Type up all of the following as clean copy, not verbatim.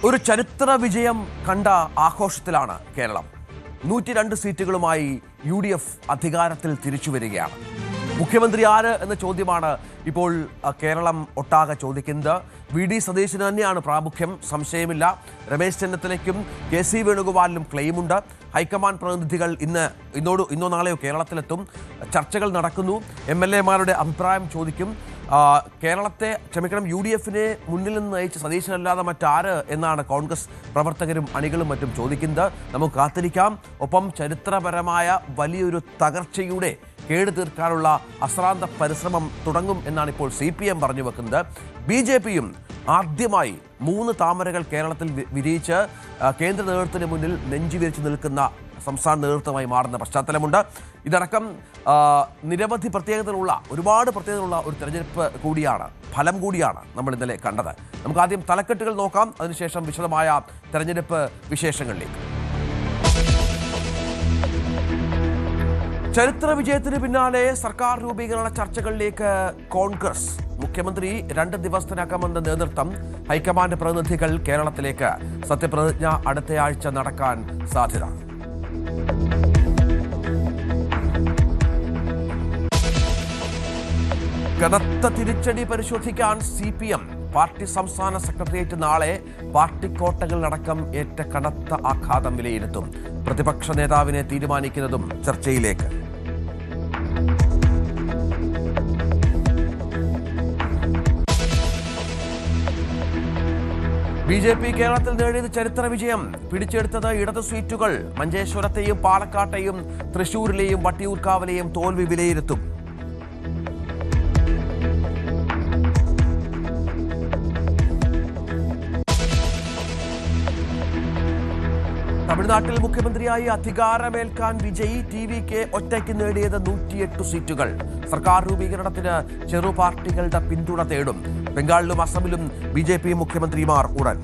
ഒരു ചരിത്ര വിജയം കണ്ട ആഘോഷത്തിലാണ് കേരളം. 102 സീറ്റുകളുമായി UDF അധികാരത്തിൽ തിരിച്ചു വരികയാണ്. മുഖ്യമന്ത്രി ആര് എന്ന ചോദ്യമാണ് ഇപ്പോൾ കേരളം ഒട്ടാകെ ചോദിക്കുന്നത്. VD സതീശന് തന്നെയാണ് പ്രാമുഖ്യം, സംശയമില്ല. രമേശ് ചെന്നിത്തലയ്ക്കും KC വേണുഗോപാലിനും ക്ലെയിമുണ്ട്. ഹൈക്കമാൻഡ് പ്രതിനിധികൾ ഇന്നോ നാളെയോ കേരളത്തിലെത്തും. ചർച്ചകൾ നടക്കുന്നു. MLA മാരുടെ അഭിപ്രായം ചോദിക്കും. UDF-നെ മുന്നിൽ നിന്ന് നയിച്ച് സതീശനല്ലാതെ മറ്റാര് എന്നാണ് കോൺഗ്രസ് പ്രവർത്തകരും അണികളും മറ്റും ചോദിക്കുന്നത്. നമുക്ക് കാത്തിരിക്കാം. ഒപ്പം ചരിത്രപരമായ വലിയൊരു തകർച്ചയുടെ കേട് തീർക്കാനുള്ള അശ്രാന്ത പരിശ്രമം തുടങ്ങും എന്നാണ് ഇപ്പോൾ CPM പറഞ്ഞു വെക്കുന്നത്. BJP-യും ആദ്യമായി 3 താമരകൾ കേരളത്തിൽ വിരിയിച്ച് കേന്ദ്ര നേതൃത്വത്തിന് മുന്നിൽ നെഞ്ചുവിരിച്ച് നിൽക്കുന്ന സംസ്ഥാന നേതൃത്വമായി മാറുന്ന പശ്ചാത്തലമുണ്ട്. ഇതടക്കം നിരവധി ഒരുപാട് പ്രത്യേകതകളുള്ള ഒരു തെരഞ്ഞെടുപ്പ് കൂടിയാണ്, ഫലം കൂടിയാണ് നമ്മൾ ഇന്നലെ കണ്ടത്. നമുക്ക് ആദ്യം തലക്കെട്ടുകൾ നോക്കാം, അതിനുശേഷം വിശദമായ തെരഞ്ഞെടുപ്പ് വിശേഷങ്ങളിലേക്ക്. ചരിത്ര വിജയത്തിന് പിന്നാലെ സർക്കാർ രൂപീകരണ ചർച്ചകളിലേക്ക് കോൺഗ്രസ്. മുഖ്യമന്ത്രി 2 ദിവസത്തിനകമെന്ന നേതൃത്വം. ഹൈക്കമാൻഡ് പ്രതിനിധികൾ കേരളത്തിലേക്ക്. സത്യപ്രതിജ്ഞ അടുത്തയാഴ്ച നടക്കാൻ സാധ്യത. കനത്ത തിരിച്ചടി പരിശോധിക്കാൻ CPM. പാർട്ടി സംസ്ഥാന സെക്രട്ടേറിയറ്റ് നാളെ പാർട്ടിക്കോട്ടകളിലടക്കം ഏറ്റ കനത്ത ആഘാതം വിലയിരുത്തും. പ്രതിപക്ഷ നേതാവിനെ തീരുമാനിക്കുന്നതും ചർച്ചയിലേക്ക്. BJP കേരളത്തിൽ നേടിയത് ചരിത്ര വിജയം. പിടിച്ചെടുത്തത് ഇടത് സീറ്റുകൾ. മഞ്ചേശ്വരത്തെയും പാലക്കാട്ടെയും തൃശൂരിലെയും വട്ടിയൂർക്കാവിലെയും തോൽവി വിലയിരുത്തും. തമിഴ്നാട്ടിൽ മുഖ്യമന്ത്രിയായി അധികാരമേൽക്കാൻ വിജയ്. TVK ഒറ്റയ്ക്ക് നേടിയത് 108 സീറ്റുകൾ. സർക്കാർ രൂപീകരണത്തിന് ചെറു പാർട്ടികളുടെ പിന്തുണ തേടും. ബംഗാളിലും അസമിലും BJP മുഖ്യമന്ത്രിമാർ ഉടൻ.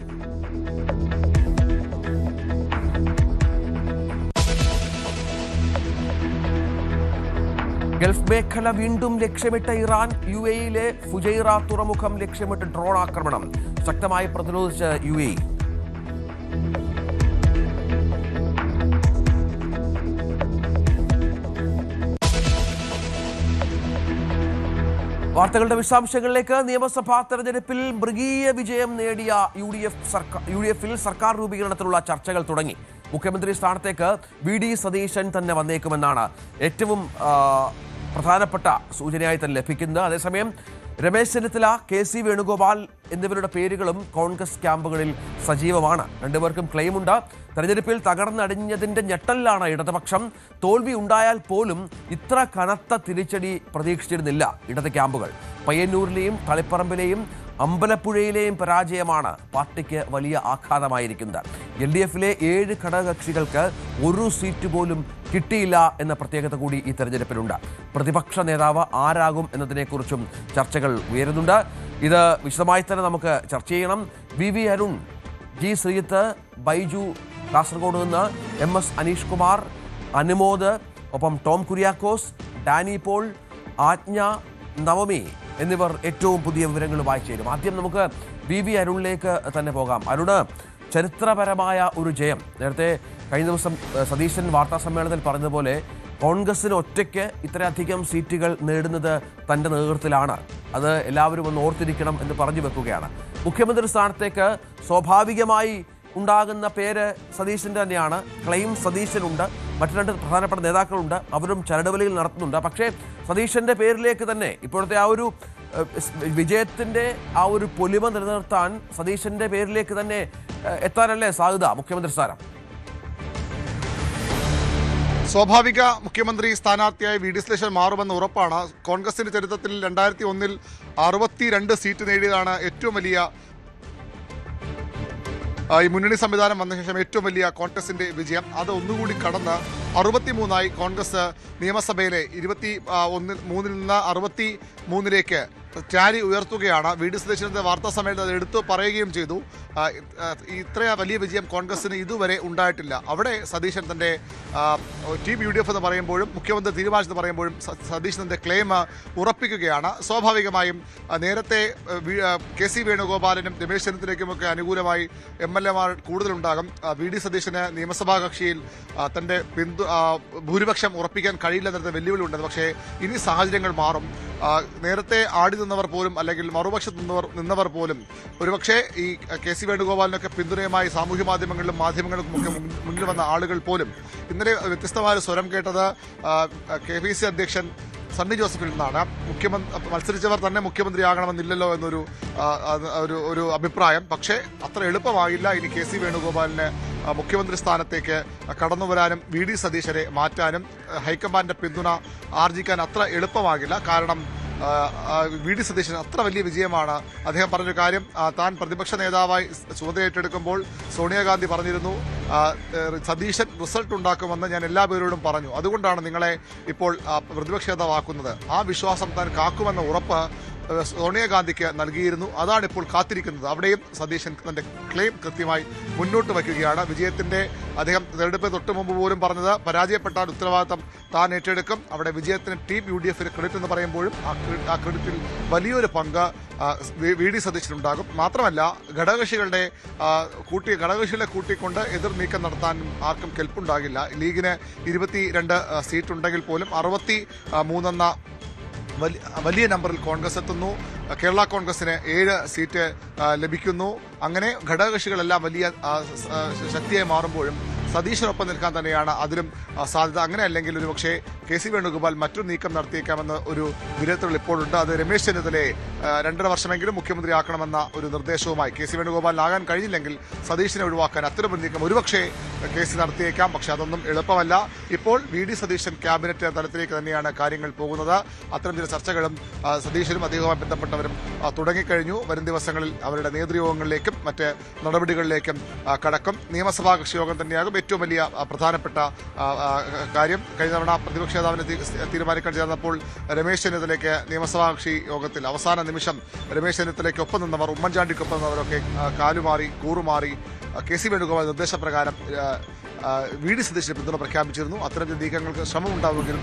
ഗൾഫ് മേഖല വീണ്ടും ലക്ഷ്യമിട്ട ഇറാൻ. UAE-യിലെ ഫുജൈറ തുറമുഖം ലക്ഷ്യമിട്ട് ഡ്രോൺ ആക്രമണം. ശക്തമായി പ്രതിരോധിച്ച് UAE. വാർത്തകളുടെ വിശദാംശങ്ങളിലേക്ക്. നിയമസഭാ തെരഞ്ഞെടുപ്പിൽ മൃഗീയ വിജയം നേടിയ UDF-ൽ സർക്കാർ രൂപീകരണത്തിലുള്ള ചർച്ചകൾ തുടങ്ങി. മുഖ്യമന്ത്രി സ്ഥാനത്തേക്ക് VD സതീശൻ തന്നെ വന്നേക്കുമെന്നാണ് ഏറ്റവും പ്രധാനപ്പെട്ട സൂചനയായി തന്നെ ലഭിക്കുന്നത്. അതേസമയം രമേശ് ചെന്നിത്തല, KC വേണുഗോപാൽ എന്നിവരുടെ പേരുകളും കോൺഗ്രസ് ക്യാമ്പുകളിൽ സജീവമാണ്. രണ്ടുപേർക്കും ക്ലെയിമുണ്ട്. തെരഞ്ഞെടുപ്പിൽ തകർന്നടിഞ്ഞതിന്റെ ഞെട്ടലിലാണ് ഇടതുപക്ഷം. തോൽവി ഉണ്ടായാൽ പോലും ഇത്ര കനത്ത തിരിച്ചടി പ്രതീക്ഷിച്ചിരുന്നില്ല ഇടത് ക്യാമ്പുകൾ. പയ്യന്നൂരിലെയും തളിപ്പറമ്പിലെയും അമ്പലപ്പുഴയിലെയും പരാജയമാണ് പാർട്ടിക്ക് വലിയ ആഘാതമായിരിക്കുന്നത്. LDF-ലെ 7 ഘടകകക്ഷികൾക്ക് 1 സീറ്റ് പോലും കിട്ടിയില്ല എന്ന പ്രത്യേകത കൂടി ഈ തെരഞ്ഞെടുപ്പിലുണ്ട്. പ്രതിപക്ഷ നേതാവ് ആരാകും എന്നതിനെക്കുറിച്ചും ചർച്ചകൾ ഉയരുന്നുണ്ട്. ഇത് വിശദമായി തന്നെ നമുക്ക് ചർച്ച ചെയ്യണം. VV അരുൺ, G ശ്രീജിത്ത്, ബൈജു കാസർഗോഡ് നിന്ന്, MS അനീഷ് കുമാർ, അനുമോദ്, ഒപ്പം ടോം കുര്യാക്കോസ്, ഡാനി പോൾ, ആജ്ഞ, നവമി എന്നിവർ ഏറ്റവും പുതിയ വിവരങ്ങളുമായി ചേരും. ആദ്യം നമുക്ക് VV അരുണിലേക്ക് തന്നെ പോകാം. അരുണ്, ചരിത്രപരമായ ഒരു ജയം. നേരത്തെ കഴിഞ്ഞ ദിവസം സതീശൻ വാർത്താ സമ്മേളനത്തിൽ പറഞ്ഞതുപോലെ കോൺഗ്രസിന് ഒറ്റയ്ക്ക് ഇത്രയധികം സീറ്റുകൾ നേടുന്നത് തൻ്റെ നേതൃത്വത്തിലാണ്. അത് എല്ലാവരും ഒന്ന് ഓർത്തിരിക്കണം എന്ന് പറഞ്ഞു വെക്കുകയാണ്. മുഖ്യമന്ത്രി സ്ഥാനത്തേക്ക് സ്വാഭാവികമായി ഉണ്ടാകുന്ന പേര് സതീശൻ്റെ തന്നെയാണ്. ക്ലെയിം സതീശനുണ്ട്. മറ്റു 2 പ്രധാനപ്പെട്ട നേതാക്കളുണ്ട്. അവരും ചരടുവലികൾ നടത്തുന്നുണ്ട്. പക്ഷേ സതീശൻ്റെ പേരിലേക്ക് തന്നെ ഇപ്പോഴത്തെ ആ ഒരു വിജയത്തിൻ്റെ ആ ഒരു പൊലിമ നിലനിർത്താൻ സതീശൻ്റെ പേരിലേക്ക് തന്നെ എത്താനല്ലേ സാധ്യത മുഖ്യമന്ത്രി സ്ഥാനം? സ്വാഭാവിക മുഖ്യമന്ത്രി സ്ഥാനാർത്ഥിയായി VD സതീശൻ മാറുമെന്ന് ഉറപ്പാണ്. കോൺഗ്രസിന്റെ ചരിത്രത്തിൽ 2001-ൽ 62 സീറ്റ് നേടിയതാണ് ഏറ്റവും വലിയ ഈ മുന്നണി സംവിധാനം വന്ന ശേഷം ഏറ്റവും വലിയ കോൺഗ്രസിന്റെ വിജയം. അത് ഒന്നുകൂടി കടന്ന് 63 കോൺഗ്രസ് നിയമസഭയിലെ 23-ൽ നിന്ന് 63-ലേക്ക് ചാരി ഉയർത്തുകയാണ്. വി ഡി സതീശന്റെ വാർത്താ സമ്മേളനത്തിൽ അത് എടുത്തു പറയുകയും ചെയ്തു. ഇത്ര വലിയ വിജയം കോൺഗ്രസിന് ഇതുവരെ ഉണ്ടായിട്ടില്ല. അവിടെ സതീശൻ തന്റെ ടീം UDF എന്ന് പറയുമ്പോഴും മുഖ്യമന്ത്രി തീരുമാനിച്ചെന്ന് പറയുമ്പോഴും സതീശൻ തന്റെ ക്ലെയിം ഉറപ്പിക്കുകയാണ്. സ്വാഭാവികമായും നേരത്തെ KC വേണുഗോപാലിനും രമേശ് ചെന്നിത്തലയ്ക്കുമൊക്കെ അനുകൂലമായി MLA-മാർ കൂടുതലുണ്ടാകും. വി ഡി സതീശന് നിയമസഭാ കക്ഷിയിൽ തന്റെ ഭൂരിപക്ഷം ഉറപ്പിക്കാൻ കഴിയില്ല എന്ന വെല്ലുവിളി ഉണ്ട്. പക്ഷേ ഇനി സാഹചര്യങ്ങൾ മാറും. നേരത്തെ ആടി നിന്നവർ പോലും അല്ലെങ്കിൽ മറുപക്ഷത്ത് നിന്നവർ പോലും ഒരുപക്ഷെ ഈ KC വേണുഗോപാലിനൊക്കെ പിന്തുണയുമായി സാമൂഹ്യ മാധ്യമങ്ങളിലും ഒക്കെ മുന്നിൽ വന്ന ആളുകൾ പോലും ഇന്നലെ വ്യത്യസ്തമായ സ്വരം കേട്ടത് KPC അധ്യക്ഷൻ സണ്ണി ജോസഫിൽ നിന്നാണ്. മത്സരിച്ചവർ തന്നെ മുഖ്യമന്ത്രിയാകണമെന്നില്ലല്ലോ എന്നൊരു ഒരു അഭിപ്രായം. പക്ഷേ അത്ര എളുപ്പമാകില്ല ഇനി KC വേണുഗോപാലിന് മുഖ്യമന്ത്രി സ്ഥാനത്തേക്ക് കടന്നു വരാനും വി ഡി സതീശനെ മാറ്റാനും ഹൈക്കമാൻഡിന്റെ പിന്തുണ ആർജിക്കാൻ അത്ര എളുപ്പമാകില്ല. കാരണം വി ഡി സതീശൻ അത്ര വലിയ വിജയമാണ്. അദ്ദേഹം പറഞ്ഞൊരു കാര്യം, താൻ പ്രതിപക്ഷ നേതാവായി ചുമതല ഏറ്റെടുക്കുമ്പോൾ സോണിയാഗാന്ധി പറഞ്ഞിരുന്നു സതീശൻ റിസൾട്ട് ഉണ്ടാക്കുമെന്ന് ഞാൻ എല്ലാ പേരോടും പറഞ്ഞു. അതുകൊണ്ടാണ് നിങ്ങളെ ഇപ്പോൾ പ്രതിപക്ഷ നേതാവാക്കുന്നത്. ആ വിശ്വാസം താൻ കാക്കുമെന്ന ഉറപ്പ് സോണിയാഗാന്ധിക്ക് നൽകിയിരുന്നു. അതാണ് ഇപ്പോൾ കാത്തിരിക്കുന്നത്. അവിടെയും സതീശൻ തന്റെ ക്ലെയിം കൃത്യമായി മുന്നോട്ട് വയ്ക്കുകയാണ്. വിജയത്തിന്റെ അദ്ദേഹം തെരഞ്ഞെടുപ്പ് തൊട്ട് മുമ്പ് പോലും പറഞ്ഞത് പരാജയപ്പെട്ടാൽ ഉത്തരവാദിത്തം താൻ ഏറ്റെടുക്കും. അവിടെ വിജയത്തിന് ടീം UDF-ന് ക്രെഡിറ്റ് എന്ന് പറയുമ്പോഴും ആ ക്രെഡിറ്റിൽ വലിയൊരു പങ്ക് വി ഡി സതീശനുണ്ടാകും. മാത്രമല്ല ഘടകകക്ഷികളെ കൂട്ടിക്കൊണ്ട് എതിർ നീക്കം നടത്താൻ ആർക്കും കെൽപ്പുണ്ടാകില്ല. ലീഗിന് 22 സീറ്റുണ്ടെങ്കിൽ പോലും 63 എന്ന വലിയ നമ്പറിൽ കോൺഗ്രസ് എത്തുന്നു. കേരള കോൺഗ്രസിന് 7 സീറ്റ് ലഭിക്കുന്നു. അങ്ങനെ ഘടകകക്ഷികളെല്ലാം വലിയ ശക്തിയായി മാറുമ്പോഴും സതീശനൊപ്പം നിൽക്കാൻ തന്നെയാണ് അതിലും സാധ്യത. അങ്ങനെ അല്ലെങ്കിൽ ഒരുപക്ഷെ KC വേണുഗോപാൽ മറ്റൊരു നീക്കം നടത്തിയേക്കാമെന്ന ഒരു വിലയിരുത്തൽ ഇപ്പോഴുണ്ട്. അത് രമേശ് ചെന്നിത്തലയെ 2.5 വർഷമെങ്കിലും മുഖ്യമന്ത്രിയാക്കണമെന്ന ഒരു നിർദ്ദേശവുമായി KC വേണുഗോപാലിനാകാൻ കഴിഞ്ഞില്ലെങ്കിൽ സതീശനെ ഒഴിവാക്കാൻ അത്തരമൊരു നീക്കം ഒരുപക്ഷെ KC നടത്തിയേക്കാം. പക്ഷെ അതൊന്നും എളുപ്പമല്ല. ഇപ്പോൾ വി ഡി സതീശൻ ക്യാബിനറ്റ് തലത്തിലേക്ക് തന്നെയാണ് കാര്യങ്ങൾ പോകുന്നത്. അത്തരം ചില ചർച്ചകളും സതീശനും അദ്ദേഹവുമായി ബന്ധപ്പെട്ടവരും തുടങ്ങിക്കഴിഞ്ഞു. വരും ദിവസങ്ങളിൽ അവരുടെ നേതൃയോഗങ്ങളിലേക്കും മറ്റ് നടപടികളിലേക്കും കടക്കും. നിയമസഭാ കക്ഷി യോഗം തന്നെയാകും ഏറ്റവും വലിയ പ്രധാനപ്പെട്ട കാര്യം. കഴിഞ്ഞ തവണ പ്രതിപക്ഷ നേതാവിനെ തീരുമാനിക്കാൻ ചേർന്നപ്പോൾ രമേശ് ചെന്നിത്തലയ്ക്ക് നിയമസഭാ കക്ഷി യോഗത്തിൽ അവസാന നിമിഷം രമേശ് ചെന്നിത്തലയ്ക്ക് ഒപ്പം നിന്നവർ, ഉമ്മൻചാണ്ടിക്കൊപ്പം നിന്നവരൊക്കെ കാലുമാറി കൂറുമാറി KC വേണുഗോപാൽ നിർദ്ദേശപ്രകാരം വി ഡി സതീശന് പിന്തുണ പ്രഖ്യാപിച്ചിരുന്നു. അത്തരം നീക്കങ്ങൾക്ക് ശ്രമം ഉണ്ടാവുമെങ്കിലും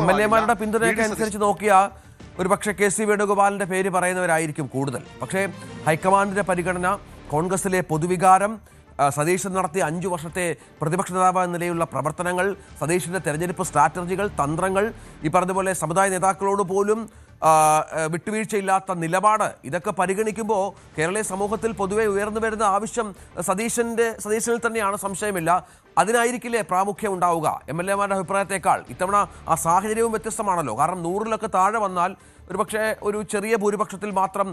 MLA-മാരുടെ പിന്തുണയൊക്കെ അനുസരിച്ച് നോക്കിയാൽ ഒരുപക്ഷെ KC വേണുഗോപാലിന്റെ പേര് പറയുന്നവരായിരിക്കും കൂടുതൽ. പക്ഷേ ഹൈക്കമാൻഡിന്റെ പരിഗണന, കോൺഗ്രസിലെ പൊതുവികാരം, സതീശൻ നടത്തിയ 5 വർഷത്തെ പ്രതിപക്ഷ നേതാവ് എന്ന നിലയിലുള്ള പ്രവർത്തനങ്ങൾ, സതീശന്റെ തെരഞ്ഞെടുപ്പ് സ്ട്രാറ്റജികൾ, തന്ത്രങ്ങൾ, ഈ പറഞ്ഞതുപോലെ സമുദായ നേതാക്കളോട് പോലും വിട്ടുവീഴ്ചയില്ലാത്ത നിലപാട്, ഇതൊക്കെ പരിഗണിക്കുമ്പോൾ കേരളീയ സമൂഹത്തിൽ പൊതുവെ ഉയർന്നു വരുന്ന ആവശ്യം സതീശനിൽ തന്നെയാണ്, സംശയമില്ല. അതിനായിരിക്കില്ലേ പ്രാമുഖ്യം ഉണ്ടാവുക MLA-മാരുടെ അഭിപ്രായത്തെക്കാൾ? ഇത്തവണ ആ സാഹചര്യവും വ്യത്യസ്തമാണല്ലോ. കാരണം 100-ലൊക്കെ താഴെ വന്നാൽ ഒരുപക്ഷെ ഒരു ചെറിയ ഭൂരിപക്ഷത്തിൽ മാത്രം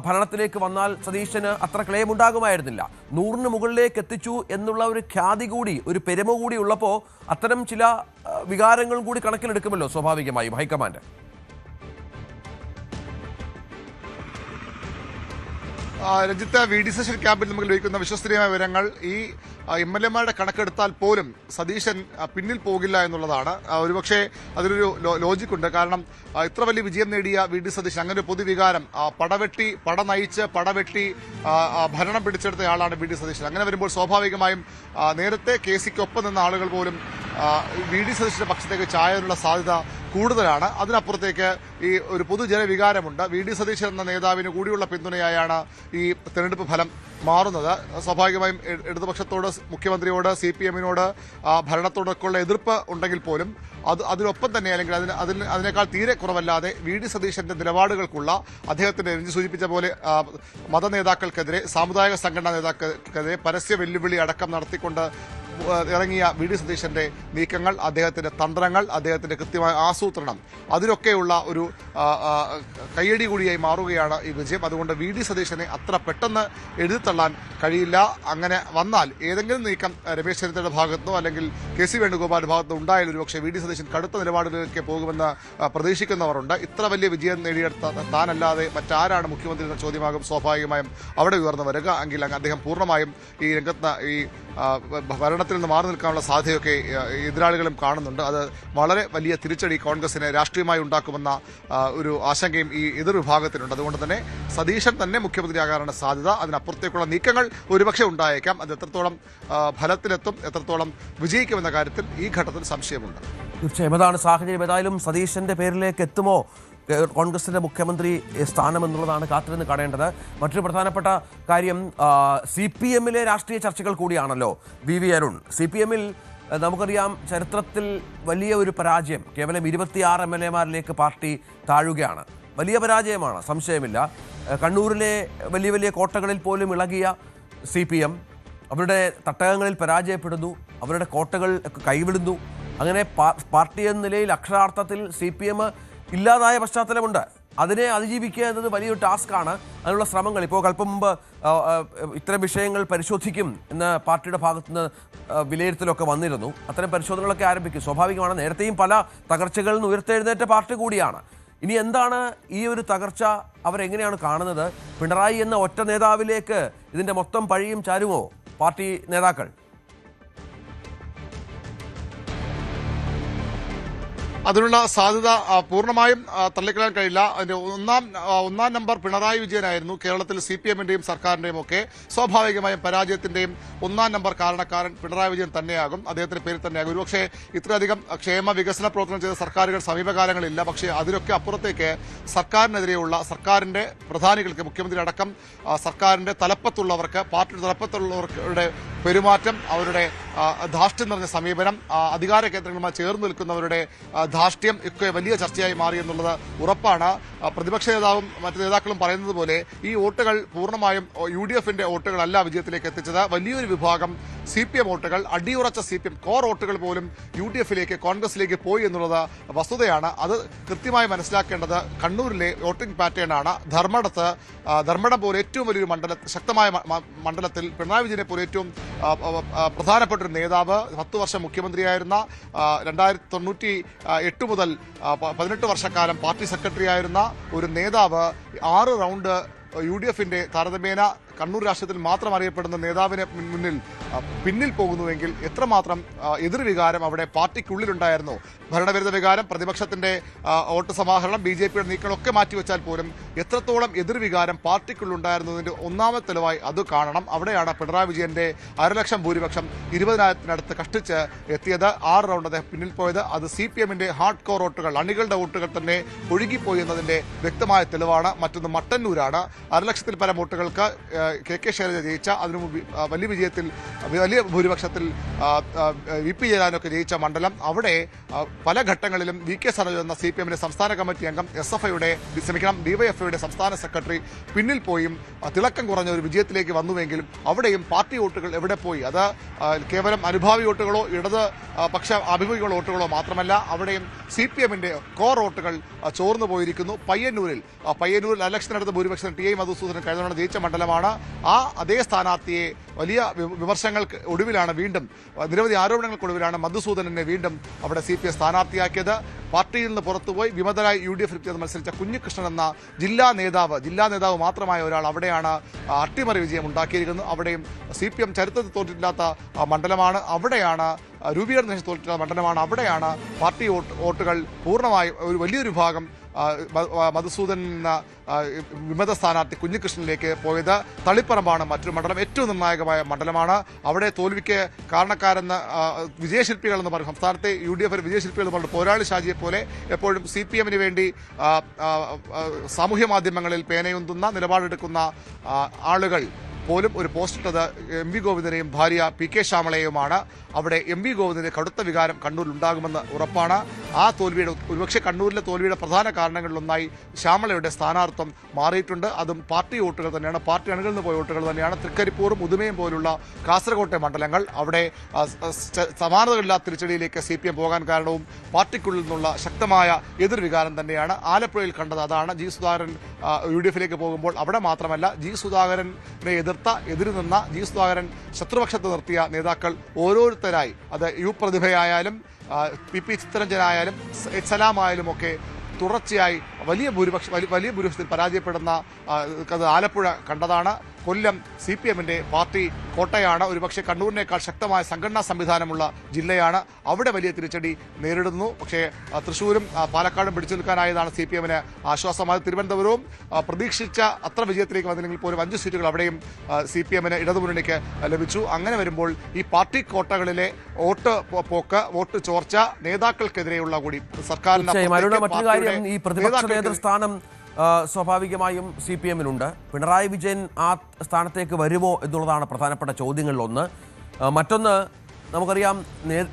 ഭരണത്തിലേക്ക് വന്നാൽ സതീശന് അത്ര ക്ലെയിം ഉണ്ടാകുമായിരുന്നില്ല. 100-ന് മുകളിലേക്ക് എത്തിച്ചു എന്നുള്ള ഒരു ഖ്യാതി കൂടി, ഒരു പെരുമ കൂടി ഉള്ളപ്പോൾ അത്തരം ചില വികാരങ്ങളും കൂടി കണക്കിലെടുക്കുമല്ലോ സ്വാഭാവികമായും high command. Ranjith, V D Satheesan ക്യാമ്പിൽ നമുക്ക് ലഭിക്കുന്ന വിശ്വസനീയമായ വിവരങ്ങൾ ഈ MLA-മാരുടെ കണക്കെടുത്താൽ പോലും സതീശൻ പിന്നിൽ പോകില്ല എന്നുള്ളതാണ്. ഒരുപക്ഷെ അതിനൊരു ലോജിക്കുണ്ട്. കാരണം ഇത്ര വലിയ വിജയം നേടിയ വി ഡി സതീശൻ, അങ്ങനെ ഒരു പൊതുവികാരം, പടവെട്ടി ഭരണം പിടിച്ചെടുത്തയാളാണ് വി ഡി സതീശൻ. അങ്ങനെ വരുമ്പോൾ സ്വാഭാവികമായും നേരത്തെ KC-ക്കൊപ്പം നിന്ന ആളുകൾ പോലും വി ഡി സതീശന്റെ പക്ഷത്തേക്ക് ചായാനുള്ള സാധ്യത കൂടുതലാണ്. അതിനപ്പുറത്തേക്ക് ഈ ഒരു പൊതുജനവികാരമുണ്ട്. വി ഡി സതീശൻ എന്ന നേതാവിന് കൂടിയുള്ള പിന്തുണയായാണ് ഈ തെരഞ്ഞെടുപ്പ് ഫലം മാറുന്നത്. സ്വാഭാവികമായും ഇടതുപക്ഷത്തോട്, മുഖ്യമന്ത്രിയോട്, CPM-നോട്, ഭരണത്തോടൊക്കെയുള്ള എതിർപ്പ് ഉണ്ടെങ്കിൽ പോലും അതിനൊപ്പം തന്നെ അല്ലെങ്കിൽ അതിനേക്കാൾ തീരെ കുറവല്ലാതെ വി ഡി സതീശന്റെ നിലപാടുകൾക്കുള്ള, അദ്ദേഹത്തിന്റെ രഞ്ജി സൂചിപ്പിച്ച പോലെ മതനേതാക്കൾക്കെതിരെ, സാമുദായിക സംഘടനാ നേതാക്കൾക്കെതിരെ പരസ്യ വെല്ലുവിളി അടക്കം നടത്തിക്കൊണ്ട് ഇറങ്ങിയ വി ഡി സതീശന്റെ നീക്കങ്ങൾ, അദ്ദേഹത്തിന്റെ തന്ത്രങ്ങൾ, അദ്ദേഹത്തിന്റെ കൃത്യമായ ആസൂത്രണം, അതിനൊക്കെയുള്ള ഒരു കയ്യടി കൂടിയായി മാറുകയാണ് ഈ വിജയം. അതുകൊണ്ട് വി ഡി സതീശനെ അത്ര പെട്ടെന്ന് എഴുതിത്തള്ളാൻ കഴിയില്ല. അങ്ങനെ വന്നാൽ ഏതെങ്കിലും നീക്കം രമേശ് ചെന്നിത്തലയുടെ ഭാഗത്തോ അല്ലെങ്കിൽ KC വേണുഗോപാലിന്റെ ഭാഗത്തോ ഉണ്ടായാലും ഒരുപക്ഷെ വി ഡി സതീശൻ കടുത്ത നിലപാടുകളിലേക്ക് പോകുമെന്ന് പ്രതീക്ഷിക്കുന്നവരുണ്ട്. ഇത്ര വലിയ വിജയം നേടിയെടുത്ത താനല്ലാതെ മറ്റാരാണ് മുഖ്യമന്ത്രി എന്ന ചോദ്യമാകും സ്വാഭാവികമായും അവിടെ ഉയർന്നു വരിക. എങ്കിൽ അദ്ദേഹം പൂർണ്ണമായും ഈ രംഗത്ത് ഈ ഭരണത്തിൽ നിന്ന് മാറി നിൽക്കാനുള്ള സാധ്യതയൊക്കെ എതിരാളികളും കാണുന്നുണ്ട്. അത് വളരെ വലിയ തിരിച്ചടി കോൺഗ്രസിന് രാഷ്ട്രീയമായി ഉണ്ടാക്കുമെന്ന ഒരു ആശങ്കയും ഈ എതിർവിഭാഗത്തിനുണ്ട്. അതുകൊണ്ട് തന്നെ സതീശൻ തന്നെ മുഖ്യമന്ത്രിയാകാനാണ് സാധ്യത. അതിനപ്പുറത്തേക്കുള്ള നീക്കങ്ങൾ ഒരുപക്ഷെ ഉണ്ടായേക്കാം. അത് എത്രത്തോളം ഫലത്തിലെത്തും, എത്രത്തോളം വിജയിക്കുമെന്ന കാര്യത്തിൽ ഈ ഘട്ടത്തിൽ സംശയമുണ്ട്. തീർച്ചയായും അതാണ് സാഹചര്യം. ഏതായാലും സതീശന്റെ പേരിലേക്ക് എത്തുമോ കോൺഗ്രസിന്റെ മുഖ്യമന്ത്രി സ്ഥാനം എന്നുള്ളതാണ് കാത്തിരുന്ന് കാണേണ്ടത്. മറ്റൊരു പ്രധാനപ്പെട്ട കാര്യം CPM-ലെ രാഷ്ട്രീയ ചർച്ചകൾ കൂടിയാണല്ലോ. വി അരുൺ, CPM-ൽ നമുക്കറിയാം ചരിത്രത്തിൽ വലിയ ഒരു പരാജയം, കേവലം 26 MLA-മാരിലേക്ക് പാർട്ടി താഴുകയാണ്. വലിയ പരാജയമാണ്, സംശയമില്ല. കണ്ണൂരിലെ വലിയ വലിയ കോട്ടകളിൽ പോലും ഇളകിയ CPM അവരുടെ തട്ടകങ്ങളിൽ പരാജയപ്പെടുന്നു, അവരുടെ കോട്ടകൾ കൈവിടുന്നു. അങ്ങനെ പാർട്ടി എന്ന നിലയിൽ അക്ഷരാർത്ഥത്തിൽ CPM ഇല്ലാതായ പശ്ചാത്തലമുണ്ട്. അതിനെ അതിജീവിക്കുക എന്നത് വലിയൊരു ടാസ്ക്കാണ്. അതിനുള്ള ശ്രമങ്ങൾ ഇപ്പോൾ അല്പം മുമ്പ് ഇത്തരം വിഷയങ്ങൾ പരിശോധിക്കും എന്ന് പാർട്ടിയുടെ ഭാഗത്തുനിന്ന് വിലയിരുത്തലൊക്കെ വന്നിരുന്നു. അത്തരം പരിശോധനകളൊക്കെ ആരംഭിക്കും. സ്വാഭാവികമാണ്. നേരത്തെയും പല തകർച്ചകളിൽ നിന്ന് ഉയർത്തെഴുന്നേറ്റ പാർട്ടി കൂടിയാണ്. ഇനി എന്താണ് ഈ ഒരു തകർച്ച അവരെങ്ങനെയാണ് കാണുന്നത്? പിണറായി എന്ന ഒറ്റ നേതാവിലേക്ക് ഇതിൻ്റെ മൊത്തം പഴിയും ചാരുമോ പാർട്ടി നേതാക്കൾ? അതിനുള്ള സാധ്യത പൂർണ്ണമായും തള്ളിക്കളയാൻ കഴിയില്ല. അതിന്റെ ഒന്നാം നമ്പർ പിണറായി വിജയനായിരുന്നു. കേരളത്തിൽ CPM-ന്റെയും സർക്കാരിന്റെയും ഒക്കെ സ്വാഭാവികമായും പരാജയത്തിന്റെയും ഒന്നാം നമ്പർ കാരണക്കാരൻ പിണറായി വിജയൻ തന്നെയാകും. അദ്ദേഹത്തിന്റെ പേരിൽ തന്നെയാകും. ഒരുപക്ഷെ ഇത്രയധികം ക്ഷേമ വികസന പ്രവർത്തനം ചെയ്ത സർക്കാരുകൾ സമീപകാലങ്ങളില്ല. പക്ഷേ അതിലൊക്കെ അപ്പുറത്തേക്ക് സർക്കാരിനെതിരെയുള്ള സർക്കാരിന്റെ പ്രധാനികൾക്ക്, മുഖ്യമന്ത്രി അടക്കം സർക്കാരിന്റെ തലപ്പത്തുള്ളവർക്ക്, പാർട്ടിയുടെ തലപ്പത്തുള്ളവരുടെ പെരുമാറ്റം, അവരുടെ ധാർഷ്ട്യം നിറഞ്ഞ സമീപനം, അധികാര കേന്ദ്രങ്ങളുമായി ചേർന്ന് നിൽക്കുന്നവരുടെ ധാർഷ്ട്യം ഒക്കെ വലിയ ചർച്ചയായി മാറി എന്നുള്ളത് ഉറപ്പാണ്. പ്രതിപക്ഷ നേതാവും മറ്റു നേതാക്കളും പറയുന്നത് പോലെ ഈ വോട്ടുകൾ പൂർണ്ണമായും UDF-ന്റെ വോട്ടുകളല്ല വിജയത്തിലേക്ക് എത്തിച്ചത്. വലിയൊരു വിഭാഗം CPM വോട്ടുകൾ, അടിയുറച്ച CPM കോർ വോട്ടുകൾ പോലും UDF-ലേക്ക്, കോൺഗ്രസിലേക്ക് പോയി എന്നുള്ളത് വസ്തുതയാണ്. അത് കൃത്യമായി മനസ്സിലാക്കേണ്ടത് കണ്ണൂരിലെ വോട്ടിംഗ് പാറ്റേൺ ആണ്. ധർമ്മടം പോലെ ഏറ്റവും വലിയൊരു ശക്തമായ മണ്ഡലത്തിൽ പിണറായി വിജയനെ പോലെ ഏറ്റവും പ്രധാനപ്പെട്ട ഒരു നേതാവ്, 10 വർഷം മുഖ്യമന്ത്രിയായിരുന്ന, 1998 മുതൽ 18 വർഷക്കാലം പാർട്ടി സെക്രട്ടറി ആയിരുന്ന ഒരു നേതാവ് 6 റൗണ്ട് UDF-ന്റെ താരതമ്യേന കണ്ണൂർ രാഷ്ട്രീയത്തിൽ മാത്രം അറിയപ്പെടുന്ന നേതാവിനെ പിന്നിൽ പോകുന്നുവെങ്കിൽ എത്രമാത്രം എതിർവികാരം അവിടെ പാർട്ടിക്കുള്ളിലുണ്ടായിരുന്നു. ഭരണവിരുദ്ധ വികാരം, പ്രതിപക്ഷത്തിന്റെ വോട്ട് സമാഹരണം, BJP-യുടെ നീക്കങ്ങളൊക്കെ മാറ്റിവെച്ചാൽ പോലും എത്രത്തോളം എതിർവികാരം പാർട്ടിക്കുള്ളുണ്ടായിരുന്നതിന്റെ ഒന്നാമത്തെ തെളിവായി അത് കാണണം. അവിടെയാണ് പിണറായി വിജയന്റെ 1,00,000 ഭൂരിപക്ഷം 20,000-നടുത്ത് കഷ്ടിച്ച് എത്തിയത്. 6 റൗണ്ട് അദ്ദേഹം പിന്നിൽ പോയത് അത് CPM-ന്റെ ഹാർഡ് കോർ വോട്ടുകൾ, അണികളുടെ വോട്ടുകൾ തന്നെ ഒഴുകിപ്പോയി എന്നതിന്റെ വ്യക്തമായ തെളിവാണ്. മറ്റൊന്ന് മട്ടന്നൂരാണ്. 1,00,000-ൽ പരം വോട്ടുകൾക്ക് KK ശൈലജ ജയിച്ച, അതിനു വലിയ വിജയത്തിൽ, വലിയ ഭൂരിപക്ഷത്തിൽ VP ജയരാജനൊക്കെ ജയിച്ച മണ്ഡലം. അവിടെ പല ഘട്ടങ്ങളിലും VK സരോജ എന്ന CPM-ന്റെ സംസ്ഥാന കമ്മിറ്റി അംഗം, DYFI-യുടെ സംസ്ഥാന സെക്രട്ടറി പിന്നിൽ പോയും തിളക്കം കുറഞ്ഞ ഒരു വിജയത്തിലേക്ക് വന്നുവെങ്കിലും അവിടെയും പാർട്ടി വോട്ടുകൾ എവിടെ പോയി? അത് കേവലം അനുഭാവി വോട്ടുകളോ ഇടത് പക്ഷ അഭിമുഖികളുടെ വോട്ടുകളോ മാത്രമല്ല, അവിടെയും CPM-ന്റെ കോർ വോട്ടുകൾ ചോർന്നു പോയിരിക്കുന്നു. പയ്യന്നൂരിൽ 1,00,000-നടുത്ത് ഭൂരിപക്ഷം TI മധുസൂദനൻ കഴിഞ്ഞ തവണ ജയിച്ച മണ്ഡലമാണ്. അതേ സ്ഥാനാർത്ഥിയെ വലിയ വിമർശനങ്ങൾക്ക് ഒടുവിലാണ്, വീണ്ടും നിരവധി ആരോപണങ്ങൾക്കൊടുവിലാണ് മധുസൂദനനെ വീണ്ടും അവിടെ CPM സ്ഥാനാർത്ഥിയാക്കിയത്. പാർട്ടിയിൽ നിന്ന് പുറത്തുപോയി വിമതരായി UDF മത്സരിച്ച കുഞ്ഞികൃഷ്ണൻ എന്ന ജില്ലാ നേതാവ് മാത്രമായ ഒരാൾ അവിടെയാണ് അട്ടിമറി വിജയം ഉണ്ടാക്കിയിരിക്കുന്നത്. അവിടെയും CPM ചരിത്രത്തിൽ തോറ്റിട്ടില്ലാത്ത മണ്ഡലമാണ്. അവിടെയാണ് രൂപീകരണ ദേശം തോറ്റിട്ടുള്ള മണ്ഡലമാണ്. അവിടെയാണ് പാർട്ടി വോട്ടുകൾ പൂർണ്ണമായും ഒരു വലിയൊരു ഭാഗം മധുസൂദൻ എന്ന വിമത സ്ഥാനാർത്ഥി കുഞ്ഞികൃഷ്ണനിലേക്ക് പോയത്. തളിപ്പറമ്പാണ് മറ്റൊരു മണ്ഡലം, ഏറ്റവും നിർണായകമായ മണ്ഡലമാണ്. അവിടെ തോൽവിക്ക് കാരണക്കാരെന്ന് വിജയശില്പികൾ എന്ന് പറയും, സംസ്ഥാനത്തെ UDF വിജയശില്പികൾ എന്ന് പറഞ്ഞു പോരാളി ഷാജിയെ പോലെ എപ്പോഴും CPM-ന് വേണ്ടി സാമൂഹ്യ മാധ്യമങ്ങളിൽ പേനയുന്തുന്ന, നിലപാടെടുക്കുന്ന ആളുകൾ പോലും ഒരു പോസ്റ്റിട്ടത് MV ഗോവിന്ദനെയും ഭാര്യ PK ശ്യാമളയുമാണ്. അവിടെ MV ഗോവിന്ദന്റെ കടുത്ത വികാരം കണ്ണൂരിൽ ഉണ്ടാകുമെന്ന് ഉറപ്പാണ്. ആ തോൽവിയുടെ, ഒരുപക്ഷെ കണ്ണൂരിലെ തോൽവിയുടെ പ്രധാന കാരണങ്ങളിലൊന്നായി ശ്യാമളയുടെ സ്ഥാനാർത്ഥം മാറിയിട്ടുണ്ട്. അതും പാർട്ടി വോട്ടുകൾ തന്നെയാണ്, പാർട്ടി അണികളിൽ നിന്ന് പോയ വോട്ടുകൾ തന്നെയാണ്. തൃക്കരിപ്പൂറും ഉദുമയും പോലുള്ള കാസർകോട്ടെ മണ്ഡലങ്ങൾ, അവിടെ സമാനതകളില്ലാത്ത തിരിച്ചടിയിലേക്ക് CPM പോകാൻ കാരണവും പാർട്ടിക്കുള്ളിൽ നിന്നുള്ള ശക്തമായ എതിർവികാരം തന്നെയാണ്. ആലപ്പുഴയിൽ കണ്ടത് അതാണ്. G സുധാകരൻ UDF-ലേക്ക് പോകുമ്പോൾ അവിടെ മാത്രമല്ല, G സുധാകരനെ എതിര് നിന്ന, G സുധാകരൻ ശത്രുപക്ഷത്ത് നിർത്തിയ നേതാക്കൾ ഓരോരുത്തരായി, അത് പ്രതിഭയായാലും PP ചിത്തരഞ്ജനായാലും സലാമായാലും ഒക്കെ തുടർച്ചയായി വലിയ ഭൂരിപക്ഷത്തിൽ പരാജയപ്പെടുന്ന അത് ആലപ്പുഴ കണ്ടതാണ്. കൊല്ലം CPM-ന്റെ പാർട്ടി കോട്ടയാണ്. ഒരുപക്ഷെ കണ്ണൂരിനേക്കാൾ ശക്തമായ സംഘടനാ സംവിധാനമുള്ള ജില്ലയാണ്. അവിടെ വലിയ തിരിച്ചടി നേരിടുന്നു. പക്ഷേ തൃശ്ശൂരും പാലക്കാടും പിടിച്ചു നിൽക്കാനായതാണ് CPM-ന് ആശ്വാസമായത്. തിരുവനന്തപുരവും പ്രതീക്ഷിച്ച അത്ര വിജയത്തിലേക്ക് വന്നില്ലെങ്കിൽ പോലും 5 സീറ്റുകൾ അവിടെയും CPM-ന് ഇടതുമുന്നണിക്ക് ലഭിച്ചു. അങ്ങനെ വരുമ്പോൾ ഈ പാർട്ടി കോട്ടകളിലെ വോട്ട് ചോർച്ച നേതാക്കൾക്കെതിരെയുള്ള കൂടി സർക്കാരിന് ഈ പ്രതിപക്ഷ നേതൃസ്ഥാനം സ്വാഭാവികമായും CPM-നുണ്ട്. പിണറായി വിജയൻ ആ സ്ഥാനത്തേക്ക് വരുമോ എന്നുള്ളതാണ് പ്രധാനപ്പെട്ട ചോദ്യങ്ങളിലൊന്ന്. മറ്റൊന്ന്, നമുക്കറിയാം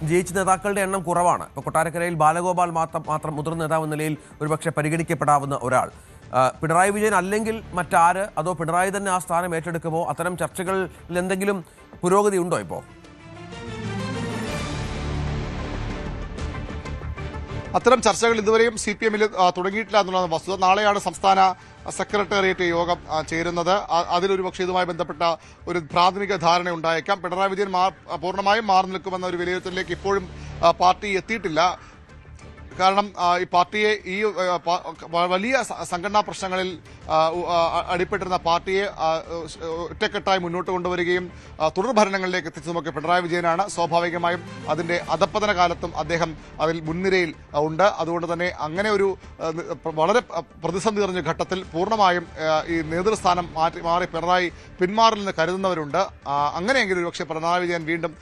ജയിച്ച നേതാക്കളുടെ എണ്ണം കുറവാണ്. ഇപ്പോൾ കൊട്ടാരക്കരയിൽ ബാലഗോപാൽ മാത്രം മുതിർന്ന നേതാവ് നിലയിൽ ഒരുപക്ഷെ പരിഗണിക്കപ്പെടാവുന്ന ഒരാൾ. പിണറായി വിജയൻ അല്ലെങ്കിൽ മറ്റാര്, അതോ പിണറായി തന്നെ ആ സ്ഥാനം ഏറ്റെടുക്കുമോ? അത്തരം ചർച്ചകളിൽ എന്തെങ്കിലും പുരോഗതി ഉണ്ടോ ഇപ്പോൾ? അത്തരം ചർച്ചകൾ ഇതുവരെയും CPM-ൽ തുടങ്ങിയിട്ടില്ല എന്നുള്ളതാണ് വസ്തുത. നാളെയാണ് സംസ്ഥാന സെക്രട്ടേറിയറ്റ് യോഗം ചേരുന്നത്. അതിലൊരു പക്ഷേ ഇതുമായി ബന്ധപ്പെട്ട ഒരു പ്രാഥമിക ധാരണ ഉണ്ടായേക്കാം. പിണറായി വിജയൻ പൂർണ്ണമായും മാറി നിൽക്കുമെന്ന ഒരു വിലയിരുത്തലിലേക്ക് ഇപ്പോഴും പാർട്ടി എത്തിയിട്ടില്ല. കാരണം ഈ പാർട്ടിയെ ഈ വലിയ സംഘടനാ പ്രശ്നങ്ങളിൽ അടിപ്പെട്ടിരുന്ന പാർട്ടിയെ ഒറ്റക്കെട്ടായി മുന്നോട്ട് കൊണ്ടുവരികയും തുടർ ഭരണങ്ങളിലേക്ക് എത്തിച്ചതുമൊക്കെ പിണറായി വിജയനാണ്. സ്വാഭാവികമായും അതിൻ്റെ അധപ്പതന കാലത്തും അദ്ദേഹം അതിൽ മുൻനിരയിൽ ഉണ്ട്. അതുകൊണ്ട് തന്നെ അങ്ങനെ ഒരു വളരെ പ്രതിസന്ധി നിറഞ്ഞ ഘട്ടത്തിൽ പൂർണ്ണമായും ഈ നേതൃസ്ഥാനം മാറി പിണറായി പിന്മാറില്ലെന്ന് കരുതുന്നവരുണ്ട്. അങ്ങനെയെങ്കിലും ഒരുപക്ഷെ പിണറായി വിജയൻ വീണ്ടും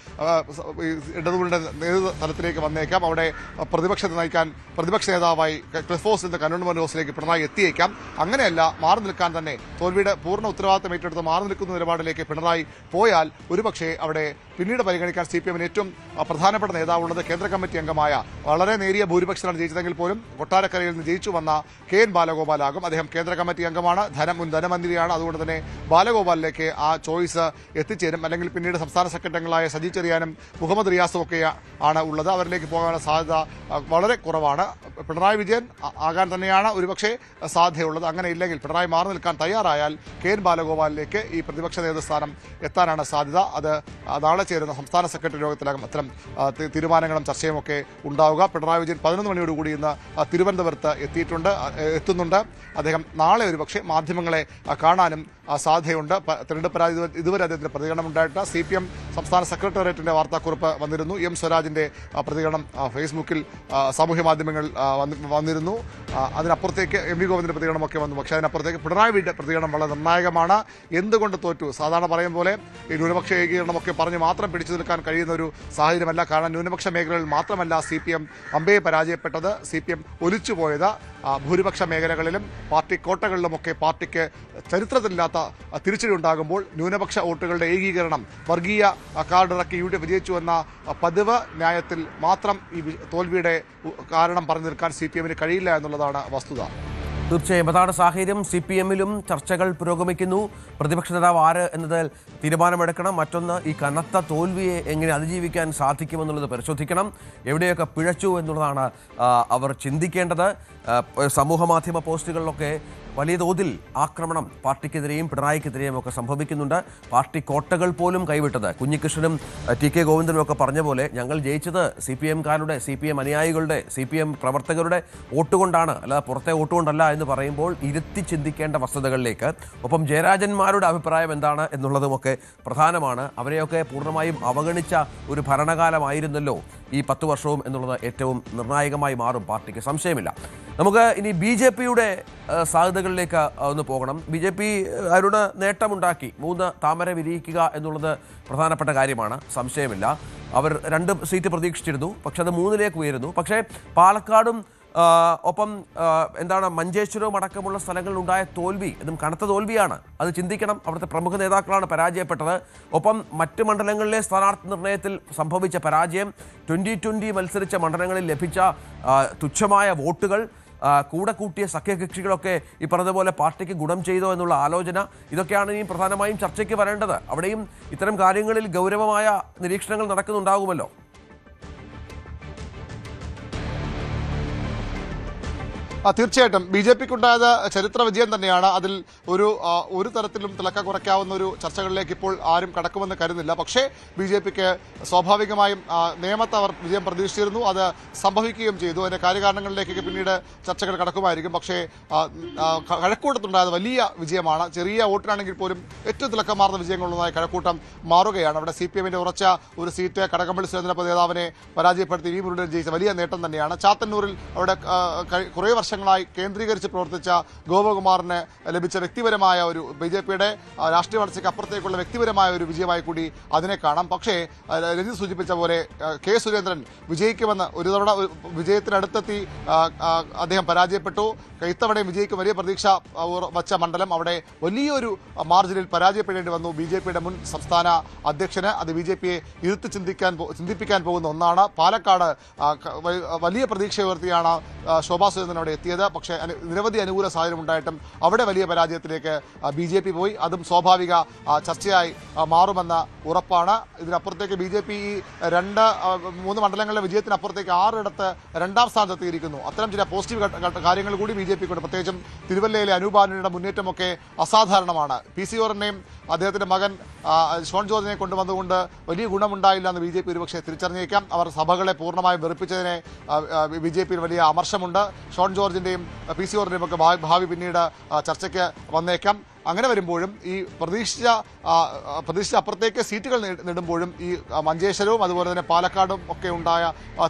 ഇടതുമുന്നണിയുടെ നേതൃതലത്തിലേക്ക് വന്നേക്കാം. അവിടെ പ്രതിപക്ഷത്തെ നയിക്കാൻ പ്രതിപക്ഷ നേതാവായി ക്ലിഫ് ഹൗസിൽ കന്റോൺമെന്റ് ഹൗസിലേക്ക് പിണറായി എത്തിയേക്കാം. അങ്ങനെയല്ല, മാറി നിൽക്കാൻ തന്നെ തോൽവിയുടെ പൂർണ്ണ ഉത്തരവാദിത്തം ഏറ്റെടുത്ത് മാറി നിൽക്കുന്ന നിലപാടിലേക്ക് പിണറായി പോയാൽ ഒരുപക്ഷെ അവിടെ പിന്നീട് പരിഗണിക്കാൻ CPM-ന് ഏറ്റവും പ്രധാനപ്പെട്ട നേതാവുള്ളത് കേന്ദ്ര കമ്മിറ്റി അംഗമായ വളരെ നേരിയ ഭൂരിപക്ഷത്തിലാണ് ജയിച്ചതെങ്കിൽ പോലും കൊട്ടാരക്കരയിൽ നിന്ന് ജയിച്ചു വന്ന KN ബാലഗോപാലാകും. അദ്ദേഹം കേന്ദ്ര കമ്മിറ്റി അംഗമാണ്, മുൻ ധനമന്ത്രിയാണ്. അതുകൊണ്ട് തന്നെ ബാലഗോപാലിലേക്ക് ആ ചോയ്സ് എത്തിച്ചേരും. അല്ലെങ്കിൽ പിന്നീട് സംസ്ഥാന സെക്രട്ടറികളായ സജി ചെറിയാനും മുഹമ്മദ് റിയാസും ഒക്കെ ആണ് ഉള്ളത്. അവരിലേക്ക് പോകാനുള്ള സാധ്യത വളരെ കുറവാണ്. പിണറായി വിജയൻ ആകാൻ തന്നെയാണ് ഒരുപക്ഷെ സാധ്യതയുള്ളത്. അങ്ങനെ ഇല്ലെങ്കിൽ പിണറായി മാറി നിൽക്കാൻ തയ്യാറായാൽ KN ബാലഗോപാലിലേക്ക് ഈ പ്രതിപക്ഷ നേതൃസ്ഥാനം എത്താനാണ് സാധ്യത. അത് നാളെ ചേരുന്ന സംസ്ഥാന സെക്രട്ടറി യോഗത്തിലാകും അത്തരം തീരുമാനങ്ങളും ചർച്ചയും ഒക്കെ ഉണ്ടാവുക. പിണറായി വിജയൻ 11 മണിയോടുകൂടി ഇന്ന് തിരുവനന്തപുരത്ത് എത്തുന്നുണ്ട്. അദ്ദേഹം നാളെ ഒരുപക്ഷെ മാധ്യമങ്ങളെ കാണാനും സാധ്യതയുണ്ട്. തെരഞ്ഞെടുപ്പ് പരാതി ഇതുവരെ അദ്ദേഹത്തിന്റെ പ്രതികരണം ഉണ്ടായിട്ടില്ല. CPM സംസ്ഥാന സെക്രട്ടേറിയറ്റിന്റെ വാർത്താക്കുറിപ്പ് വന്നിരുന്നു. M സ്വരാജിന്റെ പ്രതികരണം ഫേസ്ബുക്കിൽ സാമൂഹ്യ മാധ്യമങ്ങൾ വന്നിരുന്നു. അതിനപ്പുറത്തേക്ക് MV ഗോവിന്ദന്റെ പ്രതികരണമൊക്കെ വന്നു. പക്ഷേ അതിനപ്പുറത്തേക്ക് പിണറായി വിജയന്റെ പ്രതികരണം വളരെ നിർണായകമാണ്. എന്തുകൊണ്ട് തോറ്റു? സാധാരണ പറയും പോലെ ഈ ന്യൂനപക്ഷ ഏകീകരണമൊക്കെ പറഞ്ഞ് മാത്രം പിടിച്ചു നിൽക്കാൻ കഴിയുന്ന ഒരു സാഹചര്യമല്ല. കാരണം ന്യൂനപക്ഷ മേഖലകളിൽ മാത്രമല്ല CPM അമ്പയെ പരാജയപ്പെട്ടത്. CPM ഒലിച്ചുപോയത് ഭൂരിപക്ഷ മേഖലകളിലും പാർട്ടി കോട്ടകളിലുമൊക്കെ പാർട്ടിക്ക് ചരിത്രത്തിലില്ലാത്ത തിരിച്ചടി ഉണ്ടാകുമ്പോൾ ന്യൂനപക്ഷ വോട്ടുകളുടെ ഏകീകരണം, വർഗീയ കാർഡിറക്കി UDF വിജയിച്ചു എന്ന പതിവ് ന്യായത്തിൽ മാത്രം ഈ തോൽവിയുടെ കാരണം പറഞ്ഞു നിൽക്കാൻ CPM-ന് കഴിയില്ല എന്നുള്ളതാണ് വസ്തുത. തീർച്ചയായും അതാണ് സാഹചര്യം. CPM-ലും ചർച്ചകൾ പുരോഗമിക്കുന്നു. പ്രതിപക്ഷ നേതാവ് ആര് എന്നതിൽ തീരുമാനമെടുക്കണം. മറ്റൊന്ന്, ഈ കനത്ത തോൽവിയെ എങ്ങനെ അതിജീവിക്കാൻ സാധിക്കുമെന്നുള്ളത് പരിശോധിക്കണം. എവിടെയൊക്കെ പിഴച്ചു എന്നുള്ളതാണ് അവർ ചിന്തിക്കേണ്ടത്. സമൂഹ മാധ്യമ പോസ്റ്റുകളിലൊക്കെ വലിയ തോതിൽ ആക്രമണം പാർട്ടിക്കെതിരെയും പിണറായിക്കെതിരെയും ഒക്കെ സംഭവിക്കുന്നുണ്ട്. പാർട്ടി കോട്ടകൾ പോലും കൈവിട്ടത് കുഞ്ഞികൃഷ്ണനും TK ഗോവിന്ദനും ഒക്കെ പറഞ്ഞ പോലെ ഞങ്ങൾ ജയിച്ചത് CPM-കാരുടെ, CPM അനുയായികളുടെ, CPM പ്രവർത്തകരുടെ വോട്ടുകൊണ്ടാണ്, അല്ലാതെ പുറത്തെ വോട്ടുകൊണ്ടല്ല എന്ന് പറയുമ്പോൾ ഇരുത്തി ചിന്തിക്കേണ്ട വസ്തുതകളിലേക്ക്. ഒപ്പം ജയരാജന്മാരുടെ അഭിപ്രായം എന്താണ് എന്നുള്ളതുമൊക്കെ പ്രധാനമാണ്. അവരെയൊക്കെ പൂർണ്ണമായും അവഗണിച്ച ഒരു ഭരണകാലമായിരുന്നല്ലോ ഈ 10 വർഷവും എന്നുള്ളത് ഏറ്റവും നിർണായകമായി മാറും പാർട്ടിക്ക്, സംശയമില്ല. നമുക്ക് ഇനി BJP-യുടെ സാധ്യതകളിലേക്ക് ഒന്ന് പോകണം. BJP അവരുടെ നേട്ടമുണ്ടാക്കി 3 താമര വിരിയിക്കുക എന്നുള്ളത് പ്രധാനപ്പെട്ട കാര്യമാണ്, സംശയമില്ല. അവർ 2 സീറ്റ് പ്രതീക്ഷിച്ചിരുന്നു, പക്ഷെ അത് 3-ലേക്ക് ഉയരുന്നു. പക്ഷേ പാലക്കാടും ഒപ്പം മഞ്ചേശ്വരവും അടക്കമുള്ള സ്ഥലങ്ങളിലുണ്ടായ തോൽവി, അതും കനത്ത തോൽവിയാണ്. അത് ചിന്തിക്കണം. അവിടുത്തെ പ്രമുഖ നേതാക്കളാണ് പരാജയപ്പെട്ടത്. ഒപ്പം മറ്റ് മണ്ഡലങ്ങളിലെ സ്ഥാനാർത്ഥി നിർണയത്തിൽ സംഭവിച്ച പരാജയം, 2020 മത്സരിച്ച മണ്ഡലങ്ങളിൽ ലഭിച്ച തുച്ഛമായ വോട്ടുകൾ, കൂടെ കൂട്ടിയ സഖ്യകക്ഷികളൊക്കെ ഈ പറഞ്ഞതുപോലെ പാർട്ടിക്ക് ഗുണം ചെയ്തോ എന്നുള്ള ആലോചന, ഇതൊക്കെയാണ് ഇനി പ്രധാനമായും ചർച്ചയ്ക്ക് വരേണ്ടത്. അവിടെയും ഇത്തരം കാര്യങ്ങളിൽ ഗൗരവമായ നിരീക്ഷണങ്ങൾ നടക്കുന്നുണ്ടാകുമല്ലോ. തീർച്ചയായിട്ടും BJP ക്കുണ്ടായത് ചരിത്ര വിജയം തന്നെയാണ്. അതിൽ ഒരു തരത്തിലും തിളക്കം കുറയ്ക്കാവുന്ന ഒരു ചർച്ചകളിലേക്ക് ഇപ്പോൾ ആരും കടക്കുമെന്ന് കരുതുന്നില്ല. പക്ഷേ BJPക്ക് സ്വാഭാവികമായും നേമത്ത് അവർ വിജയം പ്രതീക്ഷിച്ചിരുന്നു, അത് സംഭവിക്കുകയും ചെയ്തു. അതിൻ്റെ കാര്യകാരണങ്ങളിലേക്കൊക്കെ പിന്നീട് ചർച്ചകൾ കടക്കുമായിരിക്കും. പക്ഷേ കഴക്കൂട്ടത്തുണ്ടായത് വലിയ വിജയമാണ്. ചെറിയ വോട്ടിനാണെങ്കിൽ പോലും ഏറ്റവും തിളക്കമാർന്ന വിജയങ്ങളുള്ളതായി കഴക്കൂട്ടം മാറുകയാണ്. അവിടെ CPM-ന്റെ ഉറച്ച ഒരു സീറ്റ് കടകംപള്ളി സുരേന്ദ്രൻ നേതാവിനെ പരാജയപ്പെടുത്തി വി മുരളീധരൻ ജയിച്ച വലിയ നേട്ടം തന്നെയാണ്. ചാത്തന്നൂരിൽ അവിടെ കുറേ വർഷങ്ങളായി കേന്ദ്രീകരിച്ച് പ്രവർത്തിച്ച ഗോപകുമാറിന് ലഭിച്ച വ്യക്തിപരമായ ഒരു BJP-യുടെ രാഷ്ട്രീയ വളർച്ചയ്ക്ക് അപ്പുറത്തേക്കുള്ള വ്യക്തിപരമായ ഒരു വിജയമായി കൂടി അതിനെ കാണാം. പക്ഷേ രഞ്ജിത്ത് സൂചിപ്പിച്ച പോലെ K. സുരേന്ദ്രൻ വിജയിക്കുമെന്ന് ഒരു തവണ വിജയത്തിനടുത്തെത്തി അദ്ദേഹം പരാജയപ്പെട്ടു. ഇത്തവണയും വിജയിക്കും വലിയ പ്രതീക്ഷ വച്ച മണ്ഡലം അവിടെ വലിയൊരു മാർജിനിൽ പരാജയപ്പെടേണ്ടി വന്നു BJP-യുടെ മുൻ സംസ്ഥാന അധ്യക്ഷന്. അത് BJP-യെ ഇരുത്തി ചിന്തിപ്പിക്കാൻ പോകുന്ന ഒന്നാണ്. പാലക്കാട് വലിയ പ്രതീക്ഷ ഉയർത്തിയാണ് ശോഭാ സുരേന്ദ്രൻ അവിടെ എത്തിയത്. പക്ഷേ നിരവധി അനുകൂല സാഹചര്യം ഉണ്ടായിട്ടും അവിടെ വലിയ പരാജയത്തിലേക്ക് BJP പോയി. അതും സ്വാഭാവിക ചർച്ചയായി മാറുമെന്ന ഉറപ്പാണ്. ഇതിനപ്പുറത്തേക്ക് BJP ഈ 2-3 മണ്ഡലങ്ങളിലെ വിജയത്തിനപ്പുറത്തേക്ക് 6 ഇടത്ത് 2ാം സ്ഥാനത്തെത്തിയിരിക്കുന്നു. അത്തരം ചില പോസിറ്റീവ് കാര്യങ്ങൾ കൂടി BJP-ക്കുണ്ട്. പ്രത്യേകിച്ചും തിരുവല്ലയിലെ അനൂപ് ആന്റണിയുടെ മുന്നേറ്റമൊക്കെ അസാധാരണമാണ്. PC ജോർജിനെയും അദ്ദേഹത്തിൻ്റെ മകൻ ഷോൺ ജോർജിനെ കൊണ്ടുവന്നുകൊണ്ട് വലിയ ഗുണമുണ്ടായില്ല എന്ന് BJP ഒരുപക്ഷെ തിരിച്ചറിഞ്ഞേക്കാം. അവർ സഭകളെ പൂർണ്ണമായും വെറുപ്പിച്ചതിനെ BJP-ൽ വലിയ അമർഷമുണ്ട്. ഷോൺ ജോർജിൻ്റെയും PC ജോർജിൻ്റെയും ഒക്കെ ഭാവി പിന്നീട് ചർച്ചയ്ക്ക് വന്നേക്കാം. അങ്ങനെ വരുമ്പോഴും ഈ പ്രതീക്ഷിച്ച അപ്പുറത്തേക്ക് സീറ്റുകൾ നേടുമ്പോഴും ഈ മഞ്ചേശ്വരവും അതുപോലെ തന്നെ പാലക്കാടും ഒക്കെ ഉണ്ടായ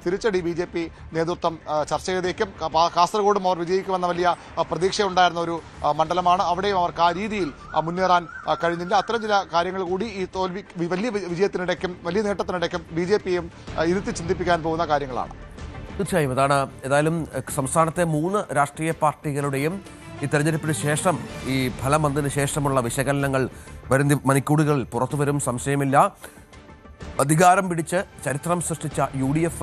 തിരിച്ചടി BJP നേതൃത്വം ചർച്ച ചെയ്തേക്കും. കാസർഗോഡും അവർ വിജയിക്കുമെന്ന വലിയ പ്രതീക്ഷയുണ്ടായിരുന്ന ഒരു മണ്ഡലമാണ്. അവിടെയും അവർക്ക് ആ രീതിയിൽ മുന്നേറാൻ കഴിഞ്ഞില്ല. അത്തരം ചില കാര്യങ്ങൾ കൂടി ഈ തോൽവി വലിയ വിജയത്തിനിടയ്ക്കും വലിയ നേട്ടത്തിനിടയ്ക്കും BJP-യും ഇരുത്തി ചിന്തിപ്പിക്കാൻ പോകുന്ന കാര്യങ്ങളാണ്. തീർച്ചയായും അതാണ്. ഏതായാലും സംസ്ഥാനത്തെ 3 രാഷ്ട്രീയ പാർട്ടികളുടെയും ഈ തെരഞ്ഞെടുപ്പിന് ശേഷം ഈ ഫലം വന്നതിന് ശേഷമുള്ള വിശകലനങ്ങൾ വരും മണിക്കൂറുകൾ പുറത്തു വരും, സംശയമില്ല. അധികാരം പിടിച്ച് ചരിത്രം സൃഷ്ടിച്ച UDF,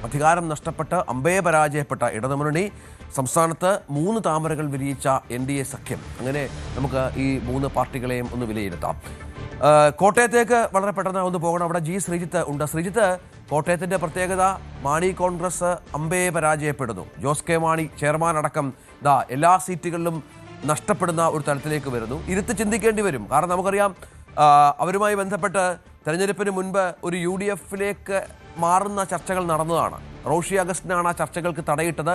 അധികാരം നഷ്ടപ്പെട്ട് അമ്പയെ പരാജയപ്പെട്ട ഇടതുമുന്നണി, സംസ്ഥാനത്ത് 3 താമരകൾ വിരിയിച്ച NDA സഖ്യം. അങ്ങനെ നമുക്ക് ഈ 3 പാർട്ടികളെയും ഒന്ന് വിലയിരുത്താം. കോട്ടയത്തേക്ക് വളരെ പെട്ടെന്ന് ഒന്ന് പോകണം. അവിടെ G. ശ്രീജിത്ത് ഉണ്ട്. ശ്രീജിത്ത്, കോട്ടയത്തിൻ്റെ പ്രത്യേകത മാണി കോൺഗ്രസ് അമ്പയെ പരാജയപ്പെടുന്നു. ജോസ് കെ മാണി ചെയർമാൻ അടക്കം എല്ലാ സീറ്റുകളിലും നഷ്ടപ്പെടുന്ന ഒരു തലത്തിലേക്ക് വരുന്നു. ഇരുത്ത് ചിന്തിക്കേണ്ടി വരും. കാരണം നമുക്കറിയാം അവരുമായി ബന്ധപ്പെട്ട് തെരഞ്ഞെടുപ്പിന് മുൻപ് ഒരു UDF-ലേക്ക് മാറുന്ന ചർച്ചകൾ നടന്നതാണ്. റോഷി അഗസ്റ്റിനാണ് ആ ചർച്ചകൾക്ക് തടയിട്ടത്.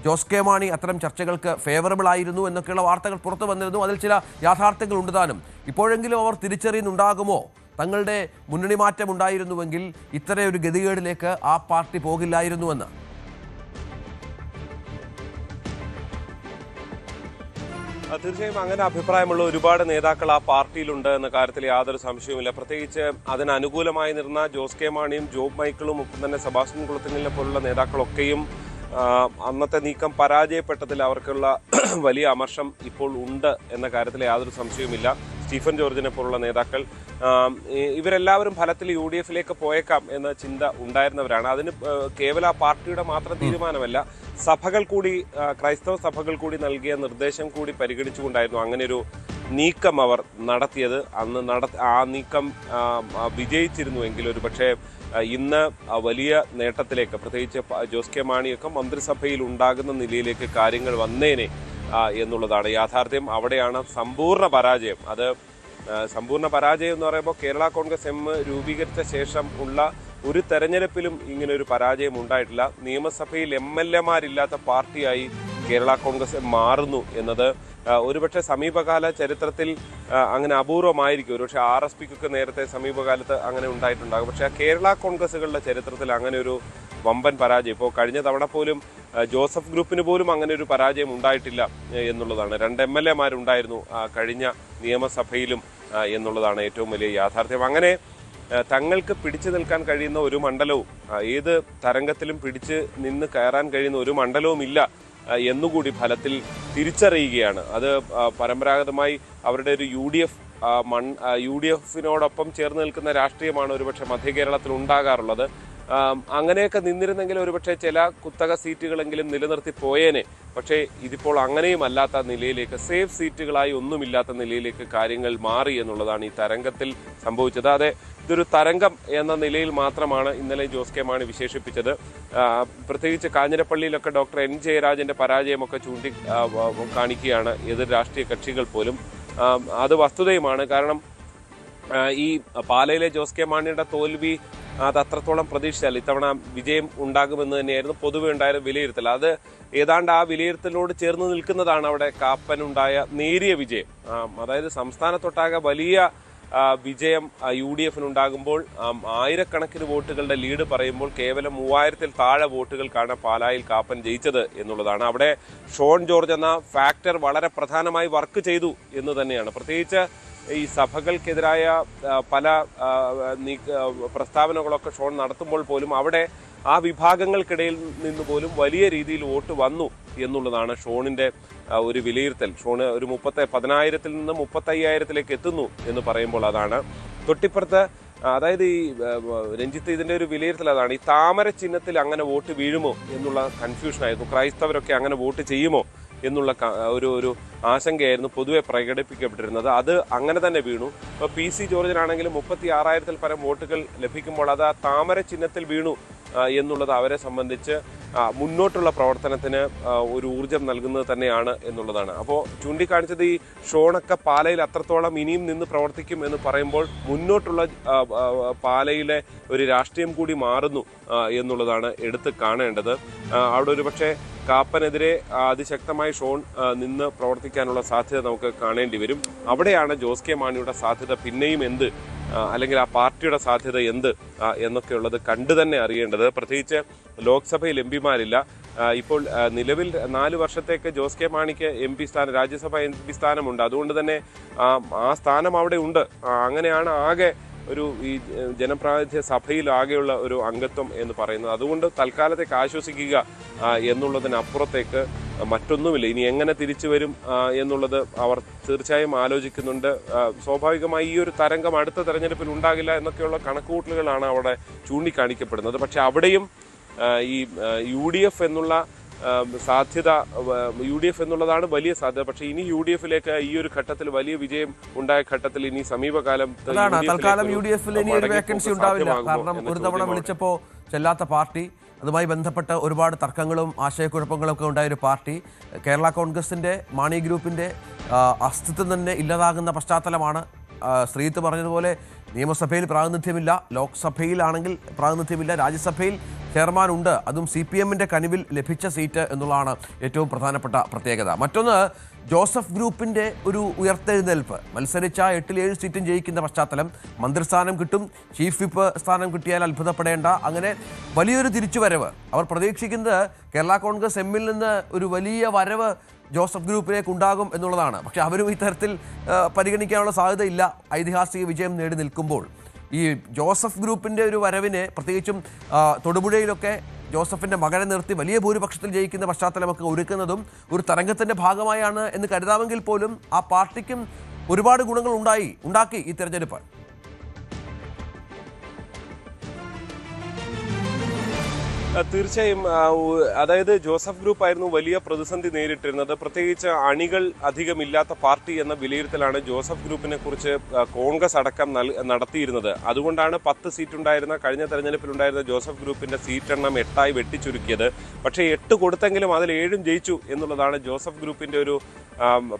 ജോസ് കെ മാണി അത്തരം ചർച്ചകൾക്ക് ഫേവറബിൾ ആയിരുന്നു എന്നൊക്കെയുള്ള വാർത്തകൾ പുറത്തു വന്നിരുന്നു. അതിൽ ചില യാഥാർത്ഥ്യങ്ങൾ ഉണ്ട് താനും. ഇപ്പോഴെങ്കിലും അവർ തിരിച്ചറിയുന്നുണ്ടാകുമോ തങ്ങളുടെ മുന്നണി മാറ്റം ഉണ്ടായിരുന്നുവെങ്കിൽ ഇത്തരയൊരു ഗതികേടിലേക്ക് ആ പാർട്ടി പോകില്ലായിരുന്നുവെന്ന്? തീർച്ചയായും അങ്ങനെ അഭിപ്രായമുള്ള ഒരുപാട് നേതാക്കൾ ആ പാർട്ടിയിലുണ്ട് എന്ന കാര്യത്തിൽ യാതൊരു സംശയവുമില്ല. പ്രത്യേകിച്ച് അതിന് അനുകൂലമായി നിന്ന ജോസ് കെ മാണിയും ജോബ് മൈക്കിളും ഒപ്പം തന്നെ സെബാസ്റ്റ്യൻ കുളത്തിനെ പോലുള്ള നേതാക്കളൊക്കെയും അന്നത്തെ നീക്കം പരാജയപ്പെട്ടതിൽ അവർക്കുള്ള വലിയ അമർഷം ഇപ്പോൾ ഉണ്ട് എന്ന കാര്യത്തിൽ യാതൊരു സംശയവുമില്ല. സ്റ്റീഫൻ ജോർജിനെ പോലുള്ള നേതാക്കൾ ഇവരെല്ലാവരും ഫലത്തിൽ UDF-ലേക്ക് പോയേക്കാം എന്ന ചിന്ത ഉണ്ടായിരുന്നവരാണ്. അതിന് കേവല പാർട്ടിയുടെ മാത്രം തീരുമാനമല്ല, സഭകൾ കൂടി, ക്രൈസ്തവ സഭകൾ കൂടി നൽകിയ നിർദ്ദേശം കൂടി പരിഗണിച്ചുകൊണ്ടായിരുന്നു അങ്ങനെ ഒരു നീക്കം അവർ നടത്തിയത്. ആ നീക്കം വിജയിച്ചിരുന്നുവെങ്കിൽ ഒരു പക്ഷേ ഇന്ന് വലിയ നേട്ടത്തിലേക്ക്, പ്രത്യേകിച്ച് ജോസ് കെ മാണിയൊക്കെ മന്ത്രിസഭയിൽ ഉണ്ടാകുന്ന നിലയിലേക്ക് കാര്യങ്ങൾ വന്നേനെ എന്നുള്ളതാണ് യാഥാർത്ഥ്യം. അവിടെയാണ് സമ്പൂർണ്ണ പരാജയം. അത് സമ്പൂർണ്ണ പരാജയം എന്ന് പറയുമ്പോൾ കേരള കോൺഗ്രസ് എം രൂപീകരിച്ച ശേഷം ഉള്ള ഒരു തെരഞ്ഞെടുപ്പിലും ഇങ്ങനൊരു പരാജയം ഉണ്ടായിട്ടില്ല. നിയമസഭയിൽ MLA-മാരില്ലാത്ത പാർട്ടിയായി കേരള കോൺഗ്രസ് മാറുന്നു എന്നത് ഒരുപക്ഷെ സമീപകാല ചരിത്രത്തിൽ അങ്ങനെ അപൂർവമായിരിക്കും. ഒരുപക്ഷെ RSPക്കൊക്കെ നേരത്തെ സമീപകാലത്ത് അങ്ങനെ ഉണ്ടായിട്ടുണ്ടാകും. പക്ഷേ കേരള കോൺഗ്രസുകളുടെ ചരിത്രത്തിൽ അങ്ങനെ ഒരു വമ്പൻ പരാജയം ഇപ്പോൾ കഴിഞ്ഞ തവണ പോലും ജോസഫ് ഗ്രൂപ്പിന് പോലും അങ്ങനെ ഒരു പരാജയം ഉണ്ടായിട്ടില്ല എന്നുള്ളതാണ്. 2 MLA-മാരുണ്ടായിരുന്നു കഴിഞ്ഞ നിയമസഭയിലും എന്നുള്ളതാണ് ഏറ്റവും വലിയ യാഥാർത്ഥ്യം. അങ്ങനെ തങ്ങൾക്ക് പിടിച്ചു നിൽക്കാൻ കഴിയുന്ന ഒരു മണ്ഡലവും, ഏത് തരംഗത്തിലും പിടിച്ച് നിന്ന് കയറാൻ കഴിയുന്ന ഒരു മണ്ഡലവും ഇല്ല എന്നുകൂടി ഫലത്തിൽ തിരിച്ചറിയുകയാണ്. അത് പരമ്പരാഗതമായി അവരുടെ ഒരു UDF-നോടൊപ്പം ചേർന്ന് നിൽക്കുന്ന രാഷ്ട്രീയമാണ് ഒരുപക്ഷെ മധ്യ കേരളത്തിൽ ഉണ്ടാകാറുള്ളത്. അങ്ങനെയൊക്കെ നിന്നിരുന്നെങ്കിൽ ഒരുപക്ഷെ ചില കുത്തക സീറ്റുകളെങ്കിലും നിലനിർത്തി പോയേനെ. പക്ഷേ ഇതിപ്പോൾ അങ്ങനെയും അല്ലാത്ത നിലയിലേക്ക്, സേഫ് സീറ്റുകളായി ഒന്നുമില്ലാത്ത നിലയിലേക്ക് കാര്യങ്ങൾ മാറി എന്നുള്ളതാണ് ഈ തരംഗത്തിൽ സംഭവിച്ചത്. അതെ, ഇതൊരു തരംഗം എന്ന നിലയിൽ മാത്രമാണ് ഇന്നലെ ജോസ് കെ മാണി വിശേഷിപ്പിച്ചത്. പ്രത്യേകിച്ച് കാഞ്ഞിരപ്പള്ളിയിലൊക്കെ ഡോക്ടർ എൻ ജയരാജന്റെ പരാജയമൊക്കെ കാണിക്കുകയാണ് എതിർ രാഷ്ട്രീയ കക്ഷികൾ പോലും. അത് വസ്തുതയുമാണ്. കാരണം ഈ പാലയിലെ ജോസ് കെ മാണിയുടെ തോൽവി അത് അത്രത്തോളം പ്രതീക്ഷിച്ചാൽ ഇത്തവണ വിജയം ഉണ്ടാകുമെന്ന് തന്നെയായിരുന്നു പൊതുവെ ഉണ്ടായ വിലയിരുത്തൽ. അത് ഏതാണ്ട് ആ വിലയിരുത്തലോട് ചേർന്ന് നിൽക്കുന്നതാണ് അവിടെ കാപ്പനുണ്ടായ നേരിയ വിജയം. അതായത് സംസ്ഥാനത്തൊട്ടാകെ വലിയ വിജയം UDF-നുണ്ടാകുമ്പോൾ ആയിരക്കണക്കിന് വോട്ടുകളുടെ ലീഡ് പറയുമ്പോൾ കേവലം 3000-ൽ താഴെ വോട്ടുകൾക്കാണ് പാലായിൽ കാപ്പൻ ജയിച്ചത് എന്നുള്ളതാണ്. അവിടെ ഷോൺ ജോർജ് എന്ന ഫാക്ടർ വളരെ പ്രധാനമായി വർക്ക് ചെയ്തു എന്ന് തന്നെയാണ്. പ്രത്യേകിച്ച് ഈ സഭകൾക്കെതിരായ പല പ്രസ്താവനകളൊക്കെ ഷോൺ നടത്തുമ്പോൾ പോലും അവിടെ ആ വിഭാഗങ്ങൾക്കിടയിൽ നിന്ന് പോലും വലിയ രീതിയിൽ വോട്ട് വന്നു എന്നുള്ളതാണ് ഷോണിന്റെ ഒരു വിലയിരുത്തൽ. ഷോണ് ഒരു 10,000-ൽ നിന്ന് 35,000-ലേക്ക് എത്തുന്നു എന്ന് പറയുമ്പോൾ അതാണ്. തൊട്ടിപ്പുറത്ത് അതായത് ഈ രഞ്ജിത്ത് ഇതിന്റെ ഒരു വിലയിരുത്തൽ അതാണ്. ഈ താമര ചിഹ്നത്തിൽ അങ്ങനെ വോട്ട് വീഴുമോ എന്നുള്ള കൺഫ്യൂഷനായിരുന്നു. ക്രൈസ്തവരൊക്കെ അങ്ങനെ വോട്ട് ചെയ്യുമോ എന്നുള്ള ഒരു ആശങ്കയായിരുന്നു പൊതുവെ പ്രകടിപ്പിക്കപ്പെട്ടിരുന്നത്. അത് അങ്ങനെ തന്നെ വീണു. ഇപ്പോൾ PC ജോർജിനാണെങ്കിലും 36,000-ൽ പരം വോട്ടുകൾ ലഭിക്കുമ്പോൾ അത് ആ താമര ചിഹ്നത്തിൽ വീണു എന്നുള്ളത് അവരെ സംബന്ധിച്ച് മുന്നോട്ടുള്ള പ്രവർത്തനത്തിന് ഒരു ഊർജം നൽകുന്നത് തന്നെയാണ് എന്നുള്ളതാണ്. അപ്പോൾ ചൂണ്ടിക്കാണിച്ചത് ഈ ഷോണൊക്കെ പാലയിൽ അത്രത്തോളം ഇനിയും നിന്ന് പ്രവർത്തിക്കും എന്ന് പറയുമ്പോൾ മുന്നോട്ടുള്ള പാലയിലെ ഒരു രാഷ്ട്രീയം കൂടി മാറുന്നു എന്നുള്ളതാണ് എടുത്ത് കാണേണ്ടത്. അവിടെ ഒരു പക്ഷേ കാപ്പനെതിരെ അതിശക്തമായി ഷോൺ നിന്ന് പ്രവർത്തിക്കാനുള്ള സാധ്യത നമുക്ക് കാണേണ്ടി വരും. അവിടെയാണ് ജോസ് കെ മാണിയുടെ സാധ്യത പിന്നെയും എന്ത്, അല്ലെങ്കിൽ ആ പാർട്ടിയുടെ സാധ്യത എന്ത് എന്നൊക്കെയുള്ളത് കണ്ടു തന്നെ അറിയേണ്ടത്. പ്രത്യേകിച്ച് ലോക്സഭയിൽ MP-മാരില്ല. ഇപ്പോൾ നിലവിൽ 4 വർഷത്തേക്ക് ജോസ് കെ മാണിക്ക് MP സ്ഥാനം, രാജ്യസഭ MP സ്ഥാനമുണ്ട്. അതുകൊണ്ട് തന്നെ ആ സ്ഥാനം അവിടെ ഉണ്ട്. അങ്ങനെയാണ് ആകെ ഒരു ഈ ജനപ്രാതിനിധ്യ സഭയിൽ ആകെയുള്ള ഒരു അംഗത്വം എന്ന് പറയുന്നത്. അതുകൊണ്ട് തൽക്കാലത്തേക്ക് ആശ്വസിക്കുക എന്നുള്ളതിനപ്പുറത്തേക്ക് മറ്റൊന്നുമില്ല. ഇനി എങ്ങനെ തിരിച്ചു വരും എന്നുള്ളത് അവർ തീർച്ചയായും ആലോചിക്കുന്നുണ്ട്. സ്വാഭാവികമായി ഈ ഒരു തരംഗം അടുത്ത തെരഞ്ഞെടുപ്പിൽ ഉണ്ടാകില്ല എന്നൊക്കെയുള്ള കണക്കുകൂട്ടലുകളാണ് അവിടെ ചൂണ്ടിക്കാണിക്കപ്പെടുന്നത്. പക്ഷെ അവിടെയും ഈ UDF എന്നുള്ള സാധ്യത, UDF എന്നുള്ളതാണ് വലിയ സാധ്യത. പക്ഷെ ഇനി UDF-ലേക്ക് ഈ ഒരു ഘട്ടത്തിൽ വലിയ വിജയം ഉണ്ടായ ഘട്ടത്തിൽ ഇനി സമീപകാലം തൽക്കാലം UDF-ൽ ഇനി ഒരു വേക്കൻസി ഉണ്ടാവില്ല. കാരണം ഒരു തവണ വിളിച്ചപ്പോൾ ചെല്ലാത്ത പാർട്ടി, അതുമായി ബന്ധപ്പെട്ട ഒരുപാട് തർക്കങ്ങളും ആശയക്കുഴപ്പങ്ങളൊക്കെ ഉണ്ടായൊരു പാർട്ടി, കേരള കോൺഗ്രസിൻ്റെ മാണി ഗ്രൂപ്പിൻ്റെ അസ്തിത്വം തന്നെ ഇല്ലാതാകുന്ന പശ്ചാത്തലമാണ്. ശ്രീത്ത് പറഞ്ഞതുപോലെ നിയമസഭയിൽ പ്രാതിനിധ്യമില്ല, ലോക്സഭയിലാണെങ്കിൽ പ്രാതിനിധ്യമില്ല, രാജ്യസഭയിൽ ചെയർമാൻ ഉണ്ട്, അതും CPM-ന്റെ കനിവിൽ ലഭിച്ച സീറ്റ് എന്നുള്ളതാണ് ഏറ്റവും പ്രധാനപ്പെട്ട പ്രത്യേകത. മറ്റൊന്ന്, ജോസഫ് ഗ്രൂപ്പിൻ്റെ ഒരു ഉയർത്തെഴുന്നേൽപ്പ്. മത്സരിച്ച 8-7 സീറ്റും ജയിക്കുന്ന പശ്ചാത്തലം, മന്ത്രിസ്ഥാനം കിട്ടും, ചീഫ് വിപ്പ് സ്ഥാനം കിട്ടിയാൽ അത്ഭുതപ്പെടേണ്ട, അങ്ങനെ വലിയൊരു തിരിച്ചുവരവ് അവർ പ്രതീക്ഷിക്കുന്നത്. കേരള കോൺഗ്രസ് M-ൽ നിന്ന് ഒരു വലിയ വരവ് ജോസഫ് ഗ്രൂപ്പിലേക്ക് ഉണ്ടാകും എന്നുള്ളതാണ്. പക്ഷെ അവരും ഇത്തരത്തിൽ പരിഗണിക്കാനുള്ള സാധ്യതയില്ല ഐതിഹാസിക വിജയം നേടി നിൽക്കുമ്പോൾ. ഈ ജോസഫ് ഗ്രൂപ്പിൻ്റെ ഒരു വരവിനെ, പ്രത്യേകിച്ചും തൊടുപുഴയിലൊക്കെ ജോസഫിൻ്റെ മകനെ നിർത്തി വലിയ ഭൂരിപക്ഷത്തിൽ ജയിക്കുന്ന പശ്ചാത്തലമൊക്കെ ഒരുക്കുന്നതും ഒരു തരംഗത്തിൻ്റെ ഭാഗമായാണ് എന്ന് കരുതാമെങ്കിൽ പോലും ആ പാർട്ടിക്കും ഒരുപാട് ഗുണങ്ങൾ ഉണ്ടാക്കി ഈ തെരഞ്ഞെടുപ്പ്. തീർച്ചയായും. അതായത് ജോസഫ് ഗ്രൂപ്പ് ആയിരുന്നു വലിയ പ്രതിസന്ധി നേരിട്ടിരുന്നത്. പ്രത്യേകിച്ച് അണികൾ അധികമില്ലാത്ത പാർട്ടി എന്ന വിലയിരുത്തലാണ് ജോസഫ് ഗ്രൂപ്പിനെ കുറിച്ച് കോൺഗ്രസ് അടക്കം നടത്തിയിരുന്നത്. അതുകൊണ്ടാണ് 10 സീറ്റുണ്ടായിരുന്ന കഴിഞ്ഞ തെരഞ്ഞെടുപ്പിലുണ്ടായിരുന്ന ജോസഫ് ഗ്രൂപ്പിന്റെ സീറ്റെണ്ണം 8ആയി വെട്ടിച്ചുരുക്കിയത്. പക്ഷേ 8 കൊടുത്തെങ്കിലും അതിൽ 7 ജയിച്ചു എന്നുള്ളതാണ് ജോസഫ് ഗ്രൂപ്പിന്റെ ഒരു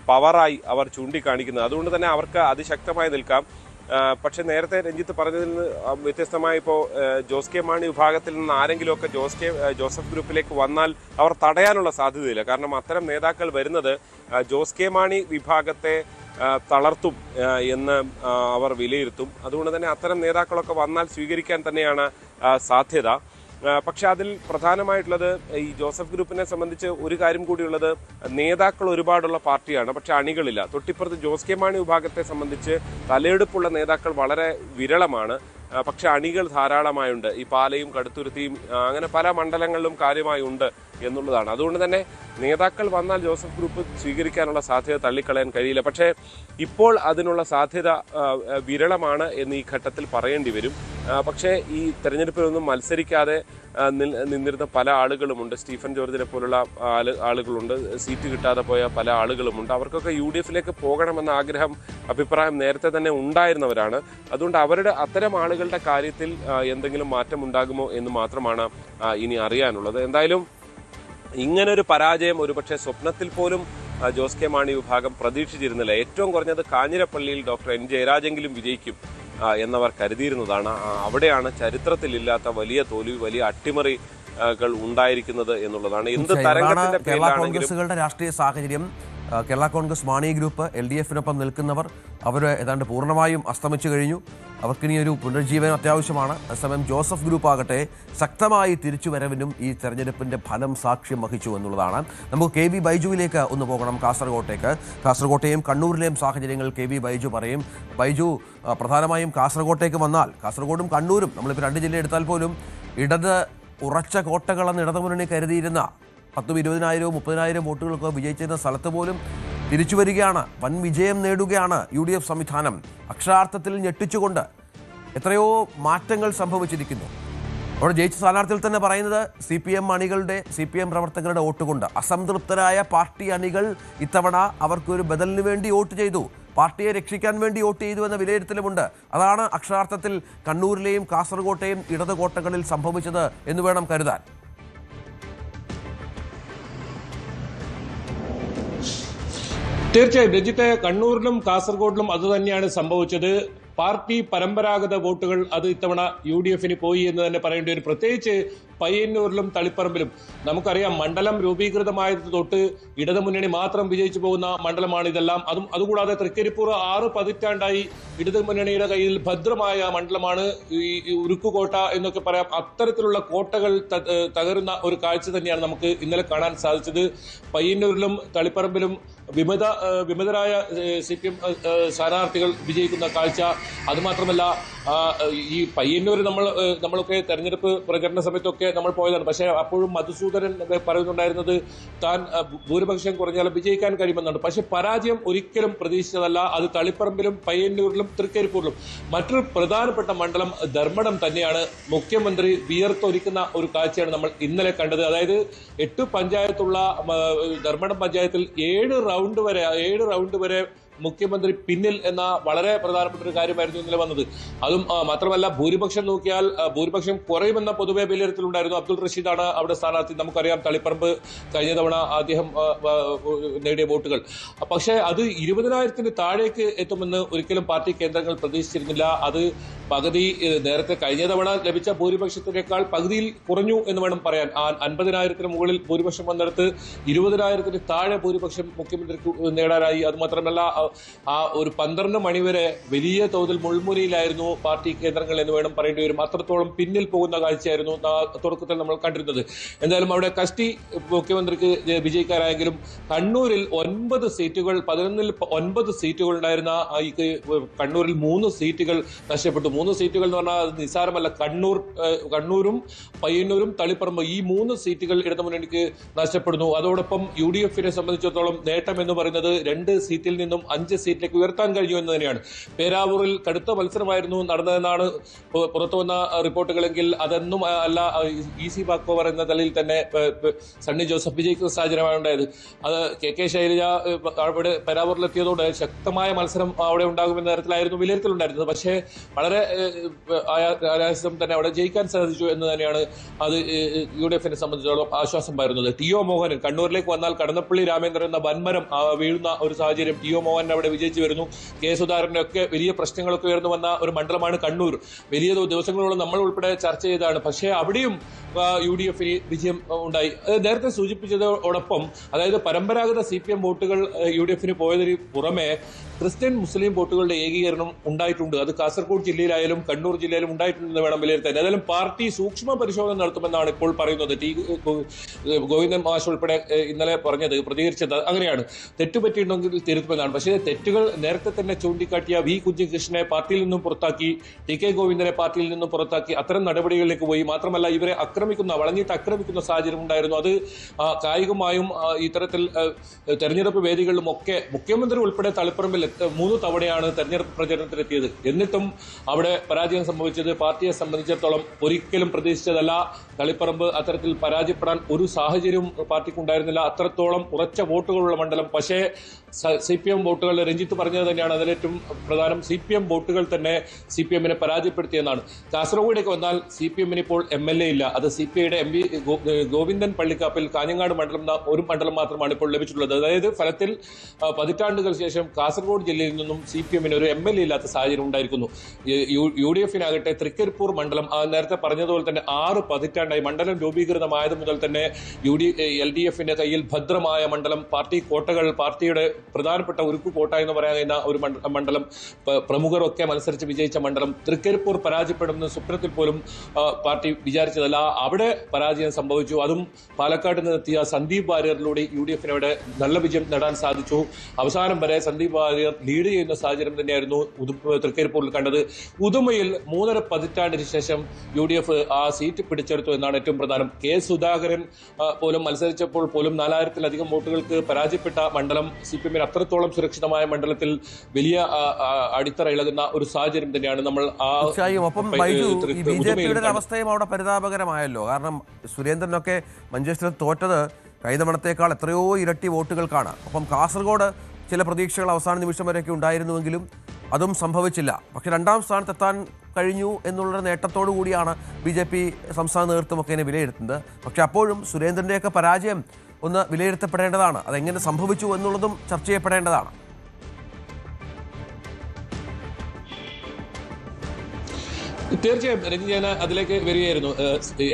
പവറായി അവർ ചൂണ്ടിക്കാണിക്കുന്നത്. അതുകൊണ്ട് തന്നെ അവർക്ക് അതിശക്തമായി നിൽക്കാം. പക്ഷെ നേരത്തെ രഞ്ജിത്ത് പറഞ്ഞതിൽ നിന്ന് വ്യത്യസ്തമായി ഇപ്പോൾ ജോസ് കെ മാണി വിഭാഗത്തിൽ നിന്ന് ആരെങ്കിലുമൊക്കെ ജോസഫ് ഗ്രൂപ്പിലേക്ക് വന്നാൽ അവർ തടയാനുള്ള സാധ്യതയില്ല. കാരണം അത്തരം നേതാക്കൾ വരുന്നത് ജോസ് കെ മാണി വിഭാഗത്തെ തളർത്തും എന്ന് അവർ വിലയിരുത്തും. അതുകൊണ്ട് തന്നെ അത്തരം നേതാക്കളൊക്കെ വന്നാൽ സ്വീകരിക്കാൻ തന്നെയാണ് സാധ്യത. പക്ഷെ അതിൽ പ്രധാനമായിട്ടുള്ളത് ഈ ജോസഫ് ഗ്രൂപ്പിനെ സംബന്ധിച്ച് ഒരു കാര്യം കൂടിയുള്ളത്, നേതാക്കൾ ഒരുപാടുള്ള പാർട്ടിയാണ്, പക്ഷെ അണികളില്ല. തൊട്ടിപ്പുറത്ത് ജോസ് കെ മാണി വിഭാഗത്തെ സംബന്ധിച്ച് തലയെടുപ്പുള്ള നേതാക്കൾ വളരെ വിരളമാണ്, പക്ഷെ അണികൾ ധാരാളമായുണ്ട്. ഈ പാലയും കടുത്തുരുത്തിയും അങ്ങനെ പല മണ്ഡലങ്ങളിലും കാര്യമായി ഉണ്ട് എന്നുള്ളതാണ്. അതുകൊണ്ട് തന്നെ നേതാക്കൾ വന്നാൽ ജോസഫ് ഗ്രൂപ്പ് സ്വീകരിക്കാനുള്ള സാധ്യത തള്ളിക്കളയാൻ കഴിയില്ല. പക്ഷേ ഇപ്പോൾ അതിനുള്ള സാധ്യത വിരളമാണ് എന്ന് ഈ ഘട്ടത്തിൽ പറയേണ്ടി വരും. പക്ഷേ ഈ തെരഞ്ഞെടുപ്പിലൊന്നും മത്സരിക്കാതെ നിന്നിരുന്ന പല ആളുകളുമുണ്ട്. സ്റ്റീഫൻ ജോർജിനെ പോലുള്ള ആളുകളുണ്ട്. സീറ്റ് കിട്ടാതെ പോയ പല ആളുകളുമുണ്ട്. അവർക്കൊക്കെ UDF-ലേക്ക് പോകണമെന്ന അഭിപ്രായം നേരത്തെ തന്നെ ഉണ്ടായിരുന്നവരാണ്. അതുകൊണ്ട് അത്തരം ആളുകളുടെ കാര്യത്തിൽ എന്തെങ്കിലും മാറ്റം ഉണ്ടാകുമോ എന്ന് മാത്രമാണ് ഇനി അറിയാനുള്ളത്. എന്തായാലും ഇങ്ങനൊരു പരാജയം ഒരുപക്ഷെ സ്വപ്നത്തിൽ പോലും ജോസ് കെ മാണി വിഭാഗം പ്രതീക്ഷിച്ചിരുന്നില്ല. ഏറ്റവും കുറഞ്ഞത് കാഞ്ഞിരപ്പള്ളിയിൽ ഡോക്ടർ N ജയരാജെങ്കിലും വിജയിക്കും എന്നവർ കരുതിയിരുന്നതാണ്. അവിടെയാണ് ചരിത്രത്തിലില്ലാത്ത വലിയ തോൽവി, വലിയ അട്ടിമറികൾ ഉണ്ടായിരിക്കുന്നത് എന്നുള്ളതാണ്. എന്ത് തരംഗത്തിന്റെ കോൺഗ്രസുകളുടെ രാഷ്ട്രീയ സാഹചര്യം, കേരള കോൺഗ്രസ് മാണി ഗ്രൂപ്പ് LDF-നൊപ്പം നിൽക്കുന്നവർ അവർ ഏതാണ്ട് പൂർണ്ണമായും അസ്തമിച്ചു കഴിഞ്ഞു. അവർക്കിനി ഒരു പുനരുജ്ജീവനം അത്യാവശ്യമാണ്. അതേസമയം ജോസഫ് ഗ്രൂപ്പ് ആകട്ടെ ശക്തമായി തിരിച്ചുവരവിനും ഈ തെരഞ്ഞെടുപ്പിന്റെ ഫലം സാക്ഷ്യം വഹിച്ചു എന്നുള്ളതാണ്. നമുക്ക് KV ബൈജുവിലേക്ക് ഒന്ന് പോകണം, കാസർഗോട്ടേക്ക്. കാസർഗോട്ടെയും കണ്ണൂരിലെയും സാഹചര്യങ്ങൾ KV ബൈജു പറയും. ബൈജു, പ്രധാനമായും കാസർഗോട്ടേക്ക് വന്നാൽ കാസർഗോഡും കണ്ണൂരും, നമ്മളിപ്പോൾ 2 ജില്ല എടുത്താൽ പോലും ഇടത് ഉറച്ച കോട്ടകളെന്ന് ഇടതുമുന്നണി കരുതിയിരുന്ന 10,000, 20,000, 30,000 വോട്ടുകൾക്ക് വിജയിച്ചിരുന്ന സ്ഥലത്ത് പോലും തിരിച്ചു വരികയാണ്. വൻ വിജയം നേടുകയാണ് UDF സംവിധാനം. അക്ഷരാർത്ഥത്തിൽ ഞെട്ടിച്ചുകൊണ്ട് എത്രയോ മാറ്റങ്ങൾ സംഭവിച്ചിരിക്കുന്നു. അവിടെ ജയിച്ച സ്ഥാനാർത്ഥികൾ തന്നെ പറയുന്നത് CPM അണികളുടെ, CPM പ്രവർത്തകരുടെ വോട്ടുകൊണ്ട്. അസംതൃപ്തരായ പാർട്ടി അണികൾ ഇത്തവണ അവർക്കൊരു ബദലിന് വേണ്ടി വോട്ട് ചെയ്തു, പാർട്ടിയെ രക്ഷിക്കാൻ വേണ്ടി വോട്ട് ചെയ്തു എന്ന വിലയിരുത്തലുമുണ്ട്. അതാണ് അക്ഷരാർത്ഥത്തിൽ കണ്ണൂരിലെയും കാസർഗോട്ടെയും ഇടത് കോട്ടകളിൽ സംഭവിച്ചത് എന്ന് വേണം കരുതാൻ. തീർച്ചയായും രഞ്ജിത്തെ, കണ്ണൂരിലും കാസർഗോഡിലും അതുതന്നെയാണ് സംഭവിച്ചത്. പാർട്ടി പരമ്പരാഗത വോട്ടുകൾ അത് ഇത്തവണ UDF-ന് പോയി എന്ന് തന്നെ പറയേണ്ടി വരും. പ്രത്യേകിച്ച് പയ്യന്നൂരിലും തളിപ്പറമ്പിലും നമുക്കറിയാം, മണ്ഡലം രൂപീകൃതമായത് തൊട്ട് ഇടതുമുന്നണി മാത്രം വിജയിച്ചു പോകുന്ന മണ്ഡലമാണ് ഇതെല്ലാം. അതുകൂടാതെ തൃക്കരിപ്പൂർ 6 പതിറ്റാണ്ടായി ഇടതുമുന്നണിയുടെ കയ്യിൽ ഭദ്രമായ മണ്ഡലമാണ് ഈ ഉരുക്കുകോട്ട എന്നൊക്കെ പറയാം. അത്തരത്തിലുള്ള കോട്ടകൾ തകരുന്ന ഒരു കാഴ്ച തന്നെയാണ് നമുക്ക് ഇന്നലെ കാണാൻ സാധിച്ചത്. പയ്യന്നൂരിലും തളിപ്പറമ്പിലും വിമതരായ CPM സ്ഥാനാർത്ഥികൾ വിജയിക്കുന്ന കാഴ്ച. അതുമാത്രമല്ല, ഈ പയ്യന്നൂർ നമ്മളൊക്കെ തെരഞ്ഞെടുപ്പ് പ്രചരണ സമയത്തൊക്കെ നമ്മൾ പോയതാണ്. പക്ഷേ അപ്പോഴും മധുസൂദനൻ പറയുന്നുണ്ടായിരുന്നത് താൻ ഭൂരിപക്ഷം കുറഞ്ഞാലും വിജയിക്കാൻ കഴിയുമെന്നാണ്. പക്ഷെ പരാജയം ഒരിക്കലും പ്രതീക്ഷിച്ചതല്ല. അത് തളിപ്പറമ്പിലും പയ്യന്നൂരിലും തൃക്കരിപ്പൂരിലും. മറ്റൊരു പ്രധാനപ്പെട്ട മണ്ഡലം ധർമ്മടം തന്നെയാണ്. മുഖ്യമന്ത്രി വിയർത്തൊരിക്കുന്ന ഒരു കാഴ്ചയാണ് നമ്മൾ ഇന്നലെ കണ്ടത്. അതായത് 8 പഞ്ചായത്തുള്ള ധർമ്മടം പഞ്ചായത്തിൽ 7 റൗണ്ട് വരെ മുഖ്യമന്ത്രി പിന്നിൽ എന്ന വളരെ പ്രധാനപ്പെട്ട ഒരു കാര്യമായിരുന്നു ഇന്നലെ വന്നത്. അതും മാത്രമല്ല, ഭൂരിപക്ഷം നോക്കിയാൽ ഭൂരിപക്ഷം കുറയുമെന്ന പൊതുവെ വിലയിരുത്തലുണ്ടായിരുന്നു. അബ്ദുൾ റഷീദാണ് അവിടെ സ്ഥാനാർത്ഥി. നമുക്കറിയാം തളിപ്പറമ്പ് കഴിഞ്ഞ തവണ അദ്ദേഹം നേടിയ വോട്ടുകൾ. പക്ഷേ അത് 20,000-ന് താഴേക്ക് എത്തുമെന്ന് ഒരിക്കലും പാർട്ടി കേന്ദ്രങ്ങൾ പ്രതീക്ഷിച്ചിരുന്നില്ല. അത് പകുതി, നേരത്തെ കഴിഞ്ഞ തവണ ലഭിച്ച ഭൂരിപക്ഷത്തിനേക്കാൾ പകുതിയിൽ കുറഞ്ഞു എന്ന് വേണം പറയാൻ. 50,000-ന് മുകളിൽ ഭൂരിപക്ഷം വന്നിടത്ത് 20,000-ന് താഴെ ഭൂരിപക്ഷം മുഖ്യമന്ത്രിക്ക് നേടാനായി. അതുമാത്രമല്ല, ആ ഒരു 12 മണിവരെ വലിയ തോതിൽ മുൾമുനയിലായിരുന്നു പാർട്ടി കേന്ദ്രങ്ങൾ എന്ന് വേണം പറയേണ്ടി വരും. അത്രത്തോളം പിന്നിൽ പോകുന്ന കാഴ്ചയായിരുന്നു തുടക്കത്തിൽ നമ്മൾ കണ്ടിരുന്നത്. എന്തായാലും അവിടെ കഷ്ടി മുഖ്യമന്ത്രിക്ക് വിജയിക്കാനായെങ്കിലും കണ്ണൂരിൽ 9 സീറ്റുകൾ, 11-ൽ 9 സീറ്റുകൾ ഉണ്ടായിരുന്ന കണ്ണൂരിൽ 3 സീറ്റുകൾ നഷ്ടപ്പെട്ടു. 3 സീറ്റുകൾ എന്ന് പറഞ്ഞാൽ അത് നിസ്സാരമല്ല. കണ്ണൂരും പയ്യന്നൂരും തളിപ്പറമ്പ്, ഈ 3 സീറ്റുകൾ ഇടതുമുന്നണിക്ക് നഷ്ടപ്പെടുന്നു. അതോടൊപ്പം UDF-നെ സംബന്ധിച്ചിടത്തോളം നേട്ടം എന്ന് പറയുന്നത് 2 സീറ്റിൽ നിന്നും 5 സീറ്റിലേക്ക് ഉയർത്താൻ കഴിഞ്ഞു എന്ന് തന്നെയാണ്. പേരാവൂരിൽ കടുത്ത മത്സരമായിരുന്നു നടന്നതെന്നാണ് പുറത്തു വന്ന റിപ്പോർട്ടുകളെങ്കിൽ അതൊന്നും അല്ല. ഈസി വാക്ക് ഓവർ എന്ന നിലയിൽ തന്നെ സണ്ണി ജോസഫ് വിജയിക്കുന്ന സാഹചര്യമാണ് ഉണ്ടായത്. അത് KK ശൈലജ അവിടെ പേരാവൂരിലെത്തിയതോടെ ശക്തമായ മത്സരം അവിടെ ഉണ്ടാകുമെന്ന തരത്തിലായിരുന്നു വിലയിരുത്തലുണ്ടായിരുന്നത്. പക്ഷേ വളരെ ആയാസം തന്നെ അവിടെ ജയിക്കാൻ സാധിച്ചു എന്ന് തന്നെയാണ് അത് UDF-നെ സംബന്ധിച്ചിടത്തോളം ആശ്വാസം പകരുന്നത്. TO മോഹനൻ കണ്ണൂരിലേക്ക് വന്നാൽ കടന്നപ്പള്ളി രാമേന്ദ്രൻ എന്ന വൻമരം വീഴുന്ന ഒരു സാഹചര്യം. TO മോഹൻ അവിടെ വിജയിച്ചു വരുന്നു. K സുധാകരന്റെ ഒക്കെ വലിയ പ്രശ്നങ്ങളൊക്കെ ഉയർന്നു വന്ന ഒരു മണ്ഡലമാണ് കണ്ണൂർ. വലിയ ദിവസങ്ങളോളം നമ്മൾ ഉൾപ്പെടെ ചർച്ച ചെയ്തതാണ്. പക്ഷേ അവിടെയും UDF-ന് വിജയം ഉണ്ടായി. നേരത്തെ സൂചിപ്പിച്ചതോടൊപ്പം, അതായത് പരമ്പരാഗത CPM വോട്ടുകൾ UDF-ന് പോയതിന് പുറമെ ക്രിസ്ത്യൻ മുസ്ലിം വോട്ടുകളുടെ ഏകീകരണം ഉണ്ടായിട്ടുണ്ട്. അത് കാസർഗോഡ് ജില്ലയിലായാലും കണ്ണൂർ ജില്ലയിലും ഉണ്ടായിട്ടുണ്ടെന്ന് വേണം വിലയിരുത്താൻ. ഏതായാലും പാർട്ടി സൂക്ഷ്മ പരിശോധന നടത്തുമെന്നാണ് ഇപ്പോൾ പറയുന്നത്. ഗോവിന്ദൻ മാഷ് ഉൾപ്പെടെ ഇന്നലെ പ്രതികരിച്ചത് അങ്ങനെയാണ്. തെറ്റുപറ്റിയിട്ടുണ്ടെങ്കിൽ തിരുത്തുമെന്നാണ്. പക്ഷേ തെറ്റുകൾ നേരത്തെ തന്നെ ചൂണ്ടിക്കാട്ടിയ V കുഞ്ഞികൃഷ്ണനെ പാർട്ടിയിൽ നിന്നും പുറത്താക്കി, TK ഗോവിന്ദനെ പാർട്ടിയിൽ നിന്നും പുറത്താക്കി, അത്തരം നടപടികളിലേക്ക് പോയി. മാത്രമല്ല, ഇവരെ വളഞ്ഞിട്ട് ആക്രമിക്കുന്ന സാഹചര്യം ഉണ്ടായിരുന്നു. അത് കായികമായും ഇത്തരത്തിൽ തെരഞ്ഞെടുപ്പ് വേദികളിലും ഒക്കെ മുഖ്യമന്ത്രി ഉൾപ്പെടെ തളിപ്പറമ്പിൽ 3 തവണയാണ് തെരഞ്ഞെടുപ്പ് പ്രചരണത്തിലെത്തിയത്. എന്നിട്ടും അവിടെ അവിടെ പരാജയം സംഭവിച്ചത് പാർട്ടിയെ സംബന്ധിച്ചിടത്തോളം ഒരിക്കലും പ്രതീക്ഷിച്ചതല്ല. തളിപ്പറമ്പ് അത്തരത്തിൽ പരാജയപ്പെടാൻ ഒരു സാഹചര്യവും പാർട്ടിക്കുണ്ടായിരുന്നില്ല. അത്രത്തോളം ഉറച്ച വോട്ടുകളുള്ള മണ്ഡലം. പക്ഷേ CPM വോട്ടുകൾ, രഞ്ജിത്ത് പറഞ്ഞത് തന്നെയാണ് അതിലേറ്റവും പ്രധാനം. CPM വോട്ടുകൾ തന്നെ CPM-നെ പരാജയപ്പെടുത്തിയെന്നാണ്. കാസർഗോഡേക്ക് വന്നാൽ CPM-ന് ഇപ്പോൾ MLA ഇല്ല. അത് CPI-യുടെ MP ഗോവിന്ദൻ പള്ളിക്കാപ്പിൽ കാഞ്ഞങ്ങാട് മണ്ഡലം ഒരു മണ്ഡലം മാത്രമാണ് ഇപ്പോൾ ലഭിച്ചിട്ടുള്ളത്. അതായത് ഫലത്തിൽ പതിറ്റാണ്ടുകൾ ശേഷം കാസർഗോഡ് ജില്ലയിൽ നിന്നും CPM-ന് ഒരു MLA ഇല്ലാത്ത സാഹചര്യം ഉണ്ടായിരിക്കുന്നു. UDF-നാകട്ടെ തൃക്കരിപ്പൂർ മണ്ഡലം നേരത്തെ പറഞ്ഞതുപോലെ തന്നെ 6 പതിറ്റാണ്ടായി മണ്ഡലം രൂപീകൃതമായത് മുതൽ തന്നെ LDF-ന്റെ കയ്യിൽ ഭദ്രമായ മണ്ഡലം, പാർട്ടി കോട്ടകൾ, പാർട്ടിയുടെ പ്രധാനപ്പെട്ട ഉരുക്കു കോട്ട എന്ന് പറയുന്ന ഒരു മണ്ഡലം, പ്രമുഖരൊക്കെ മത്സരിച്ച് വിജയിച്ച മണ്ഡലം. തൃക്കരിപ്പൂർ പരാജയപ്പെടുന്ന സ്വപ്നത്തിൽ പോലും പാർട്ടി വിചാരിച്ചതല്ല. അവിടെ പരാജയം സംഭവിച്ചു. അതും പാലക്കാട് നിന്നെത്തിയ സന്ദീപ് വാര്യറിലൂടെ UDF-ന് അവിടെ നല്ല വിജയം നേടാൻ സാധിച്ചു. അവസാനം വരെ സന്ദീപ് വാര്യർ ലീഡ് ചെയ്യുന്ന സാഹചര്യം തന്നെയായിരുന്നു തൃക്കരിപ്പൂരിൽ കണ്ടത്. ഉദുമയിൽ 3.5 പതിറ്റാണ്ടിന് ശേഷം UDF ആ സീറ്റ് പിടിച്ചെടുത്തു എന്നാണ് ഏറ്റവും പ്രധാനം. K. സുധാകരൻ പോലും മത്സരിച്ചപ്പോൾ പോലും 4000-ലധികം വോട്ടുകൾക്ക് പരാജയപ്പെട്ട മണ്ഡലം CPM-ന് അത്രത്തോളം സുരക്ഷിതമായ മണ്ഡലത്തിൽ വലിയ അടിത്തറ ഇളകുന്ന ഒരു സാഹചര്യം തന്നെയാണ് നമ്മൾ BJP-യുടെ അവസ്ഥയും അവിടെ പരിതാപകരമായല്ലോ. കാരണം സുരേന്ദ്രനൊക്കെ മഞ്ചേശ്വരത്ത് തോറ്റത് കൈതമണത്തേക്കാൾ എത്രയോ ഇരട്ടി വോട്ടുകൾക്കാണ്. അപ്പം കാസർഗോഡ് ചില പ്രതീക്ഷകൾ അവസാന നിമിഷം വരെയൊക്കെ ഉണ്ടായിരുന്നുവെങ്കിലും അതും സംഭവിച്ചില്ല. പക്ഷെ 2ാം സ്ഥാനത്തെത്താൻ കഴിഞ്ഞു എന്നുള്ള നേട്ടത്തോടു കൂടിയാണ് BJP സംസ്ഥാന നേതൃത്വമൊക്കെ ഇതിനെ വിലയിരുത്തുന്നത്. പക്ഷെ അപ്പോഴും സുരേന്ദ്രൻ്റെയൊക്കെ പരാജയം ഒന്ന് വിലയിരുത്തപ്പെടേണ്ടതാണ്. അതെങ്ങനെ സംഭവിച്ചു എന്നുള്ളതും ചർച്ച ചെയ്യപ്പെടേണ്ടതാണ്. തീർച്ചയായും രഞ്ജിത്ത്, ഞാൻ അതിലേക്ക് വരികയായിരുന്നു.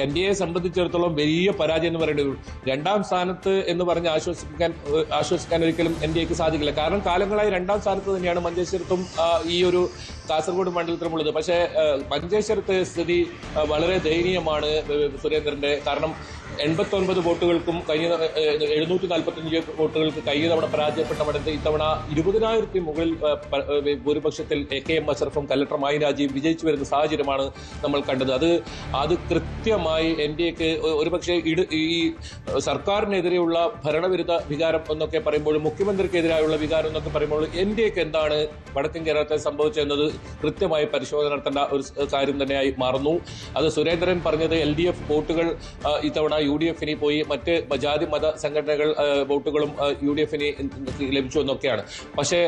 NDA സംബന്ധിച്ചിടത്തോളം വലിയ പരാജയം എന്ന് പറയേണ്ടത്. 2ാം സ്ഥാനത്ത് എന്ന് പറഞ്ഞ് ആശ്വസിക്കാൻ ഒരിക്കലും NDAക്ക് സാധിക്കില്ല. കാരണം കാലങ്ങളായി 2ാം സ്ഥാനത്ത് തന്നെയാണ് മഞ്ചേശ്വരത്തും ഈ ഒരു കാസർഗോഡ് മണ്ഡലത്തിലുമുള്ളത്. പക്ഷേ മഞ്ചേശ്വരത്ത് സ്ഥിതി വളരെ ദയനീയമാണ് സുരേന്ദ്രന്റെ. കാരണം 89 വോട്ടുകൾക്കും 745 വോട്ടുകൾക്ക് കഴിഞ്ഞ തവണ പരാജയപ്പെട്ട മണ്ഡലത്തിൽ ഇത്തവണ 20,000-ന് മുകളിൽ ഭൂരിപക്ഷത്തിൽ AKM അഷറഫും കലക്ടർ മായി രാജീവ് വിജയിച്ചു വരുന്ന സാഹചര്യമാണ് നമ്മൾ കണ്ടത്. അത് കൃത്യമായി NDAക്ക് ഒരുപക്ഷെ ഈ സർക്കാരിനെതിരെയുള്ള ഭരണവിരുദ്ധ വികാരം എന്നൊക്കെ പറയുമ്പോഴും മുഖ്യമന്ത്രിക്കെതിരായുള്ള വികാരം എന്നൊക്കെ പറയുമ്പോൾ NDAക്ക് എന്താണ് വടക്കൻ കേരളത്തിൽ സംഭവിച്ചതെന്നത് കൃത്യമായി പരിശോധന നടത്തേണ്ട ഒരു കാര്യം തന്നെയായി മാറുന്നു. അത് സുരേന്ദ്രൻ പറഞ്ഞത് LDF വോട്ടുകൾ ഇത്തവണ UDF-ന് പോയി, മറ്റ് ജാതി മത സംഘടനകൾ വോട്ടുകളും UDF-ന് ലഭിച്ചു എന്നൊക്കെയാണ്. പക്ഷേ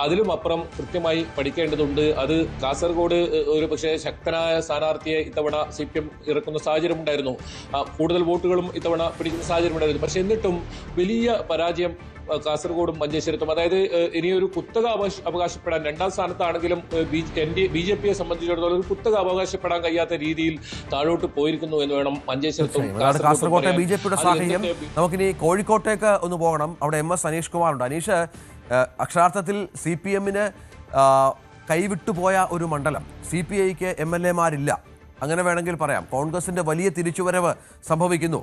അതിലും അപ്പുറം കൃത്യമായി പഠിക്കേണ്ടതുണ്ട്. അത് കാസർഗോഡ് ഒരു പക്ഷേ ശക്തനായ സ്ഥാനാർത്ഥിയെ ഇത്തവണ CPM ഇറക്കുന്ന സാഹചര്യം ഉണ്ടായിരുന്നു. കൂടുതൽ വോട്ടുകളും ഇത്തവണ പിടിക്കുന്ന സാഹചര്യം ഉണ്ടായിരുന്നു. പക്ഷെ എന്നിട്ടും വലിയ പരാജയം കാസർഗോഡും മഞ്ചേശ്വരത്തും. അതായത് ഇനിയൊരു കുത്തക അവകാശപ്പെടാൻ 2ാം സ്ഥാനത്താണെങ്കിലും BJP-യെ സംബന്ധിച്ചിടത്തോളം ഒരു കുത്തക അവകാശപ്പെടാൻ കഴിയാത്ത രീതിയിൽ താഴോട്ട് പോയിരിക്കുന്നു എന്ന് വേണം മഞ്ചേശ്വരത്തും. കാസർഗോട്ടെ BJP-യുടെ സാഹചര്യം. നമുക്കിനി കോഴിക്കോട്ടേക്ക് ഒന്ന് പോകണം. അവിടെ MS അനീഷ് കുമാറുണ്ട്. അനീഷ്, അക്ഷരാർത്ഥത്തിൽ CPM-ന് കൈവിട്ടുപോയ ഒരു മണ്ഡലം. CPI-ക്ക് MLA-മാരില്ല, അങ്ങനെ വേണമെങ്കിൽ പറയാം. കോൺഗ്രസിന്റെ വലിയ തിരിച്ചുവരവ് സംഭവിക്കുന്നു.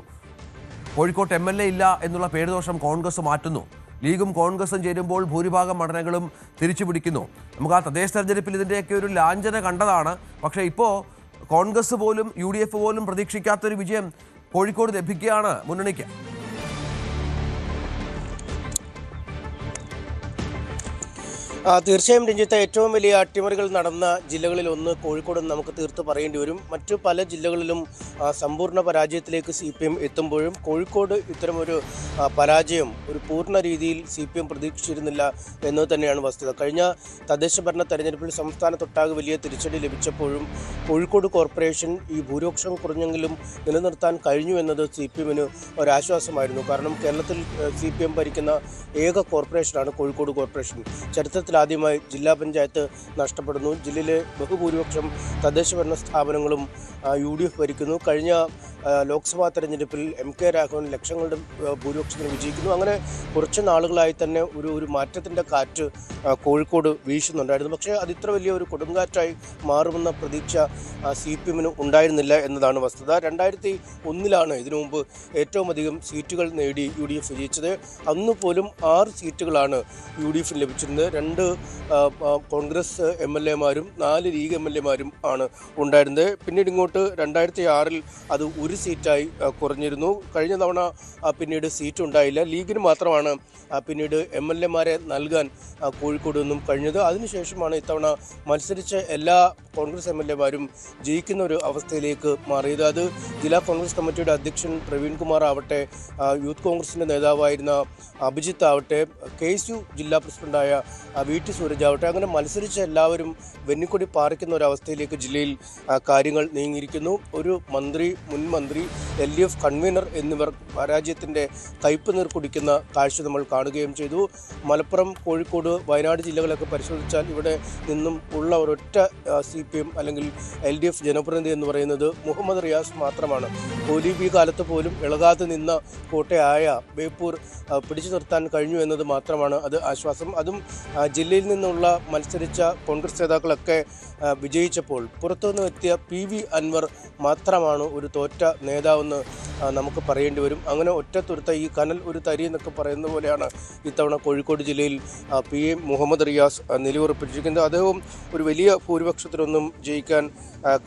കോഴിക്കോട്ട് MLA ഇല്ല എന്നുള്ള പേരുദോഷം കോൺഗ്രസ് മാറ്റുന്നു. ലീഗും കോൺഗ്രസും ചേരുമ്പോൾ ഭൂരിഭാഗം മണ്ഡലങ്ങളും തിരിച്ചു പിടിക്കുന്നു. നമുക്ക് ആ തദ്ദേശ തെരഞ്ഞെടുപ്പിൽ ഇതിൻ്റെയൊക്കെ ഒരു ലാഞ്ചന കണ്ടതാണ്. പക്ഷേ ഇപ്പോൾ കോൺഗ്രസ് പോലും UDF പോലും പ്രതീക്ഷിക്കാത്തൊരു വിജയം കോഴിക്കോട് ലഭിക്കുകയാണ് മുന്നണിക്ക്. തീർച്ചയായും രഞ്ജിത്ത്, ഏറ്റവും വലിയ അട്ടിമറികൾ നടന്ന ജില്ലകളിൽ ഒന്ന് കോഴിക്കോട് നമുക്ക് തീർത്ത് പറയേണ്ടി വരും. മറ്റു പല ജില്ലകളിലും സമ്പൂർണ്ണ പരാജയത്തിലേക്ക് CPM എത്തുമ്പോഴും കോഴിക്കോട് ഇത്തരമൊരു പരാജയം ഒരു പൂർണ്ണ രീതിയിൽ CPM പ്രതീക്ഷിച്ചിരുന്നില്ല എന്നത് തന്നെയാണ് വസ്തുത. കഴിഞ്ഞ തദ്ദേശ ഭരണ തെരഞ്ഞെടുപ്പിൽ സംസ്ഥാനത്തൊട്ടാകെ വലിയ തിരിച്ചടി ലഭിച്ചപ്പോഴും കോഴിക്കോട് കോർപ്പറേഷൻ ഈ ഭൂരിപക്ഷം കുറഞ്ഞെങ്കിലും നിലനിർത്താൻ കഴിഞ്ഞു എന്നത് CPM-ന് ഒരാശ്വാസമായിരുന്നു. കാരണം കേരളത്തിൽ CPM ഭരിക്കുന്ന ഏക കോർപ്പറേഷനാണ് കോഴിക്കോട് കോർപ്പറേഷൻ. ചരിത്രത്തിലാദ്യമായി ജില്ലാ പഞ്ചായത്ത് നഷ്ടപ്പെടുന്നു. ജില്ലയിലെ ബഹുഭൂരിപക്ഷം തദ്ദേശ ഭരണ സ്ഥാപനങ്ങളും UDF ഭരിക്കുന്നു. കഴിഞ്ഞ ലോക്സഭാ തെരഞ്ഞെടുപ്പിൽ MK രാഘവൻ ലക്ഷങ്ങളുടെ ഭൂരിപക്ഷത്തിന് വിജയിക്കുന്നു. അങ്ങനെ കുറച്ച് നാളുകളായി തന്നെ ഒരു മാറ്റത്തിൻ്റെ കാറ്റ് കോഴിക്കോട് വീശുന്നുണ്ടായിരുന്നു. പക്ഷേ അതിത്ര വലിയ ഒരു കൊടുങ്കാറ്റായി മാറുമെന്ന പ്രതീക്ഷ CPM-ന് ഉണ്ടായിരുന്നില്ല എന്നതാണ് വസ്തുത. 2001-ലാണ് ഇതിനു മുമ്പ് ഏറ്റവും അധികം സീറ്റുകൾ നേടി UDF വിജയിച്ചത്. അന്ന് പോലും 6 സീറ്റുകളാണ് UDF ലഭിച്ചിരുന്നത്. 2 2 കോൺഗ്രസ് MLA-മാരും 4 ലീഗ് MLA-മാരും ആണ് ഉണ്ടായിരുന്നത്. പിന്നീട് ഇങ്ങോട്ട് 2006-ൽ അത് 1 സീറ്റായി കുറഞ്ഞിരുന്നു. കഴിഞ്ഞ തവണ പിന്നീട് സീറ്റ് ഉണ്ടായില്ല. ലീഗിന് മാത്രമാണ് പിന്നീട് MLA-മാരെ നൽകാൻ കോഴിക്കോട് നിന്നും കഴിഞ്ഞത്. അതിനുശേഷമാണ് ഇത്തവണ മത്സരിച്ച എല്ലാ കോൺഗ്രസ് MLA-മാരും ജയിക്കുന്ന ഒരു അവസ്ഥയിലേക്ക് മാറിയത്. അത് ജില്ലാ കോൺഗ്രസ് കമ്മിറ്റിയുടെ അധ്യക്ഷൻ പ്രവീൺ കുമാർ ആവട്ടെ, യൂത്ത് കോൺഗ്രസിൻ്റെ നേതാവായിരുന്ന അഭിജിത്ത് ആവട്ടെ, KSU ജില്ലാ പ്രസിഡന്റായ VT സൂരജ് ആവട്ടെ, അങ്ങനെ മത്സരിച്ച എല്ലാവരും വെന്നിക്കൊടി പാറിക്കുന്ന ഒരവസ്ഥയിലേക്ക് ജില്ലയിൽ കാര്യങ്ങൾ നീങ്ങിയിരിക്കുന്നു. ഒരു മന്ത്രി, മുൻ മന്ത്രി, LDF കൺവീനർ എന്നിവർ പരാജയത്തിൻ്റെ കയ്പ് നീർ കുടിക്കുന്ന കാഴ്ച നമ്മൾ കാണുകയും ചെയ്തു. മലപ്പുറം, കോഴിക്കോട്, വയനാട് ജില്ലകളൊക്കെ പരിശോധിച്ചാൽ ഇവിടെ നിന്നും ഉള്ള ഒരൊറ്റ CPM അല്ലെങ്കിൽ LDF ജനപ്രതിനിധി എന്ന് പറയുന്നത് മുഹമ്മദ് റിയാസ് മാത്രമാണ്. ODP കാലത്ത് പോലും ഇളകാതെ നിന്ന കോട്ടയായ ബേപ്പൂർ പിടിച്ചു നിർത്താൻ കഴിഞ്ഞു എന്നത് മാത്രമാണ് അത് ആശ്വാസം. അതും ജില്ലയിൽ നിന്നുള്ള മത്സരിച്ച കോൺഗ്രസ് നേതാക്കളൊക്കെ വിജയിച്ചപ്പോൾ പുറത്തുനിന്ന് എത്തിയ PV അൻവർ മാത്രമാണ് ഒരു തോറ്റ നേതാവെന്ന് നമുക്ക് പറയേണ്ടി വരും. അങ്ങനെ ഒറ്റത്തുരുത്ത ഈ കനൽ ഒരു തരി എന്നൊക്കെ പറയുന്ന പോലെയാണ് ഇത്തവണ കോഴിക്കോട് ജില്ലയിൽ PM മുഹമ്മദ് റിയാസ് നിലയുറപ്പിച്ചിരിക്കുന്നത്. അദ്ദേഹം ഒരു വലിയ ഭൂരിപക്ഷത്തിലൊന്നും ജയിക്കാൻ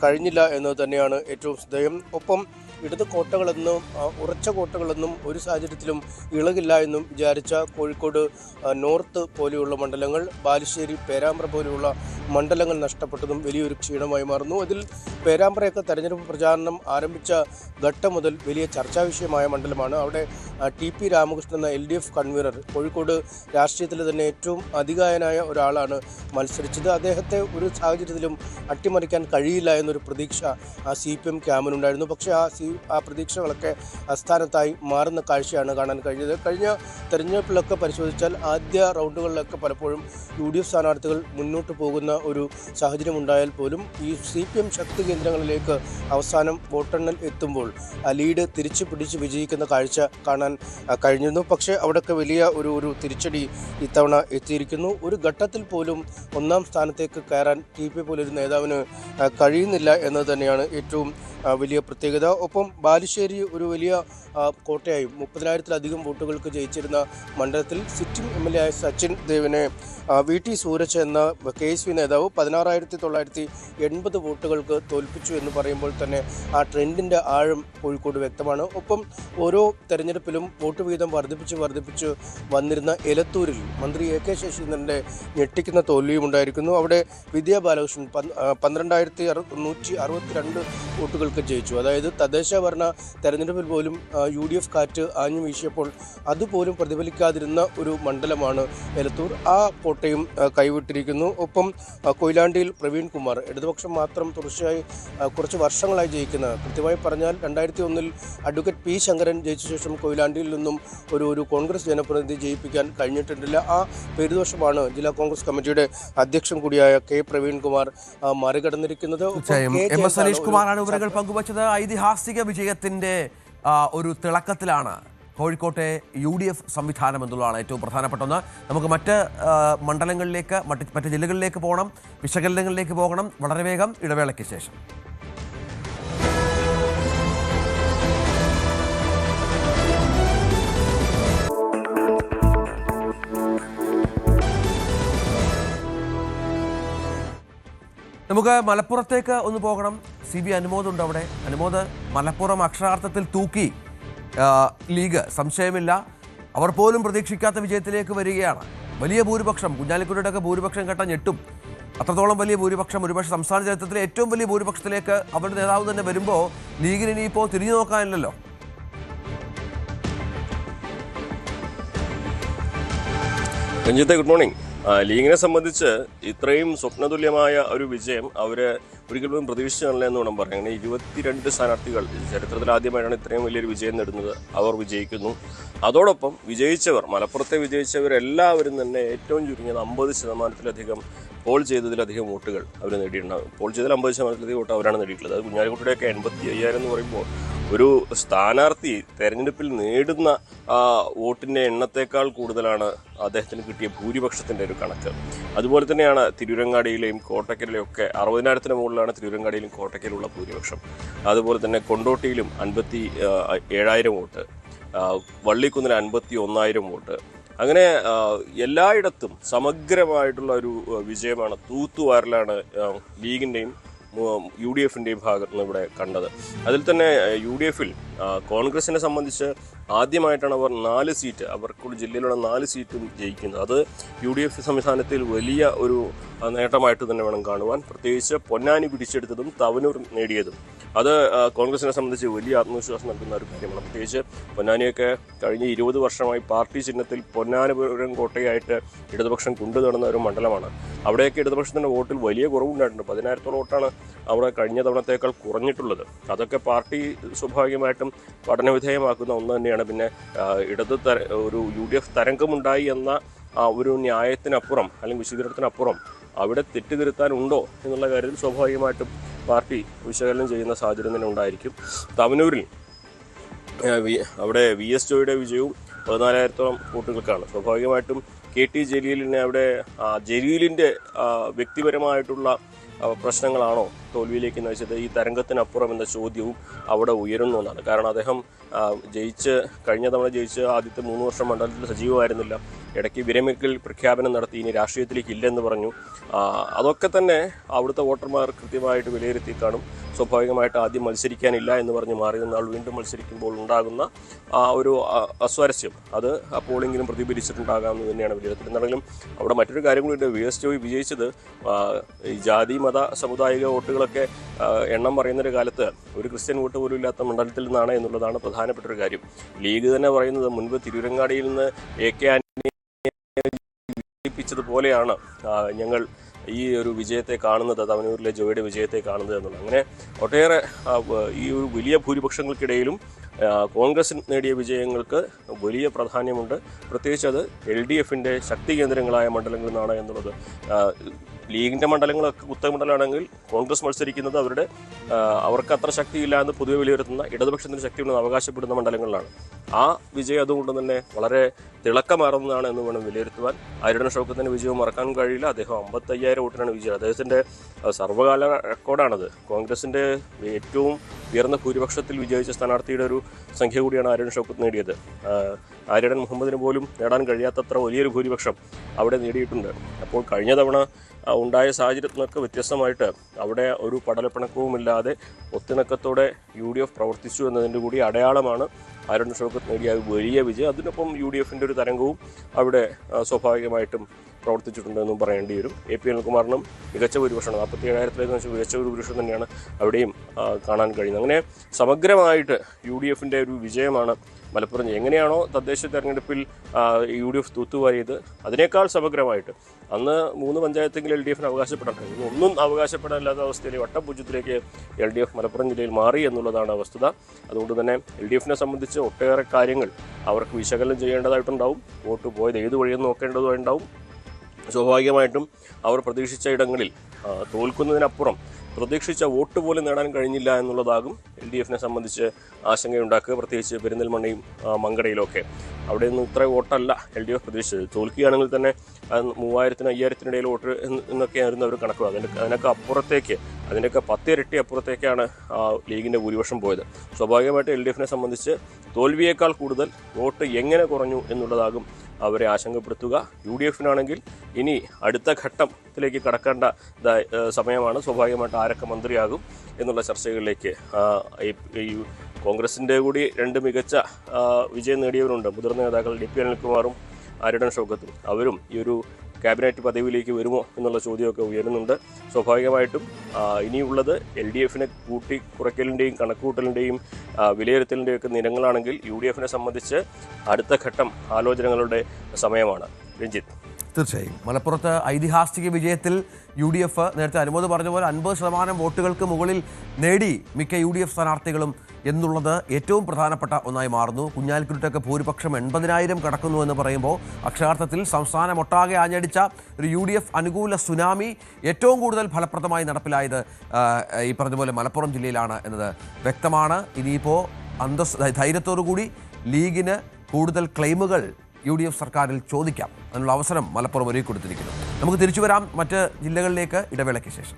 കഴിഞ്ഞില്ല എന്നത് തന്നെയാണ് ഏറ്റവും ശ്രദ്ധേയം. ഒപ്പം ഇടത് കോട്ടകളെന്നും ഉറച്ച കോട്ടകളെന്നും ഒരു സാഹചര്യത്തിലും ഇളകില്ല എന്നും വിചാരിച്ച കോഴിക്കോട് നോർത്ത് പോലെയുള്ള മണ്ഡലങ്ങൾ, ബാലുശ്ശേരി, പേരാമ്പ്ര പോലെയുള്ള മണ്ഡലങ്ങൾ നഷ്ടപ്പെട്ടതും വലിയൊരു ക്ഷീണമായി മാറുന്നു. അതിൽ പേരാമ്പ്രയൊക്കെ തെരഞ്ഞെടുപ്പ് പ്രചാരണം ആരംഭിച്ച ഘട്ടം മുതൽ വലിയ ചർച്ചാ വിഷയമായ മണ്ഡലമാണ്. അവിടെ TP രാമകൃഷ്ണൻ എന്ന LDF കൺവീനർ, കോഴിക്കോട് രാഷ്ട്രീയത്തിൽ തന്നെ ഏറ്റവും അധികായനായ ഒരാളാണ് മത്സരിച്ചത്. അദ്ദേഹത്തെ ഒരു സാഹചര്യത്തിലും അട്ടിമറിക്കാൻ കഴിയില്ല എന്നൊരു പ്രതീക്ഷ CPM ക്യാമ്പിനുണ്ടായിരുന്നു. പക്ഷേ ആ പ്രതീക്ഷകളൊക്കെ അസ്ഥാനത്തായി മാറുന്ന കാഴ്ചയാണ് കാണാൻ കഴിഞ്ഞത്. കഴിഞ്ഞ തെരഞ്ഞെടുപ്പിലൊക്കെ പരിശോധിച്ചാൽ ആദ്യ റൗണ്ടുകളിലൊക്കെ പലപ്പോഴും UDF സ്ഥാനാർത്ഥികൾ മുന്നോട്ട് പോകുന്ന ഒരു സാഹചര്യം ഉണ്ടായാൽ പോലും ഈ CPM ശക്തി കേന്ദ്രങ്ങളിലേക്ക് അവസാനം വോട്ടെണ്ണൽ എത്തുമ്പോൾ ലീഡ് തിരിച്ചു പിടിച്ച് വിജയിക്കുന്ന കാഴ്ച കാണാൻ കഴിഞ്ഞിരുന്നു. പക്ഷേ അവിടെയൊക്കെ വലിയ ഒരു തിരിച്ചടി ഇത്തവണ എത്തിയിരിക്കുന്നു. ഒരു ഘട്ടത്തിൽ പോലും 1-ാം സ്ഥാനത്തേക്ക് കയറാൻ TP പോലൊരു നേതാവിന് കഴിയുന്നില്ല എന്നത് തന്നെയാണ് ഏറ്റവും വലിയ പ്രത്യേകത. ഒപ്പം ബാലുശ്ശേരി ഒരു വലിയ കോട്ടയായും 30,000-ലധികം വോട്ടുകൾക്ക് ജയിച്ചിരുന്ന മണ്ഡലത്തിൽ സിറ്റിംഗ് MLA ആയ സച്ചിൻ ദേവിനെ VT സൂരജ് എന്ന KSU നേതാവ് 16,980 വോട്ടുകൾക്ക് തോൽപ്പിച്ചു എന്ന് പറയുമ്പോൾ തന്നെ ആ ട്രെൻഡിൻ്റെ ആഴം കോഴിക്കോട് വ്യക്തമാണ്. ഒപ്പം ഓരോ തെരഞ്ഞെടുപ്പിലും വോട്ട് വീതം വർദ്ധിപ്പിച്ച് വന്നിരുന്ന എലത്തൂരിൽ മന്ത്രി AK ശശീന്ദ്രൻ്റെ ഞെട്ടിക്കുന്ന തോൽവിയും ഉണ്ടായിരിക്കുന്നു. അവിടെ വിദ്യാ ബാലകൃഷ്ണൻ 12,162 വോട്ടുകൾക്ക് ജയിച്ചു. അതായത് തദ്ദേശ ഭരണ തെരഞ്ഞെടുപ്പിൽ പോലും UDF കാറ്റ് ആഞ്ഞു വീശിയപ്പോൾ അതുപോലും പ്രതിഫലിക്കാതിരുന്ന ഒരു മണ്ഡലമാണ് എലത്തൂർ. ആ കോട്ടയും കൈവിട്ടിരിക്കുന്നു. ഒപ്പം കൊയിലാണ്ടിയിൽ പ്രവീൺ കുമാർ, ഇടതുപക്ഷം മാത്രം തുടർച്ചയായി കുറച്ച് വർഷങ്ങളായി ജയിക്കുന്ന, കൃത്യമായി പറഞ്ഞാൽ 2001-ൽ അഡ്വക്കേറ്റ് P ശങ്കരൻ ജയിച്ച ശേഷം കൊയിലാണ്ടിയിൽ നിന്നും ഒരു കോൺഗ്രസ് ജനപ്രതിനിധി ജയിപ്പിക്കാൻ കഴിഞ്ഞിട്ടില്ല. ആ പേരുദോഷമാണ് ജില്ലാ കോൺഗ്രസ് കമ്മിറ്റിയുടെ അധ്യക്ഷൻ കൂടിയായ K പ്രവീൺ കുമാർ മറികടന്നിരിക്കുന്നത്. സനീഷ് കുമാറാണ് വിവരങ്ങൾ പങ്കുവച്ചത്. ഐതിഹാസിക വിജയത്തിന്റെ ഒരു തിളക്കത്തിലാണ് കോഴിക്കോട്ടെ UDF സംവിധാനം എന്നുള്ളതാണ് ഏറ്റവും പ്രധാനപ്പെട്ട ഒന്ന്. നമുക്ക് മറ്റ് മണ്ഡലങ്ങളിലേക്ക്, മറ്റ് ജില്ലകളിലേക്ക് പോകണം, വിശകലനങ്ങളിലേക്ക് പോകണം. വളരെ വേഗം ഇടവേളയ്ക്ക് ശേഷം. നമുക്ക് മലപ്പുറത്തേക്ക് ഒന്ന് പോകണം. CB അനുമോദ് ഉണ്ട് അവിടെ. അനുമോദ്, മലപ്പുറം അക്ഷരാർത്ഥത്തിൽ തൂക്കി ലീഗ്, സംശയമില്ല. അവർ പോലും പ്രതീക്ഷിക്കാത്ത വിജയത്തിലേക്ക് വരികയാണ്. വലിയ ഭൂരിപക്ഷം, കുഞ്ഞാലിക്കുട്ടിയുടെയൊക്കെ ഭൂരിപക്ഷം കേട്ടാൽ ഞെട്ടും. അത്രത്തോളം വലിയ ഭൂരിപക്ഷം, ഒരുപക്ഷെ സംസ്ഥാന ചരിത്രത്തിലെ ഏറ്റവും വലിയ ഭൂരിപക്ഷത്തിലേക്ക് അവരുടെ നേതാവ് തന്നെ വരുമ്പോൾ ലീഗിന് ഇനിയിപ്പോൾ തിരിഞ്ഞു നോക്കാനില്ലല്ലോ. രഞ്ജിത്തെ, ഗുഡ് മോർണിംഗ്. ലീഗിനെ സംബന്ധിച്ച് ഇത്രയും സ്വപ്നതുല്യമായ ഒരു വിജയം അവർ ഒരിക്കലും പ്രതീക്ഷിച്ചില്ല എന്ന് വേണം പറയാം. അങ്ങനെ 22 സ്ഥാനാർത്ഥികൾ ചരിത്രത്തിൽ ആദ്യമായിട്ടാണ് ഇത്രയും വലിയൊരു വിജയം നേടുന്നത്. അവർ വിജയിക്കുന്നു. അതോടൊപ്പം വിജയിച്ചവർ, മലപ്പുറത്തെ വിജയിച്ചവരെല്ലാവരും തന്നെ ഏറ്റവും ചുരുങ്ങിയത് 50%-ലധികം പോൾ ചെയ്തതിലധികം വോട്ടുകൾ അവർ നേടിയിട്ടുണ്ടാകും. പോൾ ചെയ്തതിൽ 50%-ലധികം വോട്ട് അവരാണ് നേടിയിട്ടുള്ളത്. അത് കുഞ്ഞാലിക്കുട്ടിയുടെയൊക്കെ 85,000 എന്ന് പറയുമ്പോൾ ഒരു സ്ഥാനാർത്ഥി തെരഞ്ഞെടുപ്പിൽ നേടുന്ന വോട്ടിൻ്റെ എണ്ണത്തേക്കാൾ കൂടുതലാണ് അദ്ദേഹത്തിന് കിട്ടിയ ഭൂരിപക്ഷത്തിൻ്റെ ഒരു കണക്ക്. അതുപോലെ തന്നെയാണ് തിരൂരങ്ങാടിയിലെയും കോട്ടക്കലിലെയും ഒക്കെ 60,000-ന് മുകളിലാണ് തിരൂരങ്ങാടിയിലും കോട്ടക്കലുള്ള ഭൂരിപക്ഷം. അതുപോലെ തന്നെ കൊണ്ടോട്ടിയിലും 57,000 വോട്ട്, വള്ളിക്കുന്നിൽ 51,000 വോട്ട്, അങ്ങനെ എല്ലായിടത്തും സമഗ്രമായിട്ടുള്ള ഒരു വിജയമാണ്, തൂത്തുവാരലാണ് ലീഗിൻ്റെയും UDF-ൻ്റെയും ഭാഗത്ത് നിന്ന് ഇവിടെ കണ്ടത്. അതിൽ തന്നെ UDF-ൽ കോൺഗ്രസിനെ സംബന്ധിച്ച് ആദ്യമായിട്ടാണ് അവർ 4 സീറ്റ്, അവർക്കുള്ള ജില്ലയിലുള്ള 4 സീറ്റും ജയിക്കുന്നത്. അത് UDF സംവിധാനത്തിൽ വലിയ ഒരു നേട്ടമായിട്ട് തന്നെ വേണം കാണുവാൻ. പ്രത്യേകിച്ച് പൊന്നാനി പിടിച്ചെടുത്തതും തവനൂർ നേടിയതും അത് കോൺഗ്രസിനെ സംബന്ധിച്ച് വലിയ ആത്മവിശ്വാസം നൽകുന്ന ഒരു കാര്യമാണ്. പ്രത്യേകിച്ച് പൊന്നാനിയൊക്കെ കഴിഞ്ഞ 20 വർഷമായി പാർട്ടി ചിഹ്നത്തിൽ പൊന്നാനിപുരം കോട്ടയായിട്ട് ഇടതുപക്ഷം കൊണ്ടുനടന്ന ഒരു മണ്ഡലമാണ്. അവിടെയൊക്കെ ഇടതുപക്ഷത്തിൻ്റെ വോട്ടിൽ വലിയ കുറവുണ്ടായിട്ടുണ്ട്. 10,000-ഓളം വോട്ടാണ് അവിടെ കഴിഞ്ഞ തവണത്തേക്കാൾ കുറഞ്ഞിട്ടുള്ളത്. അതൊക്കെ പാർട്ടി സ്വാഭാവികമായിട്ടും പഠനവിധേയമാക്കുന്ന ഒന്ന് തന്നെയാണ്. പിന്നെ ഒരു UDF തരംഗമുണ്ടായി എന്ന ഒരു ന്യായത്തിനപ്പുറം അല്ലെങ്കിൽ വിശദീകരണത്തിനപ്പുറം അവിടെ തെറ്റുതിരുത്താനുണ്ടോ എന്നുള്ള കാര്യത്തിൽ സ്വാഭാവികമായിട്ടും പാർട്ടി വിശകലനം ചെയ്യുന്ന സാഹചര്യം തന്നെ ഉണ്ടായിരിക്കും. തവനൂരിൽ അവിടെ VS ജോയിയുടെ വിജയവും 14,000-ഓളം വോട്ടുകൾക്കാണ്. സ്വാഭാവികമായിട്ടും KT ജലീലിനെ അവിടെ ജലീലിൻ്റെ വ്യക്തിപരമായിട്ടുള്ള പ്രശ്നങ്ങളാണോ തോൽവിയിലേക്ക് നയിച്ചത്, ഈ തരംഗത്തിനപ്പുറം എന്ന ചോദ്യവും അവിടെ ഉയരുന്നു എന്നാണ്. കാരണം അദ്ദേഹം കഴിഞ്ഞ തവണ ജയിച്ച് ആദ്യത്തെ 3 വർഷം മണ്ഡലത്തിൽ സജീവമായിരുന്നില്ല. ഇടയ്ക്ക് വിരമിക്കൽ പ്രഖ്യാപനം നടത്തി, ഇനി രാഷ്ട്രീയത്തിലേക്ക് ഇല്ലെന്ന് പറഞ്ഞു. അതൊക്കെ തന്നെ അവിടുത്തെ വോട്ടർമാർ കൃത്യമായിട്ട് വിലയിരുത്തി കാണും. സ്വാഭാവികമായിട്ട് ആദ്യം മത്സരിക്കാനില്ല എന്ന് പറഞ്ഞ് മാറി നിന്നാൾ വീണ്ടും മത്സരിക്കുമ്പോൾ ഉണ്ടാകുന്ന ഒരു അസ്വാരസ്യം അത് ആ പോളിംഗിലും പ്രതിഫലിച്ചിട്ടുണ്ടാകാമെന്ന് തന്നെയാണ് വിലയിരുത്തൽ. എന്നാണെങ്കിലും അവിടെ മറ്റൊരു കാര്യം കൂടി ഉണ്ട്. VS ജോയി വിജയിച്ചത് ഈ ജാതി മത സാമുദായിക വോട്ടുകളൊക്കെ എണ്ണം പറയുന്നൊരു കാലത്ത് ഒരു ക്രിസ്ത്യൻ വോട്ട് പോലും ഇല്ലാത്ത മണ്ഡലത്തിൽ നിന്നാണ് എന്നുള്ളതാണ് പ്രധാനപ്പെട്ട ഒരു കാര്യം. ലീഗ് തന്നെ പറയുന്നത് മുൻപ് തിരൂരങ്ങാടിയിൽ നിന്ന് AK ആന്റണിയെ വിജയിപ്പിച്ചതുപോലെയാണ് ഞങ്ങൾ ഈ ഒരു വിജയത്തെ കാണുന്നത്, തവനൂരിലെ ജോയിയുടെ വിജയത്തെ കാണുന്നത് എന്നുള്ളത്. അങ്ങനെ ഒട്ടേറെ ഈ ഒരു വലിയ ഭൂരിപക്ഷങ്ങൾക്കിടയിലും കോൺഗ്രസ് നേടിയ വിജയങ്ങൾക്ക് വലിയ പ്രാധാന്യമുണ്ട്. പ്രത്യേകിച്ച് അത് LDF-ൻ്റെ ശക്തി കേന്ദ്രങ്ങളായ മണ്ഡലങ്ങളിൽ നിന്നാണ് എന്നുള്ളത്. ലീഗിൻ്റെ മണ്ഡലങ്ങളൊക്കെ കുത്തമണ്ഡലമാണെങ്കിൽ കോൺഗ്രസ് മത്സരിക്കുന്നത് അവർക്ക് അത്ര ശക്തിയില്ല എന്ന് പൊതുവെ വിലയിരുത്തുന്ന ഇടതുപക്ഷത്തിന് ശക്തിയുണ്ടെന്ന് അവകാശപ്പെടുന്ന മണ്ഡലങ്ങളിലാണ്. ആ വിജയം അതുകൊണ്ട് തന്നെ വളരെ തിളക്കമാറുന്നതാണ് എന്ന് വേണം വിലയിരുത്തുവാൻ. ആര്യടൻ ഷൗക്കത്തിൻ്റെ വിജയം മറക്കാൻ കഴിയില്ല. അദ്ദേഹം 55,000 വോട്ടിനാണ് വിജയം. അദ്ദേഹത്തിൻ്റെ സർവ്വകാല റെക്കോർഡാണത്. കോൺഗ്രസിൻ്റെ ഏറ്റവും ഉയർന്ന ഭൂരിപക്ഷത്തിൽ വിജയിച്ച സ്ഥാനാർത്ഥിയുടെ ഒരു സംഖ്യ കൂടിയാണ് ആര്യടൻ ഷൗക്കത്ത് നേടിയത്. ആര്യടൻ മുഹമ്മദിന് പോലും നേടാൻ കഴിയാത്തത്ര വലിയൊരു ഭൂരിപക്ഷം അവിടെ നേടിയിട്ടുണ്ട്. അപ്പോൾ കഴിഞ്ഞ തവണ ഉണ്ടായ സാഹചര്യത്തിനൊക്കെ വ്യത്യസ്തമായിട്ട് അവിടെ ഒരു പടലപ്പിണക്കവുമില്ലാതെ ഒത്തിണക്കത്തോടെ UDF പ്രവർത്തിച്ചു എന്നതിൻ്റെ കൂടി അടയാളമാണ് ആര്യടൻ ഷൗക്കത്ത് നേടിയ വലിയ വിജയം. അതിനൊപ്പം UDF-ൻ്റെ ഒരു തരംഗവും അവിടെ സ്വാഭാവികമായിട്ടും പ്രവർത്തിച്ചിട്ടുണ്ടെന്നും പറയേണ്ടി വരും. AP അനിൽകുമാറിനും മികച്ച ഭൂരിപക്ഷമാണ്, 47,000-ലേക്ക് വെച്ച് മികച്ച ഒരു ഭൂരിപക്ഷം തന്നെയാണ് അവിടെയും കാണാൻ കഴിയുന്നത്. അങ്ങനെ സമഗ്രമായിട്ട് UDF-ൻ്റെ ഒരു വിജയമാണ് മലപ്പുറം. എങ്ങനെയാണോ തദ്ദേശ തെരഞ്ഞെടുപ്പിൽ UDF തൂത്തുവാരിയത് അതിനേക്കാൾ സമഗ്രമായിട്ട് അന്ന് 3 പഞ്ചായത്തെങ്കിലും LDF-ന് അവകാശപ്പെടാൻ ഒന്നും അവകാശപ്പെടാനില്ലാത്ത അവസ്ഥയിൽ വട്ടപൂജ്യത്തിലേക്ക് LDF മലപ്പുറം ജില്ലയിൽ മാറി എന്നുള്ളതാണ് വസ്തുത. അതുകൊണ്ട് തന്നെ LDF-നെ സംബന്ധിച്ച് ഒട്ടേറെ കാര്യങ്ങൾ അവർക്ക് വിശകലനം ചെയ്യേണ്ടതായിട്ടുണ്ടാവും. വോട്ട് പോയത് ഏത് വഴിയെന്ന് നോക്കേണ്ടതായിട്ടുണ്ടാവും. സ്വാഭാവികമായിട്ടും അവർ പ്രതീക്ഷിച്ച ഇടങ്ങളിൽ തോൽക്കുന്നതിനപ്പുറം പ്രതീക്ഷിച്ച വോട്ട് പോലും നേടാൻ കഴിഞ്ഞില്ല എന്നുള്ളതാകും LDF-നെ സംബന്ധിച്ച് ആശങ്കയുണ്ടാക്കുക. പ്രത്യേകിച്ച് പെരിന്തൽമണ്ണയും മങ്കടയിലൊക്കെ അവിടെ നിന്ന് ഇത്ര വോട്ടല്ല LDF പ്രതീക്ഷിച്ചത്. തോൽക്കുകയാണെങ്കിൽ തന്നെ 3,000-നും 5,000-നും വോട്ട് എന്നൊക്കെയായിരുന്നു അവർ കണക്കുക. അതിനൊക്കെ അപ്പുറത്തേക്ക്, അതിൻ്റെയൊക്കെ 10 ഇരട്ടി അപ്പുറത്തേക്കാണ് ലീഗിൻ്റെ ഭൂരിപക്ഷം പോയത്. സ്വാഭാവികമായിട്ട് LDF-നെ സംബന്ധിച്ച് തോൽവിയേക്കാൾ കൂടുതൽ വോട്ട് എങ്ങനെ കുറഞ്ഞു എന്നുള്ളതാകും അവരെ ആശങ്കപ്പെടുത്തുക. UDF-നാണെങ്കിൽ ഇനി അടുത്ത ഘട്ടത്തിലേക്ക് കടക്കേണ്ട സമയമാണ്. സ്വാഭാവികമായിട്ട് ആരൊക്കെ മന്ത്രിയാകും എന്നുള്ള ചർച്ചകളിലേക്ക് ഈ കോൺഗ്രസിൻ്റെ കൂടി 2 മികച്ച വിജയം നേടിയവരുണ്ട്. മുതിർന്ന നേതാക്കൾ DP അനിൽകുമാറും ആര്യടൻ ഷൗക്കത്തും. അവരും ഈ ഒരു ക്യാബിനറ്റ് പദവിയിലേക്ക് വരുമോ എന്നുള്ള ചോദ്യമൊക്കെ ഉയരുന്നുണ്ട്. സ്വാഭാവികമായിട്ടും ഇനിയുള്ളത് LDF-നെ കുറയ്ക്കലിൻ്റെയും കണക്കുകൂട്ടലിൻ്റെയും വിലയിരുത്തലിൻ്റെയും ഒക്കെ നിരങ്ങളാണെങ്കിൽ UDF-നെ സംബന്ധിച്ച് അടുത്ത ഘട്ടം ആലോചനകളുടെ സമയമാണ്. രഞ്ജിത്ത്, തീർച്ചയായും മലപ്പുറത്ത് ഐതിഹാസിക വിജയത്തിൽ UDF നേരത്തെ അനുമോദ് പറഞ്ഞ പോലെ 50% വോട്ടുകൾക്ക് മുകളിൽ നേടി മിക്ക UDF സ്ഥാനാർത്ഥികളും എന്നുള്ളത് ഏറ്റവും പ്രധാനപ്പെട്ട ഒന്നായി മാറുന്നു. കുഞ്ഞാലിക്കുരുട്ടൊക്കെ ഭൂരിപക്ഷം 80,000 കടക്കുന്നു എന്ന് പറയുമ്പോൾ അക്ഷരാർത്ഥത്തിൽ സംസ്ഥാനമൊട്ടാകെ ആഞ്ഞടിച്ച ഒരു UDF അനുകൂല സുനാമി ഏറ്റവും കൂടുതൽ ഫലപ്രദമായി നടപ്പിലായത് ഈ പറഞ്ഞതുപോലെ മലപ്പുറം ജില്ലയിലാണ് എന്നത് വ്യക്തമാണ്. ഇനിയിപ്പോൾ ധൈര്യത്തോടുകൂടി ലീഗിന് കൂടുതൽ ക്ലെയിമുകൾ UDF സർക്കാരിൽ ചോദിക്കാം. അതിനുള്ള അവസരം മലപ്പുറം ഒരുക്കി കൊടുത്തിരിക്കുന്നു. നമുക്ക് തിരിച്ചു വരാം മറ്റ് ജില്ലകളിലേക്ക് ഇടവേളയ്ക്ക് ശേഷം.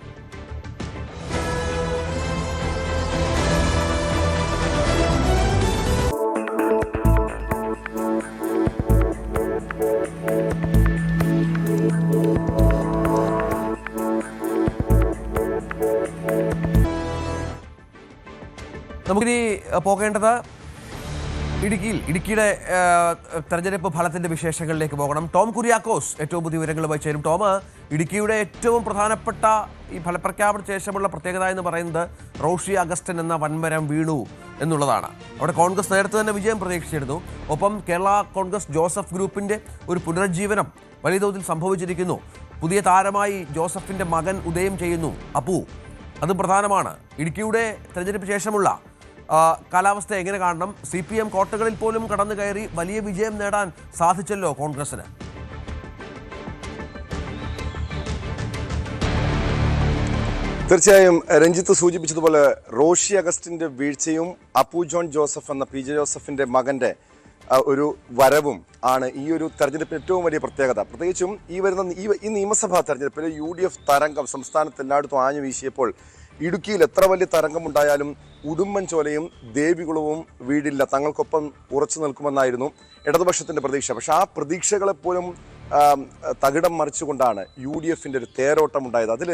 പോകേണ്ടത് ഇടുക്കിയുടെ തെരഞ്ഞെടുപ്പ് ഫലത്തിന്റെ വിശേഷങ്ങളിലേക്ക് പോകണം. ടോം കുര്യാക്കോസ് ഏറ്റവും പുതിയ വിവരങ്ങളുമായി ചേരും. ടോം, ഇടുക്കിയുടെ ഏറ്റവും പ്രധാനപ്പെട്ട ഈ ഫലപ്രഖ്യാപന ശേഷമുള്ള പ്രത്യേകത എന്ന് പറയുന്നത് റോഷി അഗസ്റ്റൻ എന്ന വൻമരം വീണു എന്നുള്ളതാണ്. അവിടെ കോൺഗ്രസ് നേരത്തെ തന്നെ വിജയം പ്രതീക്ഷിച്ചിരുന്നു. ഒപ്പം കേരള കോൺഗ്രസ് ജോസഫ് ഗ്രൂപ്പിന്റെ ഒരു പുനരുജ്ജീവനം വലിയ തോതിൽ സംഭവിച്ചിരിക്കുന്നു. പുതിയ താരമായി ജോസഫിന്റെ മകൻ ഉദയം ചെയ്യുന്നു, അപ്പു. അതും പ്രധാനമാണ്. ഇടുക്കിയുടെ തെരഞ്ഞെടുപ്പ് ശേഷമുള്ള കാലാവസ്ഥ എങ്ങനെ കാണണം? CPM കോട്ടകളിൽ പോലും കടന്നു കയറി വലിയ വിജയം നേടാൻ സാധിച്ചല്ലോ കോൺഗ്രസിന്. തീർച്ചയായും രഞ്ജിത്ത് സൂചിപ്പിച്ചതുപോലെ റോഷി അഗസ്റ്റിന്റെ വീഴ്ചയും അപ്പു ജോൺ ജോസഫ് എന്ന PJ ജോസഫിന്റെ മകന്റെ ഒരു വരവും ആണ് ഈ ഒരു തെരഞ്ഞെടുപ്പിന് ഏറ്റവും വലിയ പ്രത്യേകത. പ്രത്യേകിച്ചും ഈ നിയമസഭാ തെരഞ്ഞെടുപ്പിൽ UDF തരംഗം സംസ്ഥാനത്ത് എല്ലായിടത്തും ആഞ്ഞു വീശിയപ്പോൾ ഇടുക്കിയിൽ എത്ര വലിയ തരംഗമുണ്ടായാലും ഉടുമ്പൻചോലയും ദേവികുളവും വീടില്ല, തങ്ങൾക്കൊപ്പം ഉറച്ചു നിൽക്കുമെന്നായിരുന്നു ഇടതുപക്ഷത്തിന്റെ പ്രതീക്ഷ. പക്ഷെ ആ പ്രതീക്ഷകളെപ്പോലും തകിടം മറിച്ചുകൊണ്ടാണ് UDFന്റെ ഒരു തേരോട്ടം ഉണ്ടായത്. അതിൽ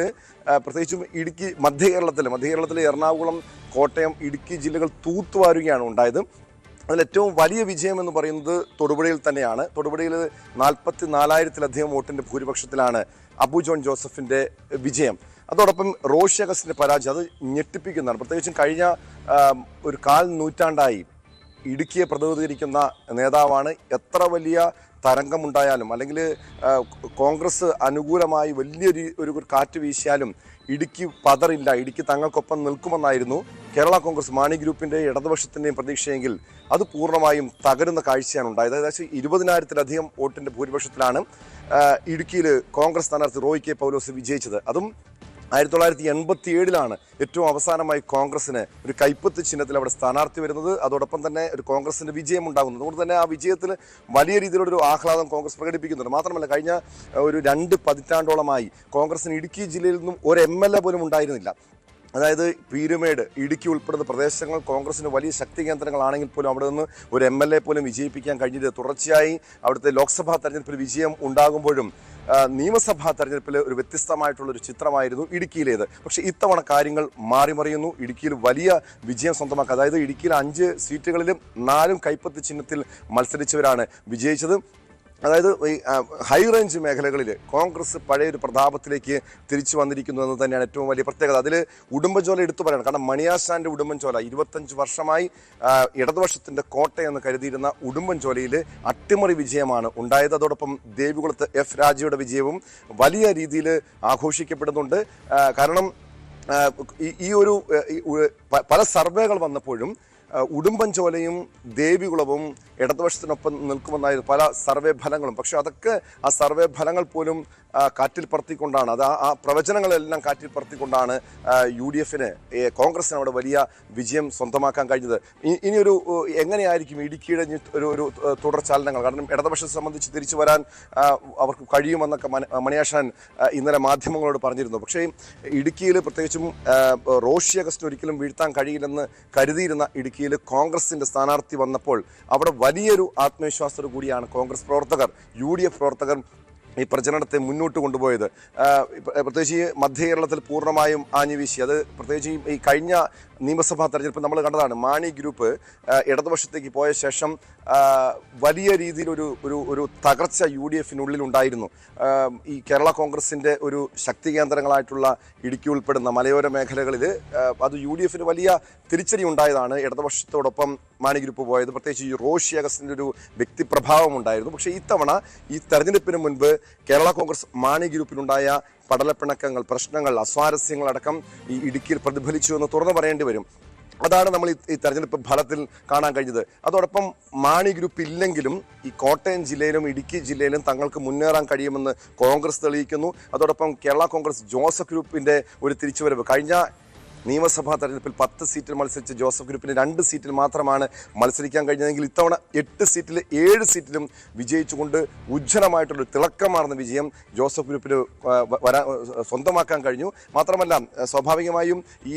പ്രത്യേകിച്ചും ഇടുക്കി മധ്യ കേരളത്തിലെ എറണാകുളം, കോട്ടയം, ഇടുക്കി ജില്ലകൾ തൂത്തുവാരുകയാണ് ഉണ്ടായത്. അതിലേറ്റവും വലിയ വിജയം എന്ന് പറയുന്നത് തൊടുപുഴയിൽ തന്നെയാണ്. തൊടുപുഴയിൽ 44,000-ലധികം വോട്ടിന്റെ ഭൂരിപക്ഷത്തിലാണ് അപ്പു ജോൺ ജോസഫിന്റെ വിജയം. അതോടൊപ്പം റോഷി അഗസ്റ്റിന്റെ പരാജയം അത് ഞെട്ടിപ്പിക്കുന്നതാണ്. പ്രത്യേകിച്ചും കഴിഞ്ഞ ഒരു 1/4 നൂറ്റാണ്ടായി ഇടുക്കിയെ പ്രതിനിധീകരിക്കുന്ന നേതാവാണ്. എത്ര വലിയ തരംഗമുണ്ടായാലും അല്ലെങ്കിൽ കോൺഗ്രസ് അനുകൂലമായി വലിയൊരു കാറ്റ് വീശിയാലും ഇടുക്കി പതറില്ല, ഇടുക്കി തങ്ങൾക്കൊപ്പം നിൽക്കുമെന്നായിരുന്നു കേരള കോൺഗ്രസ് മാണി ഗ്രൂപ്പിന്റെ ഇടതുപക്ഷത്തിന്റെയും പ്രതീക്ഷയെങ്കിൽ അത് പൂർണ്ണമായും തകരുന്ന കാഴ്ചയാണ് ഉണ്ടായത്. ഏകദേശം 20,000-ലധികം വോട്ടിന്റെ ഭൂരിപക്ഷത്തിലാണ് ഇടുക്കിയിൽ കോൺഗ്രസ് സ്ഥാനാർത്ഥി റോയ് കെ പൗലോസ് വിജയിച്ചത്. അതും 1987 ഏറ്റവും അവസാനമായി കോൺഗ്രസിന് ഒരു കൈപ്പത്ത് ചിഹ്നത്തിൽ അവിടെ സ്ഥാനാർത്ഥി വരുന്നത്. അതോടൊപ്പം തന്നെ ഒരു കോൺഗ്രസിന്റെ വിജയം ഉണ്ടാകുന്നത്. അതുകൊണ്ട് തന്നെ ആ വിജയത്തിൽ വലിയ രീതിയിലുള്ളൊരു ആഹ്ലാദം കോൺഗ്രസ് പ്രകടിപ്പിക്കുന്നുണ്ട്. മാത്രമല്ല കഴിഞ്ഞ ഒരു 2 പതിറ്റാണ്ടോളമായി കോൺഗ്രസിന് ഇടുക്കി ജില്ലയിൽ നിന്നും ഒരു MLA പോലും ഉണ്ടായിരുന്നില്ല. അതായത് പീരുമേട്, ഇടുക്കി ഉൾപ്പെടുന്ന പ്രദേശങ്ങൾ കോൺഗ്രസിന് വലിയ ശക്തി കേന്ദ്രങ്ങളാണെങ്കിൽ പോലും അവിടെ നിന്ന് ഒരു MLA പോലും വിജയിപ്പിക്കാൻ കഴിഞ്ഞില്ല. തുടർച്ചയായി അവിടുത്തെ ലോക്സഭാ തെരഞ്ഞെടുപ്പിൽ വിജയം ഉണ്ടാകുമ്പോഴും നിയമസഭാ തെരഞ്ഞെടുപ്പിൽ ഒരു വ്യത്യസ്തമായിട്ടുള്ളൊരു ചിത്രമായിരുന്നു ഇടുക്കിയിലേത്. പക്ഷേ ഇത്തവണ കാര്യങ്ങൾ മാറിമറിയുന്നു. ഇടുക്കിയിൽ വലിയ വിജയം സ്വന്തമാക്കുക. അതായത് ഇടുക്കിയിൽ 5 സീറ്റുകളിലും 4 കൈപ്പത്ത് ചിഹ്നത്തിൽ മത്സരിച്ചവരാണ് വിജയിച്ചത്. അതായത് ഈ ഹൈ റേഞ്ച് മേഖലകളിൽ കോൺഗ്രസ് പഴയൊരു പ്രതാപത്തിലേക്ക് തിരിച്ചു വന്നിരിക്കുന്നു എന്ന് തന്നെയാണ് ഏറ്റവും വലിയ പ്രത്യേകത. അതിൽ ഉടുമ്പൻചോല എടുത്തു പറയണം. കാരണം മണിയാശാന്റെ ഉടുമ്പൻചോല 25 വർഷമായി ഇടതുപക്ഷത്തിന്റെ കോട്ടയെന്ന് കരുതിയിരുന്ന ഉടുമ്പൻചോലയിൽ അട്ടിമറി വിജയമാണ് ഉണ്ടായത്. അതോടൊപ്പം ദേവികുളത്ത് F രാജയുടെ വിജയവും വലിയ രീതിയിൽ ആഘോഷിക്കപ്പെടുന്നുണ്ട്. കാരണം ഈ ഒരു പല സർവേകൾ വന്നപ്പോഴും ഉടുമ്പൻചോലയും ദേവികുളവും ഇടതുപക്ഷത്തിനൊപ്പം നിൽക്കുമെന്നായിരുന്നു പല സർവേ ഫലങ്ങളും. പക്ഷെ അതൊക്കെ ആ സർവേ ഫലങ്ങൾ പോലും കാറ്റിൽ പറത്തിക്കൊണ്ടാണ്, അത് ആ പ്രവചനങ്ങളെല്ലാം കാറ്റിൽ പറത്തിക്കൊണ്ടാണ് UDFന് കോൺഗ്രസിന് അവിടെ വലിയ വിജയം സ്വന്തമാക്കാൻ കഴിഞ്ഞത്. ഇനിയൊരു എങ്ങനെയായിരിക്കും ഇടുക്കിയുടെ ഒരു തുടർചാലനങ്ങൾ? കാരണം ഇടതുപക്ഷത്തെ സംബന്ധിച്ച് തിരിച്ചു വരാൻ അവർക്ക് കഴിയുമെന്നൊക്കെ മണിയാശാൻ ഇന്നലെ മാധ്യമങ്ങളോട് പറഞ്ഞിരുന്നു. പക്ഷേ ഇടുക്കിയിൽ പ്രത്യേകിച്ചും റോഷി അഗസ്റ്റിന് ഒരിക്കലും വീഴ്ത്താൻ കഴിയില്ലെന്ന് കരുതിയിരുന്ന ഇടുക്കിയിൽ കോൺഗ്രസിന്റെ സ്ഥാനാർത്ഥി വന്നപ്പോൾ അവിടെ വലിയൊരു ആത്മവിശ്വാസത്തോടു കൂടിയാണ് കോൺഗ്രസ് പ്രവർത്തകർ, UDF പ്രവർത്തകർ ഈ പ്രചരണത്തെ മുന്നോട്ട് കൊണ്ടുപോയത്. പ്രത്യേകിച്ച് ഈ മധ്യ കേരളത്തിൽ പൂർണ്ണമായും ആഞ്ഞുവീശി. അത് പ്രത്യേകിച്ച് ഈ കഴിഞ്ഞ നിയമസഭാ തെരഞ്ഞെടുപ്പ് നമ്മൾ കണ്ടതാണ്. മാണി ഗ്രൂപ്പ് ഇടതുപക്ഷത്തേക്ക് പോയ ശേഷം വലിയ രീതിയിൽ ഒരു തകർച്ച UDFനുള്ളിൽ ഉണ്ടായിരുന്നു. ഈ കേരള കോൺഗ്രസിൻ്റെ ഒരു ശക്തി കേന്ദ്രങ്ങളായിട്ടുള്ള ഇടുക്കി ഉൾപ്പെടുന്ന മലയോര മേഖലകളിൽ അത് UDFന് വലിയ തിരിച്ചടി ഉണ്ടായതാണ്. ഇടതുപക്ഷത്തോടൊപ്പം മാണി ഗ്രൂപ്പ് പോയത് പ്രത്യേകിച്ച് ഈ റോഷി അഗസ്റ്റിൻ്റെ ഒരു വ്യക്തിപ്രഭാവം ഉണ്ടായിരുന്നു. പക്ഷേ ഇത്തവണ ഈ തെരഞ്ഞെടുപ്പിന് മുൻപ് കേരള കോൺഗ്രസ് മാണി ഗ്രൂപ്പിലുണ്ടായ പടലപ്പിണക്കങ്ങൾ, പ്രശ്നങ്ങൾ, അസ്വാരസ്യങ്ങളടക്കം ഈ ഇടുക്കിയിൽ പ്രതിഫലിച്ചു എന്ന് തുറന്നു പറയേണ്ടി വരും. അതാണ് നമ്മൾ ഈ തെരഞ്ഞെടുപ്പ് ഫലത്തിൽ കാണാൻ കഴിഞ്ഞത്. അതോടൊപ്പം മാണി ഗ്രൂപ്പ് ഇല്ലെങ്കിലും ഈ കോട്ടയം ജില്ലയിലും ഇടുക്കി ജില്ലയിലും തങ്ങൾക്ക് മുന്നേറാൻ കഴിയുമെന്ന് കോൺഗ്രസ് തെളിയിക്കുന്നു. അതോടൊപ്പം കേരള കോൺഗ്രസ് ജോസഫ് ഗ്രൂപ്പിൻ്റെ ഒരു തിരിച്ചുവരവ്. കഴിഞ്ഞ നിയമസഭാ തെരഞ്ഞെടുപ്പിൽ 10 സീറ്റിൽ മത്സരിച്ച ജോസഫ് ഗ്രൂപ്പിന് 2 സീറ്റിൽ മാത്രമാണ് മത്സരിക്കാൻ കഴിഞ്ഞതെങ്കിൽ ഇത്തവണ 8 സീറ്റിൽ 7 സീറ്റിലും വിജയിച്ചുകൊണ്ട് ഉജ്ജ്വലമായിട്ടുള്ളൊരു തിളക്കമാർന്ന വിജയം ജോസഫ് ഗ്രൂപ്പിന് സ്വന്തമാക്കാൻ കഴിഞ്ഞു. മാത്രമല്ല സ്വാഭാവികമായും ഈ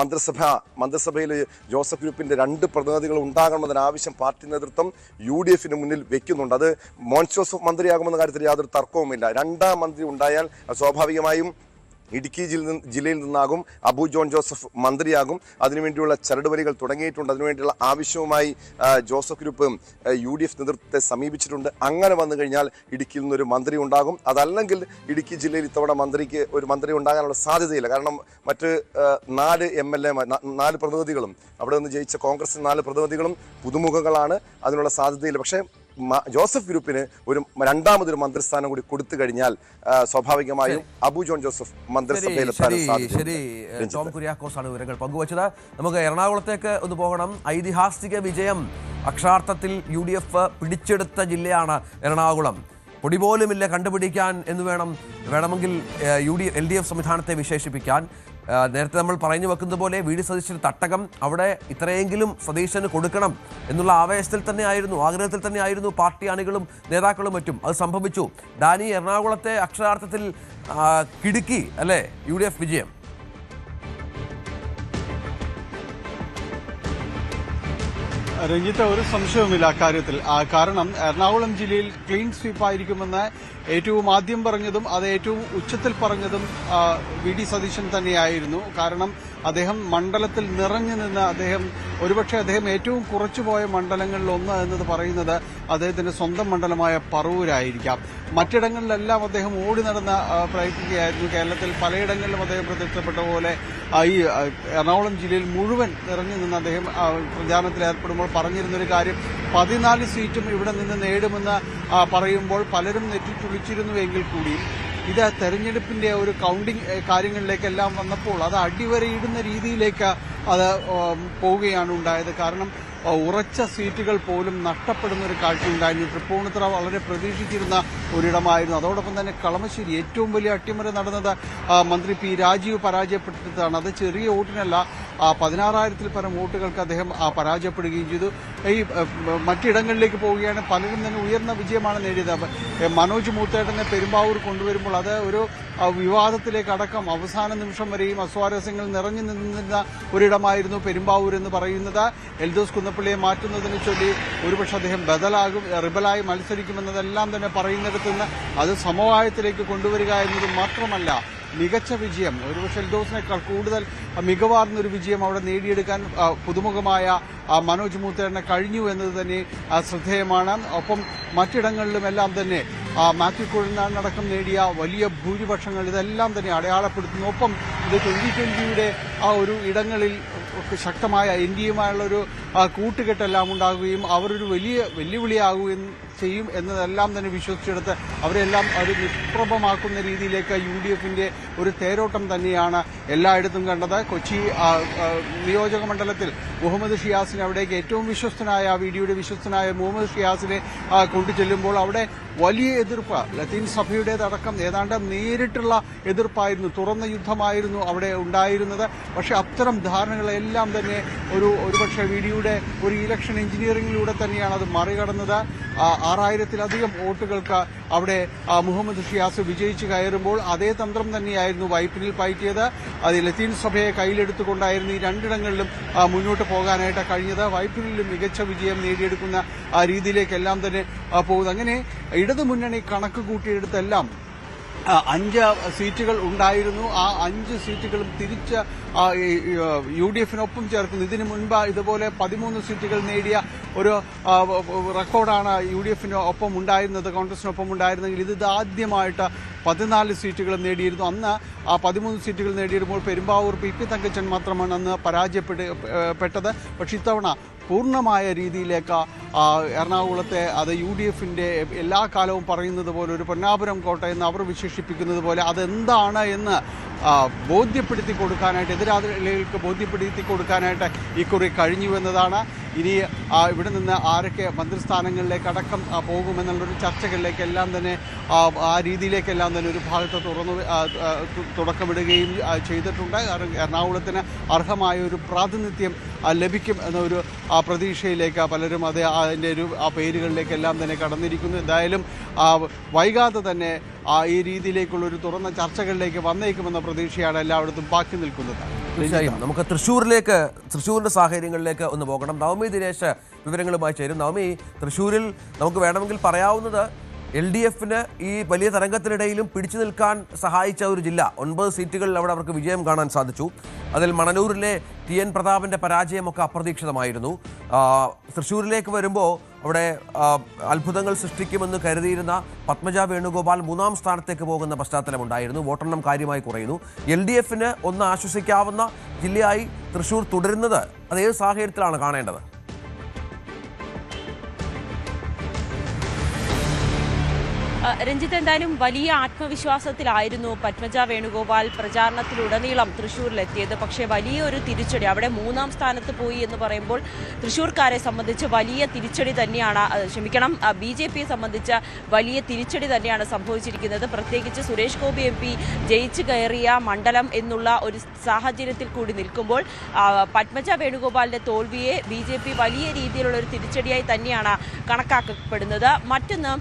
മന്ത്രിസഭയിൽ ജോസഫ് ഗ്രൂപ്പിൻ്റെ 2 പ്രതിനിധികൾ ഉണ്ടാകണമെന്നതിനാവശ്യം പാർട്ടി നേതൃത്വം UDFന് മുന്നിൽ വെക്കുന്നുണ്ട്. അത് മോൻസ് ജോസഫ് മന്ത്രിയാകുമെന്ന കാര്യത്തിൽ യാതൊരു തർക്കവുമില്ല. 2ാം മന്ത്രി ഉണ്ടായാൽ സ്വാഭാവികമായും ഇടുക്കി ജില്ലയിൽ നിന്നാകും അബു ജോൺ ജോസഫ് മന്ത്രിയാകും. അതിനുവേണ്ടിയുള്ള ചരടുവലികൾ തുടങ്ങിയിട്ടുണ്ട്. അതിനുവേണ്ടിയുള്ള ആവശ്യവുമായി ജോസഫ് ഗ്രൂപ്പ് UDF നേതൃത്വത്തെ സമീപിച്ചിട്ടുണ്ട്. അങ്ങനെ വന്നു കഴിഞ്ഞാൽ ഇടുക്കിയിൽ നിന്നൊരു മന്ത്രി ഉണ്ടാകും. അതല്ലെങ്കിൽ ഇടുക്കി ജില്ലയിൽ ഇത്തവണ ഒരു മന്ത്രി ഉണ്ടാകാനുള്ള സാധ്യതയില്ല. കാരണം മറ്റ് 4 MLA 4 പ്രതിനിധികളും അവിടെ നിന്ന് ജയിച്ച കോൺഗ്രസിന് 4 പ്രതിനിധികളും പുതുമുഖങ്ങളാണ്. അതിനുള്ള സാധ്യതയില്ല. പക്ഷേ ജോസഫ് ഗ്രൂപ്പിന് രണ്ടാമതൊരു മന്ത്രിസ്ഥാനം കൂടി കൊടുത്തു കഴിഞ്ഞാൽ സ്വാഭാവികമായും അബു ജോൺ ജോസഫ് മന്ത്രിസഭയിലെത്താൻ സാധ്യത. ശരി, ടോം കുര്യാക്കോസ് ആണ് വിവരങ്ങൾ പങ്കുവച്ചത്. നമുക്ക് എറണാകുളത്തേക്ക് ഒന്ന് പോകണം. ഐതിഹാസിക വിജയം അക്ഷരാർത്ഥത്തിൽ UDF പിടിച്ചെടുത്ത ജില്ലയാണ് എറണാകുളം. പൊടി പോലുമില്ല കണ്ടുപിടിക്കാൻ എന്ന് വേണമെങ്കിൽ LDF സംവിധാനത്തെ വിശേഷിപ്പിക്കാൻ. നേരത്തെ നമ്മൾ പറഞ്ഞു വെക്കുന്നത് പോലെ VD സതീശന് തട്ടകം അവിടെ ഇത്രയെങ്കിലും സതീശന് കൊടുക്കണം എന്നുള്ള ആവേശത്തിൽ തന്നെയായിരുന്നു, ആഗ്രഹത്തിൽ തന്നെയായിരുന്നു പാർട്ടി അണികളും നേതാക്കളും മറ്റും. അത് സംഭവിച്ചു. ഡാനി, എറണാകുളത്തെ അക്ഷരാർത്ഥത്തിൽ കിടുക്കി അല്ലേ UDF വിജയം? രഞ്ജിത്ത്, ഒരു സംശയവുമില്ല അക്കാര്യത്തിൽ. കാരണം എറണാകുളം ജില്ലയിൽ ക്ലീൻ സ്വീപ്പ് ആയിരിക്കുമെന്ന് ഏറ്റവും ആദ്യം പറഞ്ഞതും അത് ഏറ്റവും ഉച്ചത്തിൽ പറഞ്ഞതും VD സതീശൻ തന്നെയായിരുന്നു. കാരണം അദ്ദേഹം മണ്ഡലത്തിൽ നിറഞ്ഞു നിന്ന് ഒരുപക്ഷെ അദ്ദേഹം ഏറ്റവും കുറച്ചുപോയ മണ്ഡലങ്ങളിൽ ഒന്ന് എന്നത് പറയുന്നത് അദ്ദേഹത്തിന്റെ സ്വന്തം മണ്ഡലമായ പറവൂരായിരിക്കാം. മറ്റിടങ്ങളിലെല്ലാം അദ്ദേഹം ഓടി നടന്ന് പ്രയത്നിക്കുകയായിരുന്നു. കേരളത്തിൽ പലയിടങ്ങളിലും അദ്ദേഹം പ്രത്യക്ഷപ്പെട്ട പോലെ ഈ എറണാകുളം ജില്ലയിൽ മുഴുവൻ നിറഞ്ഞു നിന്ന് അദ്ദേഹം പ്രചാരണത്തിൽ ഏർപ്പെടുമ്പോൾ പറഞ്ഞിരുന്നൊരു കാര്യം 14 സീറ്റും ഇവിടെ നിന്ന് നേടുമെന്ന് പറയുമ്പോൾ പലരും നെറ്റിച്ചുളിച്ചിരുന്നുവെങ്കിൽ കൂടിയും ഇത് തെരഞ്ഞെടുപ്പിന്റെ ഒരു കൌണ്ടിംഗ് കാര്യങ്ങളിലേക്കെല്ലാം വന്നപ്പോൾ അത് അടിവരയിടുന്ന രീതിയിലേക്ക് അത് പോവുകയാണ് ഉണ്ടായത്. കാരണം ഉറച്ച സീറ്റുകൾ പോലും നഷ്ടപ്പെടുന്ന ഒരു കാഴ്ചയുണ്ടായിരുന്നു. തൃപ്പൂണിത്തുറ വളരെ പ്രതീക്ഷിച്ചിരുന്ന ഒരിടമായിരുന്നു. അതോടൊപ്പം തന്നെ കളമശ്ശേരി ഏറ്റവും വലിയ അട്ടിമറി നടന്നത് മന്ത്രി P രാജീവ് പരാജയപ്പെട്ടതാണ്. അത് ചെറിയ വോട്ടിനല്ല, 16,000-ൽ പരം വോട്ടുകൾക്ക് അദ്ദേഹം പരാജയപ്പെടുകയും ചെയ്തു. ഈ മറ്റിടങ്ങളിലേക്ക് പോവുകയാണ്. പലരും തന്നെ ഉയർന്ന വിജയമാണ് നേടിയത്. മനോജ് മൂത്തേട്ടനെ പെരുമ്പാവൂർ കൊണ്ടുവരുമ്പോൾ അത് ഒരു വിവാദത്തിലേക്ക് അടക്കം അവസാന നിമിഷം വരെയും അസ്വാരസ്യങ്ങൾ നിറഞ്ഞു നിന്നിരുന്ന ഒരിടമായിരുന്നു പെരുമ്പാവൂർ എന്ന് പറയുന്നത്. എൽദോസ് കുന്നപ്പള്ളിയെ മാറ്റുന്നതിനെ ചൊല്ലി ഒരുപക്ഷെ അദ്ദേഹം റിബലായി മത്സരിക്കുമെന്നതെല്ലാം തന്നെ പറയുന്നിടത്ത് നിന്ന് അത് സമവായത്തിലേക്ക് കൊണ്ടുവരിക എന്നത് മാത്രമല്ല, മികച്ച വിജയം, ഒരുപക്ഷെ എൽദോസിനേക്കാൾ കൂടുതൽ മികവാർന്നൊരു വിജയം അവിടെ നേടിയെടുക്കാൻ പുതുമുഖമായ മനോജ് മൂത്തേറിന് കഴിഞ്ഞു എന്നത് തന്നെ ശ്രദ്ധേയമാണ്. ഒപ്പം മറ്റിടങ്ങളിലുമെല്ലാം തന്നെ മാത്യു കുഴൽനാടനടക്കം നേടിയ വലിയ ഭൂരിപക്ഷങ്ങൾ ഇതെല്ലാം തന്നെ അടയാളപ്പെടുത്തുന്നു. ഒപ്പം ഇത് 2020-യുടെ ആ ഒരു ഇടങ്ങളിൽ ശക്തമായ NDAയുമായുള്ളൊരു കൂട്ടുകെട്ടെല്ലാം ഉണ്ടാകുകയും അവരൊരു വലിയ വെല്ലുവിളിയാകുകയും ചെയ്യും എന്നതെല്ലാം തന്നെ വിശ്വസിച്ചെടുത്ത് അവരെല്ലാം അത് നിഷ്പ്രഭമാക്കുന്ന രീതിയിലേക്ക് UDFന്റെ ഒരു തേരോട്ടം തന്നെയാണ് എല്ലായിടത്തും കണ്ടത്. കൊച്ചി നിയോജക മണ്ഡലത്തിൽ മുഹമ്മദ് ഷിയാസിനെ അവിടേക്ക് ഏറ്റവും വിശ്വസ്തനായ VDയുടെ വിശ്വസ്തനായ മുഹമ്മദ് ഷിയാസിനെ കൊണ്ടുചെല്ലുമ്പോൾ അവിടെ വലിയ എതിർപ്പ് ലത്തീൻ സഭയുടേതടക്കം ഏതാണ്ട് നേരിട്ടുള്ള എതിർപ്പായിരുന്നു, തുറന്ന യുദ്ധമായിരുന്നു അവിടെ ഉണ്ടായിരുന്നത്. പക്ഷെ അത്തരം ധാരണകളെല്ലാം തന്നെ ഒരുപക്ഷെ VDയുടെ ഒരു ഇലക്ഷൻ എഞ്ചിനീയറിംഗിലൂടെ തന്നെയാണ് അത് മറികടന്നത്. 6,000-ലധികം വോട്ടുകൾക്ക് അവിടെ മുഹമ്മദ് ഷിയാസ് വിജയിച്ചു കയറുമ്പോൾ അതേ തന്ത്രം തന്നെയായിരുന്നു വൈപ്പിനിൽ പയറ്റിയത്. അത് ലത്തീൻ സഭയെ കയ്യിലെടുത്തുകൊണ്ടായിരുന്നു ഈ രണ്ടിടങ്ങളിലും മുന്നോട്ട് പോകാനായിട്ട് കഴിഞ്ഞത്. വൈപ്പിനിലും മികച്ച വിജയം നേടിയെടുക്കുന്ന രീതിയിലേക്കെല്ലാം തന്നെ പോകുന്നത്. അങ്ങനെ ഇടതുമുന്നണി കണക്ക് കൂട്ടിയെടുത്തെല്ലാം 5 സീറ്റുകൾ ഉണ്ടായിരുന്നു. ആ 5 സീറ്റുകളും തിരിച്ച് UDFനൊപ്പം ചേർക്കുന്നു. ഇതിനു മുൻപ് ഇതുപോലെ 13 സീറ്റുകൾ നേടിയ ഒരു റെക്കോർഡാണ് UDFന് ഒപ്പം ഉണ്ടായിരുന്നത്, കോൺഗ്രസിനൊപ്പം ഉണ്ടായിരുന്നെങ്കിൽ ഇത് ആദ്യമായിട്ട് 14 സീറ്റുകൾ നേടിയിരുന്നു. അന്ന് ആ 13 സീറ്റുകൾ നേടിയിരുമ്പോൾ പെരുമ്പാവൂർ PP തങ്കച്ചൻ മാത്രമാണ് അന്ന് പരാജയപ്പെട്ടത്. പക്ഷെ ഇത്തവണ പൂർണ്ണമായ രീതിയിലേക്ക് എറണാകുളത്തെ അത് UDFന്റെ എല്ലാ കാലവും പറയുന്നത് പോലെ ഒരു പൊന്നാപുരം കോട്ട എന്ന് അവർ വിശേഷിപ്പിക്കുന്നത് പോലെ അതെന്താണ് എന്ന് ബോധ്യപ്പെടുത്തി കൊടുക്കാനായിട്ട്, എതിരാളികൾക്ക് ബോധ്യപ്പെടുത്തി കൊടുക്കാനായിട്ട് ഇക്കുറി കഴിഞ്ഞു എന്നതാണ്. ഇനി ഇവിടെ നിന്ന് ആരൊക്കെ മന്ത്രിസ്ഥാനങ്ങളിലേക്ക് അടക്കം പോകുമെന്നുള്ളൊരു ചർച്ചകളിലേക്കെല്ലാം തന്നെ ആ രീതിയിലേക്കെല്ലാം തന്നെ ഒരു ഭാഗത്ത് തുടക്കമിടുകയും ചെയ്തിട്ടുണ്ട്. കാരണം എറണാകുളത്തിന് അർഹമായ ഒരു പ്രാതിനിധ്യം ലഭിക്കും എന്നൊരു പ്രതീക്ഷയിലേക്ക് പലരും അതിൻ്റെ ആ പേരുകളിലേക്കെല്ലാം തന്നെ കടന്നിരിക്കുന്നു. എന്തായാലും വൈകാതെ തന്നെ ഈ രീതിയിലേക്കുള്ളൊരു തുറന്ന ചർച്ചകളിലേക്ക് വന്നേക്കുമെന്ന പ്രതീക്ഷയാണ് എല്ലായിടത്തും ബാക്കി നിൽക്കുന്നത്. തീർച്ചയായും നമുക്ക് തൃശ്ശൂരിന്റെ സാഹചര്യങ്ങളിലേക്ക് ഒന്ന് പോകണം. നവമി ദിനേശ് വിവരങ്ങളുമായി ചേരും. നവമി, തൃശ്ശൂരിൽ നമുക്ക് വേണമെങ്കിൽ പറയാവുന്നത് LDFന് ഈ വലിയ തരംഗത്തിനിടയിലും പിടിച്ചു നിൽക്കാൻ സഹായിച്ച ഒരു ജില്ല, 9 സീറ്റുകളിൽ അവിടെ അവർക്ക് വിജയം കാണാൻ സാധിച്ചു. അതിൽ മണലൂരിലെ TN പ്രതാപന്റെ പരാജയമൊക്കെ അപ്രതീക്ഷിതമായിരുന്നു. തൃശ്ശൂരിലേക്ക് വരുമ്പോൾ അവിടെ അത്ഭുതങ്ങൾ സൃഷ്ടിക്കുമെന്ന് കരുതിയിരുന്ന പത്മജ വേണുഗോപാൽ 3ാം സ്ഥാനത്തേക്ക് പോകുന്ന പശ്ചാത്തലമുണ്ടായിരുന്നു. വോട്ടെണ്ണം കാര്യമായി കുറയുന്നു. LDFന് ഒന്ന് ആശ്വസിക്കാവുന്ന ജില്ലയായി തൃശ്ശൂർ തുടരുന്നത് അതേത് സാഹചര്യത്തിലാണ് കാണേണ്ടത്? രഞ്ജിത്ത്, എന്തായാലും വലിയ ആത്മവിശ്വാസത്തിലായിരുന്നു പത്മജ വേണുഗോപാൽ പ്രചാരണത്തിലുടനീളം തൃശ്ശൂരിലെത്തിയത്. പക്ഷേ വലിയൊരു തിരിച്ചടി, അവിടെ 3ാം സ്ഥാനത്ത് പോയി എന്ന് പറയുമ്പോൾ തൃശ്ശൂർക്കാരെ സംബന്ധിച്ച് വലിയ തിരിച്ചടി തന്നെയാണ്, BJPയെ സംബന്ധിച്ച് വലിയ തിരിച്ചടി തന്നെയാണ് സംഭവിച്ചിരിക്കുന്നത്. പ്രത്യേകിച്ച് സുരേഷ് ഗോപി MP ജയിച്ചു കയറിയ മണ്ഡലം എന്നുള്ള ഒരു സാഹചര്യത്തിൽ കൂടി നിൽക്കുമ്പോൾ പത്മജ വേണുഗോപാലിന്റെ തോൽവിയെ BJP വലിയ രീതിയിലുള്ള ഒരു തിരിച്ചടിയായി തന്നെയാണ് കണക്കാക്കപ്പെടുന്നത്. മറ്റൊന്ന്,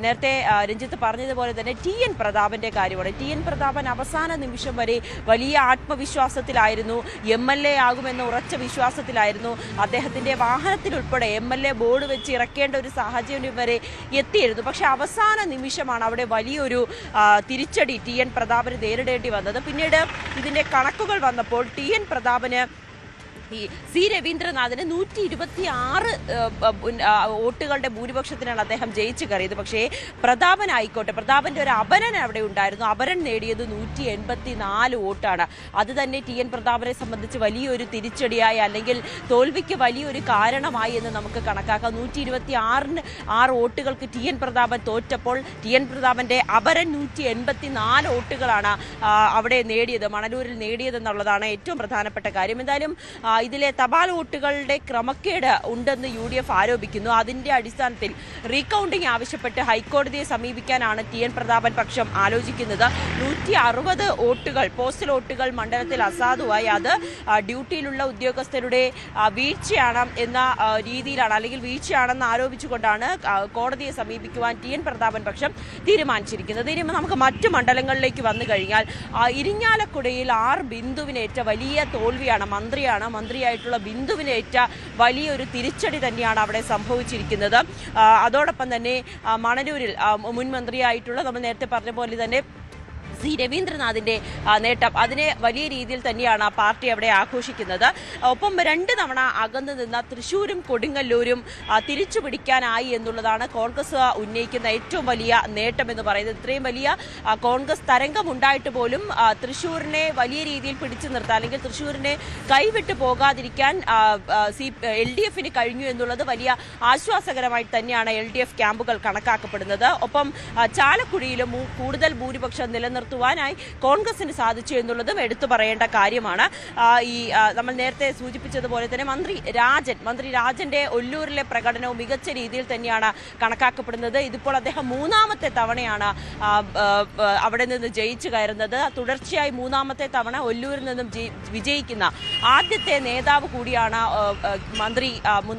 നേരത്തെ രഞ്ജിത്ത് പറഞ്ഞതുപോലെ തന്നെ TN പ്രതാപന്റെ കാര്യമാണ്. TN പ്രതാപൻ അവസാന നിമിഷം വരെ വലിയ ആത്മവിശ്വാസത്തിലായിരുന്നു, MLA ആകുമെന്ന ഉറച്ച വിശ്വാസത്തിലായിരുന്നു. അദ്ദേഹത്തിന്റെ വാഹനത്തിലുൾപ്പെടെ MLA ബോർഡ് വെച്ച് ഇറക്കേണ്ട ഒരു സാഹചര്യം വരെ എത്തിയിരുന്നു. പക്ഷെ അവസാന നിമിഷമാണ് അവിടെ വലിയൊരു തിരിച്ചടി TN പ്രതാപന് നേരിടേണ്ടി വന്നത്. പിന്നീട് ഇതിന്റെ കണക്കുകൾ വന്നപ്പോൾ TN പ്രതാപന് C രവീന്ദ്രനാഥിന് 126 വോട്ടുകളുടെ ഭൂരിപക്ഷത്തിനാണ് അദ്ദേഹം ജയിച്ചു കയറിയത്. പക്ഷേ പ്രതാപന്റെ ഒരു അപരൻ അവിടെ ഉണ്ടായിരുന്നു. അപരൻ നേടിയത് 184 വോട്ടാണ്. അത് തന്നെ TN പ്രതാപനെ സംബന്ധിച്ച് വലിയൊരു തിരിച്ചടിയായി, അല്ലെങ്കിൽ തോൽവിക്ക് വലിയൊരു കാരണമായി എന്ന് നമുക്ക് കണക്കാക്കാം. 126 വോട്ടുകൾക്ക് TN പ്രതാപൻ തോറ്റപ്പോൾ TN പ്രതാപന്റെ അപരൻ 184 വോട്ടുകളാണ് അവിടെ നേടിയത്, മണലൂരിൽ നേടിയതെന്നുള്ളതാണ് ഏറ്റവും പ്രധാനപ്പെട്ട കാര്യം. എന്തായാലും ഇതിലെ തപാൽ വോട്ടുകളുടെ ക്രമക്കേട് ഉണ്ടെന്ന് UDF ആരോപിക്കുന്നു. അതിന്റെ അടിസ്ഥാനത്തിൽ റീകൗണ്ടിംഗ് ആവശ്യപ്പെട്ട് ഹൈക്കോടതിയെ സമീപിക്കാനാണ് TN പ്രതാപൻ പക്ഷം ആലോചിക്കുന്നത്. 160 വോട്ടുകൾ, പോസ്റ്റൽ വോട്ടുകൾ മണ്ഡലത്തിൽ അസാധുവായി. അത് ഡ്യൂട്ടിയിലുള്ള ഉദ്യോഗസ്ഥരുടെ വീഴ്ചയാണ് എന്ന രീതിയിലാണ്, അല്ലെങ്കിൽ വീഴ്ചയാണെന്ന് ആരോപിച്ചുകൊണ്ടാണ് കോടതിയെ സമീപിക്കുവാൻ TN പ്രതാപൻ പക്ഷം തീരുമാനിച്ചിരിക്കുന്നത്. ഇനി നമുക്ക് മറ്റു മണ്ഡലങ്ങളിലേക്ക് വന്നു കഴിഞ്ഞാൽ, ഇരിങ്ങാലക്കുടയിൽ ബിന്ദുവിനേറ്റ വലിയ തോൽവിയാണ്. മന്ത്രിയായിട്ടുള്ള ബിന്ദുവിനേറ്റ വലിയൊരു തിരിച്ചടി തന്നെയാണ് അവിടെ സംഭവിച്ചിരിക്കുന്നത്. അതോടൊപ്പം തന്നെ മണലൂരിൽ മുൻ മന്ത്രിയായിട്ടുള്ള, നമ്മൾ നേരത്തെ പറഞ്ഞ പോലെ തന്നെ C രവീന്ദ്രനാഥിന്റെ നേട്ടം, അതിനെ വലിയ രീതിയിൽ തന്നെയാണ് പാർട്ടി അവിടെ ആഘോഷിക്കുന്നത്. ഒപ്പം 2 തവണ അകന്നു നിന്ന തൃശ്ശൂരും കൊടുങ്ങല്ലൂരും തിരിച്ചു പിടിക്കാനായി എന്നുള്ളതാണ് കോൺഗ്രസ് ഉന്നയിക്കുന്ന ഏറ്റവും വലിയ നേട്ടം എന്ന് പറയുന്നത്. ഇത്രയും വലിയ കോൺഗ്രസ് തരംഗം ഉണ്ടായിട്ട് പോലും തൃശ്ശൂരിനെ വലിയ രീതിയിൽ പിടിച്ചു നിർത്താൻ, അല്ലെങ്കിൽ തൃശ്ശൂരിനെ കൈവിട്ടു പോകാതിരിക്കാൻ LDFന് കഴിഞ്ഞു എന്നുള്ളത് വലിയ ആശ്വാസകരമായി തന്നെയാണ് LDF ക്യാമ്പുകൾ കണക്കാക്കപ്പെടുന്നത്. ഒപ്പം ചാലക്കുടിയിലും കൂടുതൽ ഭൂരിപക്ഷം നിലനിർത്തുവാനായി കോൺഗ്രസിന് സാധിച്ചു എന്നുള്ളതും എടുത്തു പറയേണ്ട കാര്യമാണ്. നമ്മൾ നേരത്തെ സൂചിപ്പിച്ചതുപോലെ തന്നെ മന്ത്രി രാജന്റെ ഒല്ലൂരിലെ പ്രകടനവും മികച്ച രീതിയിൽ തന്നെയാണ് കണക്കാക്കപ്പെടുന്നത്. ഇതിപ്പോൾ അദ്ദേഹം 3ാമത്തെ തവണയാണ് അവിടെ നിന്ന് ജയിച്ചു കയറുന്നത്. തുടർച്ചയായി 3ാമത്തെ തവണ ഒല്ലൂരിൽ നിന്നും വിജയിക്കുന്ന ആദ്യത്തെ നേതാവ് കൂടിയാണ്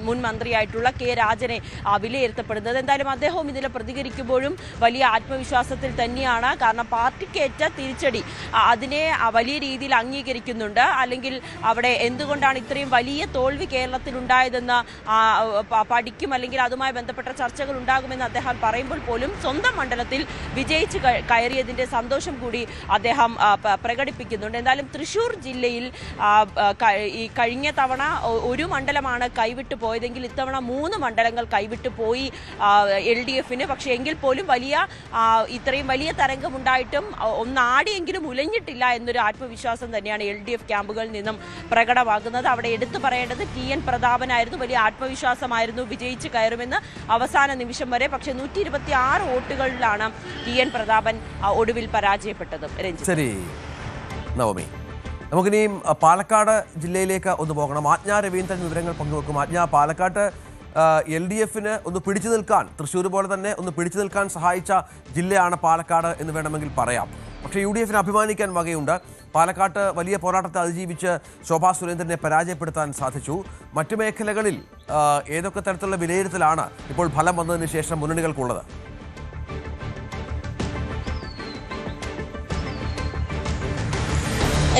മുൻ മന്ത്രിയായിട്ടുള്ള K രാജനെ വിലയിരുത്തപ്പെടുന്നത്. എന്തായാലും അദ്ദേഹവും ഇതിൽ പ്രതികരിക്കുമ്പോഴും വലിയ ആത്മവിശ്വാസത്തിൽ തന്നെയാണ്. കാരണം പാർട്ടിക്കേറ്റ തിരിച്ചടി അതിനെ വലിയ രീതിയിൽ അംഗീകരിക്കുന്നുണ്ട്. അല്ലെങ്കിൽ അവിടെ എന്തുകൊണ്ടാണ് ഇത്രയും വലിയ തോൽവി കേരളത്തിൽ ഉണ്ടായതെന്ന് പഠിക്കും, അല്ലെങ്കിൽ അതുമായി ബന്ധപ്പെട്ട ചർച്ചകൾ ഉണ്ടാകുമെന്ന് അദ്ദേഹം പറയുമ്പോൾ പോലും സ്വന്തം മണ്ഡലത്തിൽ വിജയിച്ച് കയറിയതിന്റെ സന്തോഷം കൂടി അദ്ദേഹം പ്രകടിപ്പിക്കുന്നുണ്ട്. എന്തായാലും തൃശ്ശൂർ ജില്ലയിൽ ഈ കഴിഞ്ഞ തവണ ഒരു മണ്ഡലമാണ് കൈവിട്ടു പോയതെങ്കിൽ ഇത്തവണ 3 മണ്ഡലങ്ങൾ കൈവിട്ടു പോയി LDFന്. പക്ഷേ എങ്കിൽ പോലും ഇത്രയും വലിയ തരംഗമുണ്ടായിട്ടും ഒന്നാടിയെങ്കിലും ഉലഞ്ഞിട്ടില്ല എന്നൊരു ആത്മവിശ്വാസം തന്നെയാണ് LDF ക്യാമ്പുകളിൽ നിന്നും പ്രകടമാകുന്നത്. അവിടെ എടുത്തു പറയേണ്ടത് TN പ്രതാപനായിരുന്നു. വലിയ ആത്മവിശ്വാസമായിരുന്നു, വിജയിച്ച് കയറുമെന്ന് അവസാന നിമിഷം വരെ. പക്ഷേ 126 വോട്ടുകളിലാണ് TN പ്രതാപൻ ഒടുവിൽ പരാജയപ്പെട്ടത്. ശരി നവമി, നമുക്കിനിയും പാലക്കാട് ജില്ലയിലേക്ക് ഒന്ന് പോകണം. ആജ്ഞ രവീന്ദ്രൻ വിവരങ്ങൾ പങ്കുവെക്കും. ആജ്ഞ, പാലക്കാട്ട് LDFന് ഒന്ന് പിടിച്ചു നിൽക്കാൻ, തൃശ്ശൂർ പോലെ തന്നെ ഒന്ന് പിടിച്ചു നിൽക്കാൻ സഹായിച്ച ജില്ലയാണ് പാലക്കാട് എന്ന് വേണമെങ്കിൽ പറയാം. പക്ഷേ UDFന് അഭിമാനിക്കാൻ വകയുണ്ട്. പാലക്കാട്ട് വലിയ പോരാട്ടത്തെ അതിജീവിച്ച് ശോഭാ സുരേന്ദ്രനെ പരാജയപ്പെടുത്താൻ സാധിച്ചു. മറ്റു മേഖലകളിൽ ഏതൊക്കെ തരത്തിലുള്ള വിലയിരുത്തലാണ് ഇപ്പോൾ ഫലം വന്നതിന് ശേഷം മുന്നണികൾക്കുള്ളത്?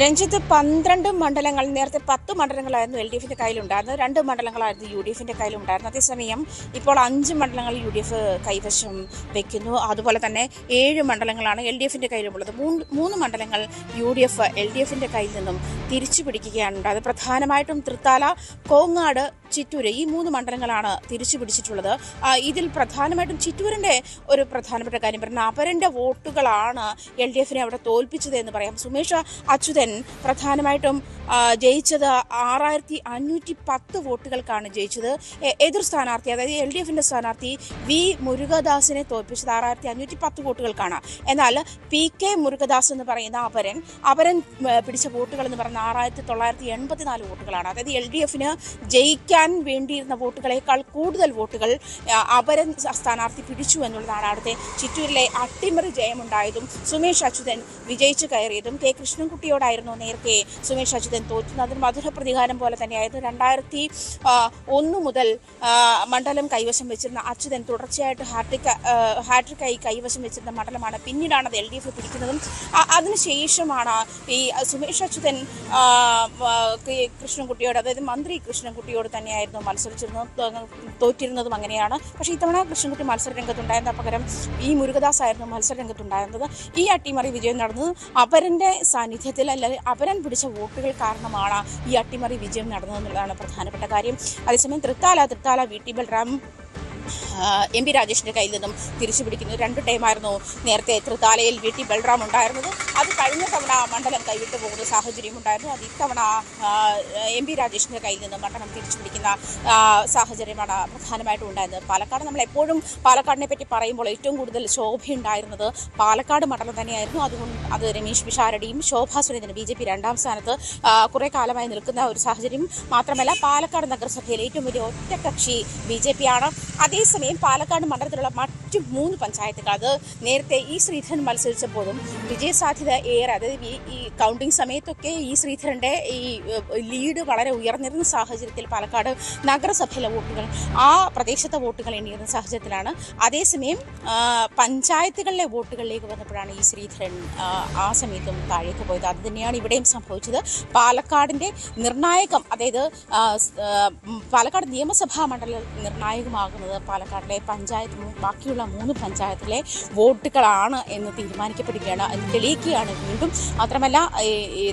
രഞ്ജിത്ത് 12 മണ്ഡലങ്ങൾ, നേരത്തെ 10 മണ്ഡലങ്ങളായിരുന്നു LDFിന്റെ കയ്യിലുണ്ടായിരുന്നത്, 2 മണ്ഡലങ്ങളായിരുന്നു UDFിന്റെ കയ്യിലുണ്ടായിരുന്നത്. അതേസമയം ഇപ്പോൾ 5 മണ്ഡലങ്ങൾ UDF കൈവശം വയ്ക്കുന്നു. അതുപോലെ തന്നെ 7 മണ്ഡലങ്ങളാണ് LDFിന്റെ കയ്യിലുള്ളത്. 3 മണ്ഡലങ്ങൾ UDF LDFിന്റെ കയ്യിൽ നിന്നും തിരിച്ചു പിടിക്കുകയാണ് ഉണ്ടായത്. പ്രധാനമായിട്ടും തൃത്താല, കോങ്ങാട്, ചിറ്റൂര് ഈ 3 മണ്ഡലങ്ങളാണ് തിരിച്ചു പിടിച്ചിട്ടുള്ളത്. ഇതിൽ പ്രധാനമായിട്ടും ചിറ്റൂരിൻ്റെ ഒരു പ്രധാനപ്പെട്ട കാര്യം പറഞ്ഞാൽ അപരൻ്റെ വോട്ടുകളാണ് LDFിനെ അവിടെ തോൽപ്പിച്ചത് എന്ന് പറയാം. സുമേഷ് അച്യുതൻ പ്രധാനമായിട്ടും ജയിച്ചത് 6510 വോട്ടുകൾക്കാണ് ജയിച്ചത്. എതിർ സ്ഥാനാർത്ഥി, അതായത് LDFിൻ്റെ സ്ഥാനാർത്ഥി വി മുരുകദാസിനെ തോൽപ്പിച്ചത് 6510 വോട്ടുകൾക്കാണ്. എന്നാൽ PK മുരുകദാസ് എന്ന് പറയുന്ന അപരൻ പിടിച്ച വോട്ടുകൾ എന്ന് പറയുന്ന 6984 വോട്ടുകളാണ്. അതായത് LDFിന് ജയിക്കാൻ വേണ്ടിയിരുന്ന വോട്ടുകളേക്കാൾ കൂടുതൽ വോട്ടുകൾ അപരൻ സ്ഥാനാർത്ഥി പിടിച്ചു എന്നുള്ളതാണ് അവിടുത്തെ ചിറ്റൂരിലെ അട്ടിമറി ജയമുണ്ടായതും സുമേഷ് അച്യുതൻ വിജയിച്ചു കയറിയതും. കെ കൃഷ്ണൻകുട്ടിയോടായിരുന്നു നേരത്തെ സുമേഷ് അച്യുതൻ തോറ്റുന്നത്. അതിന് മധുര പ്രതികാരം പോലെ തന്നെയായിരുന്നു. 2001 മുതൽ മണ്ഡലം കൈവശം വെച്ചിരുന്ന അച്യുതൻ തുടർച്ചയായിട്ട് ഹാട്രിക്കായി കൈവശം വെച്ചിരുന്ന മണ്ഡലമാണ്. പിന്നീടാണ് അത് LDF പിടിക്കുന്നതും. അതിനുശേഷമാണ് ഈ സുമേഷ് അച്യുതൻ കൃഷ്ണൻകുട്ടിയോട്, അതായത് മന്ത്രി കൃഷ്ണൻകുട്ടിയോട് തന്നെയായിരുന്നു തോറ്റിരുന്നതും അങ്ങനെയാണ്. പക്ഷേ ഇത്തവണ കൃഷ്ണൻകുട്ടി മത്സര രംഗത്തുണ്ടായിരുന്ന പകരം ഈ മുരുകദാസ് ആയിരുന്നു മത്സര രംഗത്തുണ്ടായിരുന്നത്. ഈ അട്ടിമറി വിജയം നടന്നത് അപരൻ്റെ സാന്നിധ്യത്തിൽ, അല്ലെങ്കിൽ അപരൻ പിടിച്ച വോട്ടുകൾ കാരണമാണ് ഈ അട്ടിമറി വിജയം നടന്നതെന്നുള്ളതാണ് പ്രധാനപ്പെട്ട കാര്യം. അതേസമയം തൃത്താല VT ബൽറാം MP രാജേഷിൻ്റെ കയ്യിൽ നിന്നും തിരിച്ചു പിടിക്കുന്നു. 2 ടൈമായിരുന്നു നേരത്തെ തൃത്താലയിൽ VT ബൽറാം ഉണ്ടായിരുന്നത്. അത് കഴിഞ്ഞ തവണ മണ്ഡലം കൈവിട്ടു പോകുന്ന സാഹചര്യം ഉണ്ടായിരുന്നു. അത് ഇത്തവണ MP രാജേഷിൻ്റെ കയ്യിൽ നിന്ന് മണ്ഡലം തിരിച്ചു പിടിക്കുന്ന സാഹചര്യമാണ് പ്രധാനമായിട്ടും ഉണ്ടായിരുന്നത്. പാലക്കാട്, നമ്മൾ എപ്പോഴും പാലക്കാടിനെ പറ്റി പറയുമ്പോൾ ഏറ്റവും കൂടുതൽ ശോഭയുണ്ടായിരുന്നത് പാലക്കാട് മണ്ഡലം തന്നെയായിരുന്നു. അത് രമേശ് പിഷാരടിയും ശോഭാ സുരേന്ദ്രൻ BJP 2ാം സ്ഥാനത്ത് കുറേ കാലമായി നിൽക്കുന്ന ഒരു സാഹചര്യം. മാത്രമല്ല പാലക്കാട് നഗരസഭയിലെ ഏറ്റവും വലിയ ഒറ്റക്കക്ഷി BJP ആണ്. അതേസമയം പാലക്കാട് മണ്ഡലത്തിലുള്ള മറ്റു 3 പഞ്ചായത്തുകൾ, അത് നേരത്തെ ഈ ശ്രീധരൻ മത്സരിച്ചപ്പോഴും വിജയസാധ്യത ഏറെ, അതായത് ഈ കൗണ്ടിംഗ് സമയത്തൊക്കെ ഈ ശ്രീധരൻ്റെ ഈ ലീഡ് വളരെ ഉയർന്നിരുന്ന സാഹചര്യത്തിൽ പാലക്കാട് നഗരസഭയിലെ വോട്ടുകൾ, ആ പ്രദേശത്തെ വോട്ടുകൾ എണ്ണിയിരുന്ന സാഹചര്യത്തിലാണ്. അതേസമയം പഞ്ചായത്തുകളിലെ വോട്ടുകളിലേക്ക് വന്നപ്പോഴാണ് ഈ ശ്രീധരൻ ആ സമയത്തും താഴേക്ക് പോയത്. അത് തന്നെയാണ് ഇവിടെയും സംഭവിച്ചത്. പാലക്കാടിൻ്റെ നിർണായകം, അതായത് പാലക്കാട് നിയമസഭാ മണ്ഡലം നിർണായകമാകുന്നത് പാലക്കാടിലെ ബാക്കിയുള്ള 3 പഞ്ചായത്തിലെ വോട്ടുകളാണ് എന്ന് തീരുമാനിക്കപ്പെടുകയാണ്, എന്ന് തെളിയിക്കുകയാണ് വീണ്ടും. മാത്രമല്ല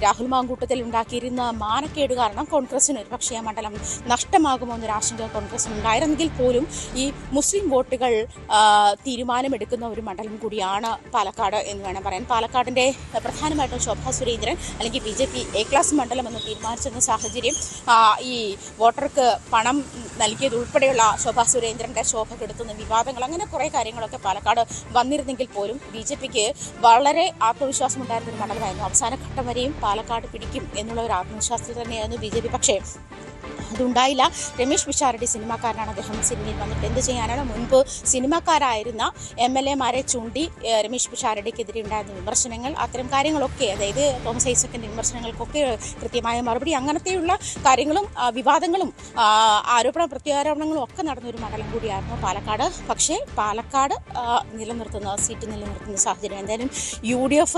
രാഹുൽ മാങ്കൂട്ടത്തിൽ ഉണ്ടാക്കിയിരുന്ന മാനക്കേട് കാരണം കോൺഗ്രസിന് ഒരുപക്ഷേ ആ മണ്ഡലം നഷ്ടമാകുമോ എന്നൊരു ആശങ്ക കോൺഗ്രസിന് ഉണ്ടായിരുന്നെങ്കിൽ പോലും ഈ മുസ്ലിം വോട്ടുകൾ തീരുമാനമെടുക്കുന്ന ഒരു മണ്ഡലം കൂടിയാണ് പാലക്കാട് എന്ന് വേണം പറയാൻ. പാലക്കാടിൻ്റെ പ്രധാനമായിട്ടും ശോഭാ സുരേന്ദ്രൻ അല്ലെങ്കിൽ BJP A ക്ലാസ് മണ്ഡലം എന്ന് തീരുമാനിച്ചിരുന്ന സാഹചര്യം, ഈ വോട്ടർക്ക് പണം നൽകിയതുൾപ്പെടെയുള്ള ശോഭാ സുരേന്ദ്രൻ്റെ ശോഭ കെടുത്തുന്ന വിവാദങ്ങൾ, അങ്ങനെ കുറേ കാര്യങ്ങളൊക്കെ പാലക്കാട് വന്നിരുന്നെങ്കിൽ പോലും BJPക്ക് വളരെ ആത്മവിശ്വാസം ഉണ്ടായിരുന്ന ഒരു മണ്ഡലമായിരുന്നു. അവസാന ഘട്ടം വരെയും പാലക്കാട് പിടിക്കും എന്നുള്ള ഒരു ആത്മവിശ്വാസത്തിൽ തന്നെയായിരുന്നു BJP. പക്ഷേ അതുണ്ടായില്ല. രമേശ് പിഷാരടി സിനിമാക്കാരനാണ്. അദ്ദേഹം സിനിമയിൽ വന്നിട്ട് എന്ത് ചെയ്യാനാണ്? മുൻപ് സിനിമാക്കാരായിരുന്ന MLA-മാരെ ചൂണ്ടി രമേശ് പിഷാരടിക്കെതിരെ ഉണ്ടായിരുന്ന വിമർശനങ്ങൾ, അത്തരം കാര്യങ്ങളൊക്കെ, അതായത് തോമസ് ഐസക്കിൻ്റെ വിമർശനങ്ങൾക്കൊക്കെ കൃത്യമായ മറുപടി, അങ്ങനത്തെയുള്ള കാര്യങ്ങളും വിവാദങ്ങളും ആരോപണ പ്രത്യാരോപണങ്ങളും ഒക്കെ നടന്നൊരു മണ്ഡലം കൂടിയായിരുന്നു പാലക്കാട്. പക്ഷേ പാലക്കാട് സീറ്റ് നിലനിർത്തുന്ന സാഹചര്യം. എന്തായാലും UDF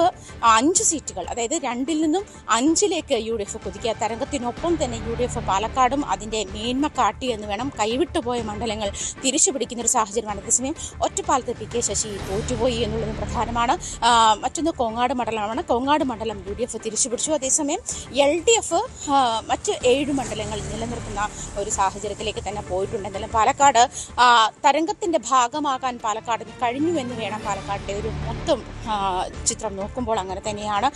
5 സീറ്റുകൾ, അതായത് 2ൽ നിന്നും 5ലേക്ക് UDF കുതിക്കുക. തരംഗത്തിനൊപ്പം തന്നെ UDF പാലക്കാടും അതിൻ്റെ മേന്മ കാട്ടി എന്ന് വേണം. കൈവിട്ടുപോയ മണ്ഡലങ്ങൾ തിരിച്ചു പിടിക്കുന്ന ഒരു സാഹചര്യമാണ്. അതേസമയം ഒറ്റപ്പാലത്ത് PK ശശി തോറ്റുപോയി എന്നുള്ളതും പ്രധാനമാണ്. മറ്റൊന്ന് കോങ്ങാട് മണ്ഡലമാണ്. കോങ്ങാട് മണ്ഡലം UDF തിരിച്ചു പിടിച്ചു. അതേസമയം LDF മറ്റ് 7 മണ്ഡലങ്ങൾ നിലനിർത്തുന്ന ഒരു സാഹചര്യത്തിലേക്ക് തന്നെ പോയിട്ടുണ്ട്. എന്നാലും പാലക്കാട് തരംഗത്തിൻ്റെ ഭാഗമാകാൻ പാലക്കാടിന് കഴിഞ്ഞു എന്ന് വേണം. പാലക്കാടിൻ്റെ ഒരു മൊത്തം ചിത്രം നോക്കുമ്പോൾ അങ്ങനെ തന്നെയാണ്.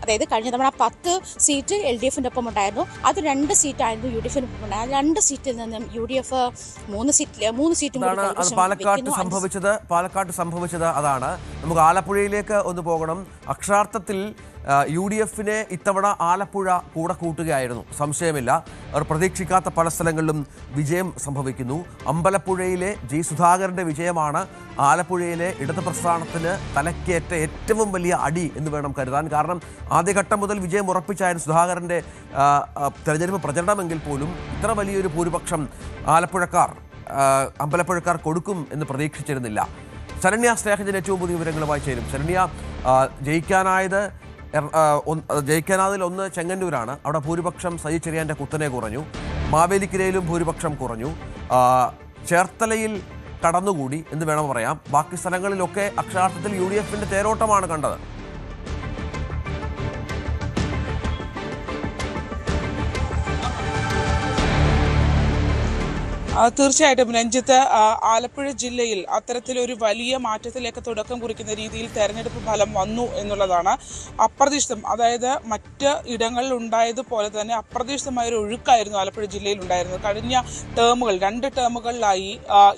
അതായത് കഴിഞ്ഞ തവണ 10 സീറ്റ് LDFിൻ്റെ ഒപ്പം ഉണ്ടായിരുന്നു. അത് 2 സീറ്റായിരുന്നു UDFിന് ഒപ്പം ഉണ്ടായത്. 2 സീറ്റിൽ നിന്നും UDF 3 സീറ്റും പാലക്കാട് സംഭവിച്ചത് അതാണ്. നമുക്ക് ആലപ്പുഴയിലേക്ക് ഒന്ന് പോകണം. അക്ഷരാർത്ഥത്തിൽ UDFിനെ ഇത്തവണ ആലപ്പുഴ കൂടെ കൂട്ടുകയായിരുന്നു, സംശയമില്ല. അവർ പ്രതീക്ഷിക്കാത്ത പല സ്ഥലങ്ങളിലും വിജയം സംഭവിക്കുന്നു. അമ്പലപ്പുഴയിലെ G സുധാകരൻ്റെ വിജയമാണ് ആലപ്പുഴയിലെ ഇടത് പ്രസ്ഥാനത്തിന് തലക്കേറ്റ ഏറ്റവും വലിയ അടി എന്ന് വേണം കരുതാൻ. കാരണം ആദ്യഘട്ടം മുതൽ വിജയം ഉറപ്പിച്ചായിരുന്നു സുധാകരൻ്റെ തെരഞ്ഞെടുപ്പ് പ്രചരണമെങ്കിൽ പോലും ഇത്ര വലിയൊരു ഭൂരിപക്ഷം അമ്പലപ്പുഴക്കാർ കൊടുക്കും എന്ന് പ്രതീക്ഷിച്ചിരുന്നില്ല. ശരണ്യ സ്നേഹജൻ ഏറ്റവും പുതിയ വിവരങ്ങളുമായി ചേരും. ശരണ്യ, ജയിക്കാനായത് ജയിക്കാനാതിൽ ഒന്ന് ചെങ്ങന്നൂരാണ്. അവിടെ ഭൂരിപക്ഷം സജി ചെറിയാൻ്റെ കുത്തനെ കുറഞ്ഞു. മാവേലിക്കരയിലും ഭൂരിപക്ഷം കുറഞ്ഞു. ചേർത്തലയിൽ കടന്നുകൂടി എന്ന് വേണം പറയാം. ബാക്കി സ്ഥലങ്ങളിലൊക്കെ അക്ഷരാർത്ഥത്തിൽ UDF-ന്റെ തേരോട്ടമാണ് കണ്ടത്. തീർച്ചയായിട്ടും രഞ്ജിത്ത്, ആലപ്പുഴ ജില്ലയിൽ അത്തരത്തിലൊരു വലിയ മാറ്റത്തിലേക്ക് തുടക്കം കുറിക്കുന്ന രീതിയിൽ തെരഞ്ഞെടുപ്പ് ഫലം വന്നു എന്നുള്ളതാണ് അപ്രതീക്ഷിതം. അതായത് മറ്റ് ഇടങ്ങളിൽ ഉണ്ടായതുപോലെ തന്നെ അപ്രതീക്ഷിതമായൊരു ഒഴുക്കായിരുന്നു ആലപ്പുഴ ജില്ലയിൽ ഉണ്ടായിരുന്നത്. കഴിഞ്ഞ ടേമുകൾ 2 ടേമുകളിലായി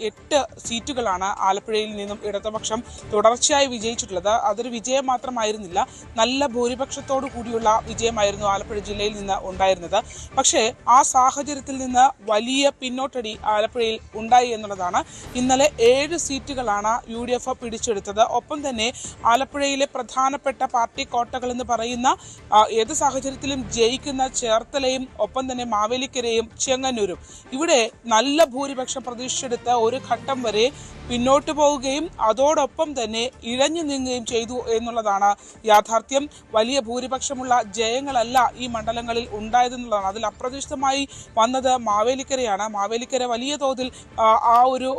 8 സീറ്റുകളാണ് ആലപ്പുഴയിൽ നിന്നും ഇടതുപക്ഷം തുടർച്ചയായി വിജയിച്ചിട്ടുള്ളത്. അതൊരു വിജയം മാത്രമായിരുന്നില്ല, നല്ല ഭൂരിപക്ഷത്തോടു കൂടിയുള്ള വിജയമായിരുന്നു ആലപ്പുഴ ജില്ലയിൽ നിന്ന് ഉണ്ടായിരുന്നത്. പക്ഷേ ആ സാഹചര്യത്തിൽ നിന്ന് വലിയ പിന്നോട്ടടി ആലപ്പുഴയിൽ ഉണ്ടായി എന്നുള്ളതാണ്. ഇന്നലെ 7 സീറ്റുകളാണ് UDF പിടിച്ചെടുത്തത്. ഒപ്പം തന്നെ ആലപ്പുഴയിലെ പ്രധാനപ്പെട്ട പാർട്ടി കോട്ടകൾ എന്ന് പറയുന്ന ഏത് സാഹചര്യത്തിലും ജയിക്കുന്ന ചേർത്തലയും ഒപ്പം തന്നെ മാവേലിക്കരയും ചെങ്ങന്നൂരും ഇവിടെ നല്ല ഭൂരിപക്ഷം പ്രതീക്ഷിച്ചെടുത്ത് ഒരു ഘട്ടം വരെ പിന്നോട്ട് പോവുകയും അതോടൊപ്പം തന്നെ ഇഴഞ്ഞു നീങ്ങുകയും ചെയ്തു എന്നുള്ളതാണ് യാഥാർത്ഥ്യം. വലിയ ഭൂരിപക്ഷമുള്ള ജയങ്ങളല്ല ഈ മണ്ഡലങ്ങളിൽ ഉണ്ടായതെന്നുള്ളതാണ്. അതിൽ അപ്രതീക്ഷിതമായി വന്നത് മാവേലിക്കരയാണ്. മാവേലിക്കര വലിയ തോതിൽ ആ ഒരു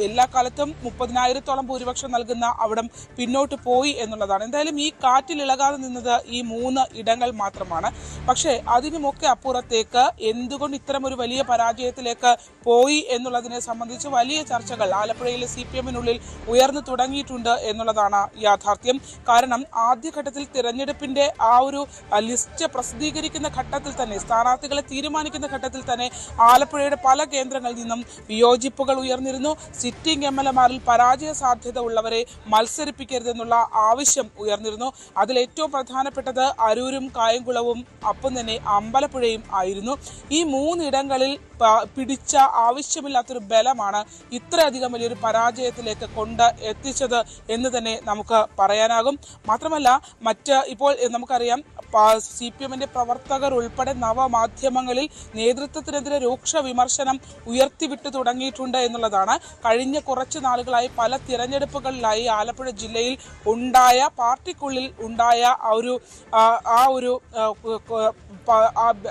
എല്ലാ കാലത്തും 30,000-ഓളം ഭൂരിപക്ഷം നൽകുന്ന അവിടം പിന്നോട്ട് പോയി എന്നുള്ളതാണ്. എന്തായാലും ഈ കാറ്റിൽ ഇളകാതെ നിന്നത് ഈ 3 ഇടങ്ങൾ മാത്രമാണ്. പക്ഷേ അതിനുമൊക്കെ അപ്പുറത്തേക്ക് എന്തുകൊണ്ട് ഇത്തരമൊരു വലിയ പരാജയത്തിലേക്ക് പോയി എന്നുള്ളതിനെ സംബന്ധിച്ച് വലിയ ചർച്ചകൾ ആലപ്പുഴയിലെ CPM-നുള്ളിൽ ഉയർന്നു തുടങ്ങിയിട്ടുണ്ട് എന്നുള്ളതാണ് യാഥാർത്ഥ്യം. കാരണം ആദ്യഘട്ടത്തിൽ തിരഞ്ഞെടുപ്പിന്റെ ആ ഒരു ലിസ്റ്റ് പ്രസിദ്ധീകരിക്കുന്ന ഘട്ടത്തിൽ തന്നെ, സ്ഥാനാർത്ഥികളെ തീരുമാനിക്കുന്ന ഘട്ടത്തിൽ തന്നെ ആലപ്പുഴയുടെ പല കേന്ദ്രങ്ങളിൽ നിന്നും വിയോജിപ്പുകൾ ഉയർന്നിരുന്നു. സിറ്റിംഗ് MLA-മാരിൽ പരാജയ സാധ്യത ഉള്ളവരെ മത്സരിപ്പിക്കരുതെന്നുള്ള ആവശ്യം ഉയർന്നിരുന്നു. അതിൽ ഏറ്റവും പ്രധാനപ്പെട്ടത് അരൂരും കായംകുളവും ഒപ്പം തന്നെ അമ്പലപ്പുഴയും ആയിരുന്നു. ഈ 3 ഇടങ്ങളിൽ പിടിച്ച ആവശ്യമില്ലാത്തൊരു ബലമാണ് ഇത്രയധികം വലിയൊരു പരാജയത്തിലേക്ക് കൊണ്ട് എത്തിച്ചത് എന്ന് തന്നെ നമുക്ക് പറയാനാകും. മാത്രമല്ല ഇപ്പോൾ നമുക്കറിയാം CPM-ന്റെ പ്രവർത്തകർ ഉൾപ്പെടെ നവമാധ്യമങ്ങളിൽ നേതൃത്വത്തിനെതിരെ രൂക്ഷ വിമർശനം ഉയർത്തിവിട്ടു തുടങ്ങിയിട്ടുണ്ട് എന്നുള്ളതാണ്. കഴിഞ്ഞ കുറച്ച് നാളുകളായി പല തിരഞ്ഞെടുപ്പുകളിലായി ആലപ്പുഴ ജില്ലയിൽ ഉണ്ടായ പാർട്ടിക്കുള്ളിൽ ഉണ്ടായ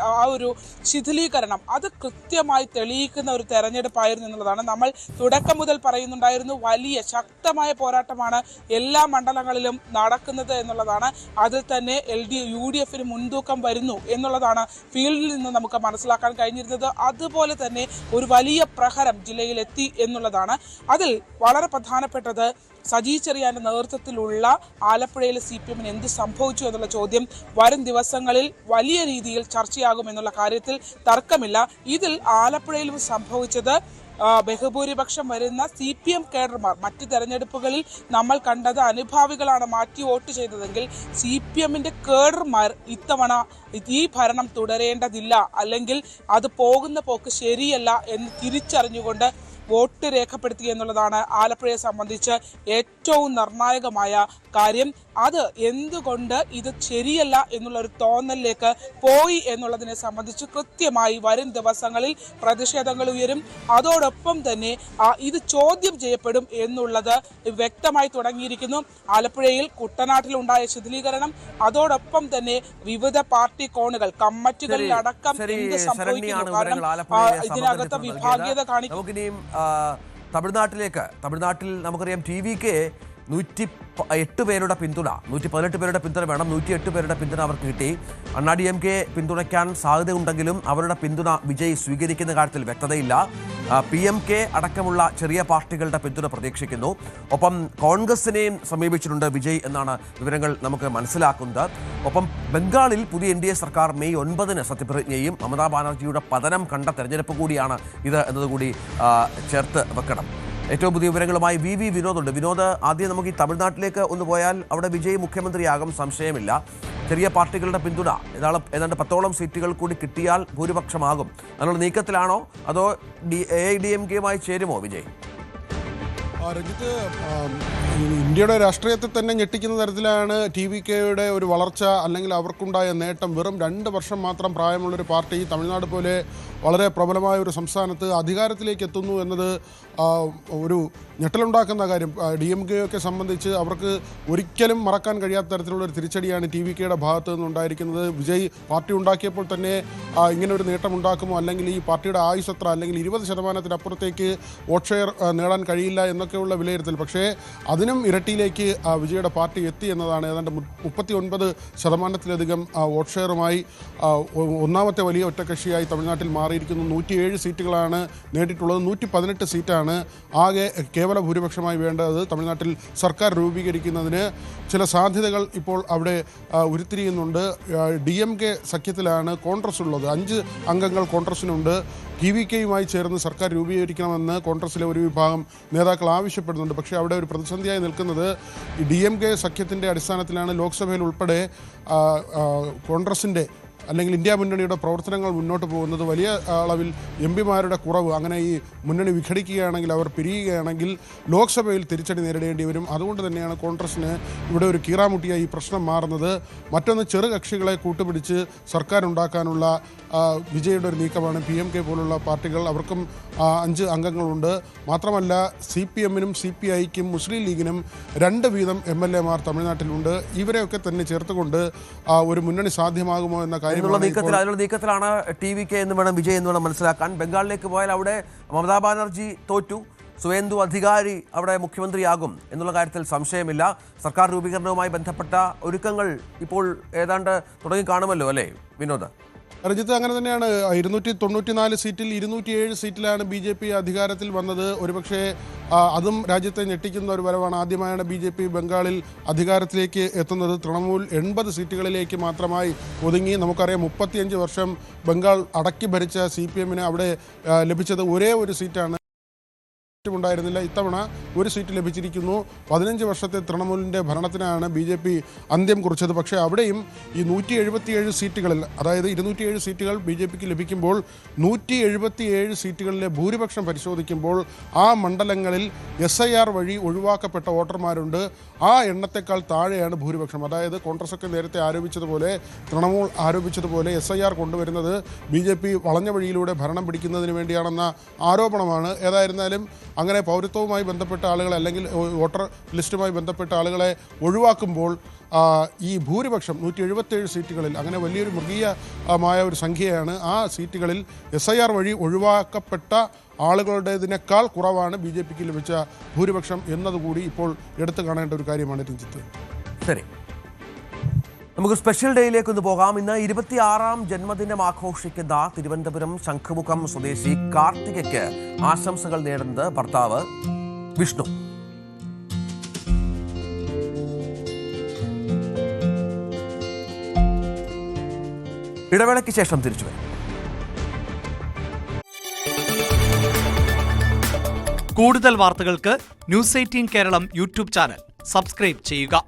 ആ ഒരു ശിഥിലീകരണം അത് കൃത്യമായി തെളിയിക്കുന്ന ഒരു തെരഞ്ഞെടുപ്പായിരുന്നു എന്നുള്ളതാണ്. നമ്മൾ തുടക്കം മുതൽ പറയുന്നുണ്ടായിരുന്നു, വലിയ ശക്തമായ പോരാട്ടമാണ് എല്ലാ മണ്ഡലങ്ങളിലും നടക്കുന്നത് എന്നുള്ളതാണ്. അതിൽ തന്നെ UDF-ന് മുൻതൂക്കം വരുന്നു എന്നുള്ളതാണ് ഫീൽഡിൽ നിന്ന് നമുക്ക് മനസ്സിലാക്കാൻ കഴിഞ്ഞിരുന്നത്. അതുപോലെ തന്നെ ഒരു വലിയ പ്രഹരം ജില്ലയിൽ എത്തി എന്നുള്ളതാണ്. അതിൽ വളരെ പ്രധാനപ്പെട്ടത് സജി ചെറിയാന്റെ നേതൃത്വത്തിലുള്ള ആലപ്പുഴയിലെ CPM-ന് എന്ത് സംഭവിച്ചു എന്നുള്ള ചോദ്യം വരും ദിവസങ്ങളിൽ വലിയ രീതിയിൽ ചർച്ചയാകുമെന്നുള്ള കാര്യത്തിൽ തർക്കമില്ല. ഇതിൽ ആലപ്പുഴയിലും സംഭവിച്ചത് ബഹുഭൂരിപക്ഷം വരുന്ന CPM കേഡർമാർ മറ്റ് തെരഞ്ഞെടുപ്പുകളിൽ നമ്മൾ കണ്ടത് അനുഭാവികളാണ് മാറ്റി വോട്ട് ചെയ്തതെങ്കിൽ CPM-ന്റെ കേഡർമാർ ഇത്തവണ ഈ ഭരണം തുടരേണ്ടതില്ല, അല്ലെങ്കിൽ അത് പോകുന്ന പോക്ക് ശരിയല്ല എന്ന് തിരിച്ചറിഞ്ഞുകൊണ്ട് വോട്ട് രേഖപ്പെടുത്തി എന്നുള്ളതാണ് ആലപ്പുഴയെ സംബന്ധിച്ച് ഏറ്റവും നിർണായകമായ കാര്യം. അത് എന്തുകൊണ്ട് ഇത് ശരിയല്ല എന്നുള്ളൊരു തോന്നലിലേക്ക് പോയി എന്നുള്ളതിനെ സംബന്ധിച്ച് കൃത്യമായി വരും ദിവസങ്ങളിൽ പ്രതിഷേധങ്ങൾ ഉയരും. അതോടൊപ്പം തന്നെ ഇത് ചോദ്യം ചെയ്യപ്പെടും എന്നുള്ളത് വ്യക്തമായി തുടങ്ങിയിരിക്കുന്നു. ആലപ്പുഴയിൽ കുട്ടനാട്ടിലുണ്ടായ ശിഥിലീകരണം, അതോടൊപ്പം തന്നെ വിവിധ പാർട്ടി കോണുകൾ കമ്മിറ്റികളിൽ അടക്കം എന്ത് സംഭവിക്കുന്നു, കാരണം ഇതിനകത്ത് വിഭാഗീയത കാണിക്കും. തമിഴ്നാട്ടിൽ നമുക്കറിയാം TVK 108 പേരുടെ പിന്തുണ, 118 പേരുടെ പിന്തുണ വേണം, 108 പേരുടെ പിന്തുണ അവർക്ക് കിട്ടി. DMK പിന്തുണയ്ക്കാൻ സാധ്യതയുണ്ടെങ്കിലും അവരുടെ പിന്തുണ വിജയ് സ്വീകരിക്കുന്ന കാര്യത്തിൽ വ്യക്തതയില്ല. PMK അടക്കമുള്ള ചെറിയ പാർട്ടികളുടെ പിന്തുണ പ്രതീക്ഷിക്കുന്നു. ഒപ്പം കോൺഗ്രസിനെയും സമീപിച്ചിട്ടുണ്ട് വിജയ് എന്നാണ് വിവരങ്ങൾ നമുക്ക് മനസ്സിലാക്കുന്നത്. ഒപ്പം ബംഗാളിൽ പുതിയ NDA സർക്കാർ മെയ് 9-ന് സത്യപ്രതിജ്ഞയും മമതാ ബാനർജിയുടെ പതനം കണ്ട തെരഞ്ഞെടുപ്പ് കൂടിയാണ് ഇത് എന്നതുകൂടി ചേർത്ത് വെക്കണം. ഏറ്റവും പുതിയ വിവരങ്ങളുമായി VV വിനോദുണ്ട്. വിനോദ്, ആദ്യം നമുക്ക് ഈ തമിഴ്നാട്ടിലേക്ക് ഒന്ന് പോയാൽ അവിടെ വിജയ് മുഖ്യമന്ത്രിയാകും, സംശയമില്ല. ചെറിയ പാർട്ടികളുടെ പിന്തുണ ഏതാണ്ട് 10ഓളം സീറ്റുകൾ കൂടി കിട്ടിയാൽ ഭൂരിപക്ഷമാകും. അതിനുള്ള നീക്കത്തിലാണോ അതോ AIDMK-യുമായി ചേരുമോ വിജയ്? രഞ്ജിത്ത്, ഇന്ത്യയുടെ രാഷ്ട്രീയത്തിൽ തന്നെ ഞെട്ടിക്കുന്ന തരത്തിലാണ് TVKയുടെ ഒരു വളർച്ച, അല്ലെങ്കിൽ അവർക്കുണ്ടായ നേട്ടം. വെറും 2 വർഷം മാത്രം പ്രായമുള്ളൊരു പാർട്ടി തമിഴ്നാട് പോലെ വളരെ പ്രബലമായ ഒരു സംസ്ഥാനത്ത് അധികാരത്തിലേക്ക് എത്തുന്നു എന്നത് ഒരു ഞെട്ടലുണ്ടാക്കുന്ന കാര്യം. DMK-യൊക്കെ സംബന്ധിച്ച് അവർക്ക് ഒരിക്കലും മറക്കാൻ കഴിയാത്ത തരത്തിലുള്ള ഒരു തിരിച്ചടിയാണ് TVKയുടെ ഭാഗത്ത് നിന്നുണ്ടായിരിക്കുന്നത്. വിജയ് പാർട്ടി ഉണ്ടാക്കിയപ്പോൾ തന്നെ ഇങ്ങനെ ഒരു നേട്ടം ഉണ്ടാക്കുമോ, അല്ലെങ്കിൽ ഈ പാർട്ടിയുടെ ആയുസ് എത്ര, അല്ലെങ്കിൽ 20% വോട്ട് ഷെയർ നേടാൻ കഴിയില്ല എന്നൊക്കെയുള്ള വിലയിരുത്തൽ. പക്ഷേ അതിനും ഇരട്ടിയിലേക്ക് വിജയുടെ പാർട്ടി എത്തി എന്നതാണ്. ഏതാണ്ട് 39% വോട്ട് ഷെയറുമായി ഒന്നാമത്തെ വലിയ ഒറ്റക്കക്ഷിയായി തമിഴ്നാട്ടിൽ മാറിയിരിക്കുന്നു. 107 സീറ്റുകളാണ് നേടിയിട്ടുള്ളത്. 118 സീറ്റാണ് ആകെ കേവല ഭൂരിപക്ഷമായി വേണ്ടത്. തമിഴ്നാട്ടിൽ സർക്കാർ രൂപീകരിക്കുന്നതിന് ചില സാധ്യതകൾ ഇപ്പോൾ അവിടെ ഉരുത്തിരിയുന്നുണ്ട്. DMK സഖ്യത്തിലാണ് കോൺഗ്രസ് ഉള്ളത്. 5 അംഗങ്ങൾ കോൺഗ്രസിനുണ്ട്. TVK-യുമായി ചേർന്ന് സർക്കാർ രൂപീകരിക്കണമെന്ന് കോൺഗ്രസിലെ ഒരു വിഭാഗം നേതാക്കൾ ആവശ്യപ്പെടുന്നുണ്ട്. പക്ഷേ അവിടെ ഒരു പ്രതിസന്ധിയായി നിൽക്കുന്നത് ഈ DMK സഖ്യത്തിൻ്റെ അടിസ്ഥാനത്തിലാണ് ലോക്സഭയിൽ ഉൾപ്പെടെ കോൺഗ്രസിൻ്റെ അല്ലെങ്കിൽ ഇന്ത്യ മുന്നണിയുടെ പ്രവർത്തനങ്ങൾ മുന്നോട്ട് പോകുന്നത്. വലിയ അളവിൽ MP-മാരുടെ കുറവ്, അങ്ങനെ ഈ മുന്നണി വിഘടിക്കുകയാണെങ്കിൽ, അവർ പിരിയുകയാണെങ്കിൽ ലോക്സഭയിൽ തിരിച്ചടി നേരിടേണ്ടി വരും. അതുകൊണ്ട് തന്നെയാണ് കോൺഗ്രസിന് ഇവിടെ ഒരു കീറാമുട്ടിയായി ഈ പ്രശ്നം മാറുന്നത്. മറ്റൊന്ന്, ചെറു കക്ഷികളെ കൂട്ടുപിടിച്ച് സർക്കാർ ഉണ്ടാക്കാനുള്ള വിജയുടെ ഒരു നീക്കമാണ്. PMK പോലുള്ള പാർട്ടികൾ, അവർക്കും 5 അംഗങ്ങളുണ്ട്. മാത്രമല്ല CPM-നും CPI-ക്കും മുസ്ലിം ലീഗിനും 2 വീതം MLA-മാർ തമിഴ്നാട്ടിലുണ്ട്. ഇവരെയൊക്കെ തന്നെ ചേർത്തുകൊണ്ട് ഒരു മുന്നണി സാധ്യമാകുമോ എന്ന അതിനുള്ള നീക്കത്തിലാണ് TVK എന്ന് വേണം, വിജയ് എന്ന് വേണം മനസ്സിലാക്കാൻ. ബംഗാളിലേക്ക് പോയാൽ അവിടെ മമതാ ബാനർജി തോറ്റു, സുവേന്ദു അധികാരി അവിടെ മുഖ്യമന്ത്രിയാകും എന്നുള്ള കാര്യത്തിൽ സംശയമില്ല. സർക്കാർ രൂപീകരണവുമായി ബന്ധപ്പെട്ട ഒരുക്കങ്ങൾ ഇപ്പോൾ ഏതാണ്ട് തുടങ്ങി കാണുമല്ലോ അല്ലേ വിനോദ്? രഞ്ജിത്ത്, അങ്ങനെ തന്നെയാണ്. 294 സീറ്റിൽ 207 സീറ്റിലാണ് BJP അധികാരത്തിൽ വന്നത്. ഒരുപക്ഷെ അതും രാജ്യത്തെ ഞെട്ടിക്കുന്ന ഒരു വരവാണ്. ആദ്യമായാണ് BJP ബംഗാളിൽ അധികാരത്തിലേക്ക് എത്തുന്നത്. തൃണമൂൽ 80 സീറ്റുകളിലേക്ക് മാത്രമായി ഒതുങ്ങി. നമുക്കറിയാം 35 വർഷം ബംഗാൾ അടക്കി ഭരിച്ച CPM-ന് അവിടെ ലഭിച്ചത് ഒരേ ഒരു സീറ്റാണ്, ഉണ്ടായിരുന്നില്ല. ഇത്തവണ ഒരു സീറ്റ് ലഭിച്ചിരിക്കുന്നു. 15 വർഷത്തെ തൃണമൂലിൻ്റെ ഭരണത്തിനാണ് BJP അന്ത്യം കുറിച്ചത്. പക്ഷേ അവിടെയും ഈ 177 സീറ്റുകളിൽ, അതായത് 207 സീറ്റുകൾ BJPക്ക് ലഭിക്കുമ്പോൾ 177 സീറ്റുകളിലെ ഭൂരിപക്ഷം പരിശോധിക്കുമ്പോൾ ആ മണ്ഡലങ്ങളിൽ SIR വഴി ഒഴിവാക്കപ്പെട്ട വോട്ടർമാരുണ്ട്. ആ എണ്ണത്തെക്കാൾ താഴെയാണ് ഭൂരിപക്ഷം. അതായത് കോൺഗ്രസൊക്കെ നേരത്തെ ആരോപിച്ചതുപോലെ, തൃണമൂൽ ആരോപിച്ചതുപോലെ SIR കൊണ്ടുവരുന്നത് BJP വളഞ്ഞ വഴിയിലൂടെ ഭരണം പിടിക്കുന്നതിന് വേണ്ടിയാണെന്ന ആരോപണമാണ്. ഏതായിരുന്നാലും അങ്ങനെ പൗരത്വവുമായി ബന്ധപ്പെട്ട ആളുകളെ, അല്ലെങ്കിൽ വോട്ടർ ലിസ്റ്റുമായി ബന്ധപ്പെട്ട ആളുകളെ ഒഴിവാക്കുമ്പോൾ ഈ ഭൂരിപക്ഷം 177 സീറ്റുകളിൽ, അങ്ങനെ വലിയൊരു മൃഗീയമായ ഒരു സംഖ്യയാണ്. ആ സീറ്റുകളിൽ SIR വഴി ഒഴിവാക്കപ്പെട്ട ആളുകളുടേതിനേക്കാൾ കുറവാണ് BJPക്ക് ലഭിച്ച ഭൂരിപക്ഷം എന്നതുകൂടി ഇപ്പോൾ എടുത്തു കാണേണ്ട ഒരു കാര്യമാണ് രഞ്ജിത്ത്. ശരി, നമുക്ക് സ്പെഷ്യൽ ഡേയിലേക്കൊന്ന് പോകാം. ഇന്ന് 26ാം ജന്മദിനം ആഘോഷിക്കുന്ന തിരുവനന്തപുരം ശംഖുമുഖം സ്വദേശി കാർത്തികയ്ക്ക് ആശംസകൾ നേടുന്നത് ഭർത്താവ് വിഷ്ണു. ഇടവേളയ്ക്ക് ശേഷം തിരിച്ചു വരും. കൂടുതൽ വാർത്തകൾക്ക് News 18 Keralam YouTube channel subscribe ചെയ്യുക.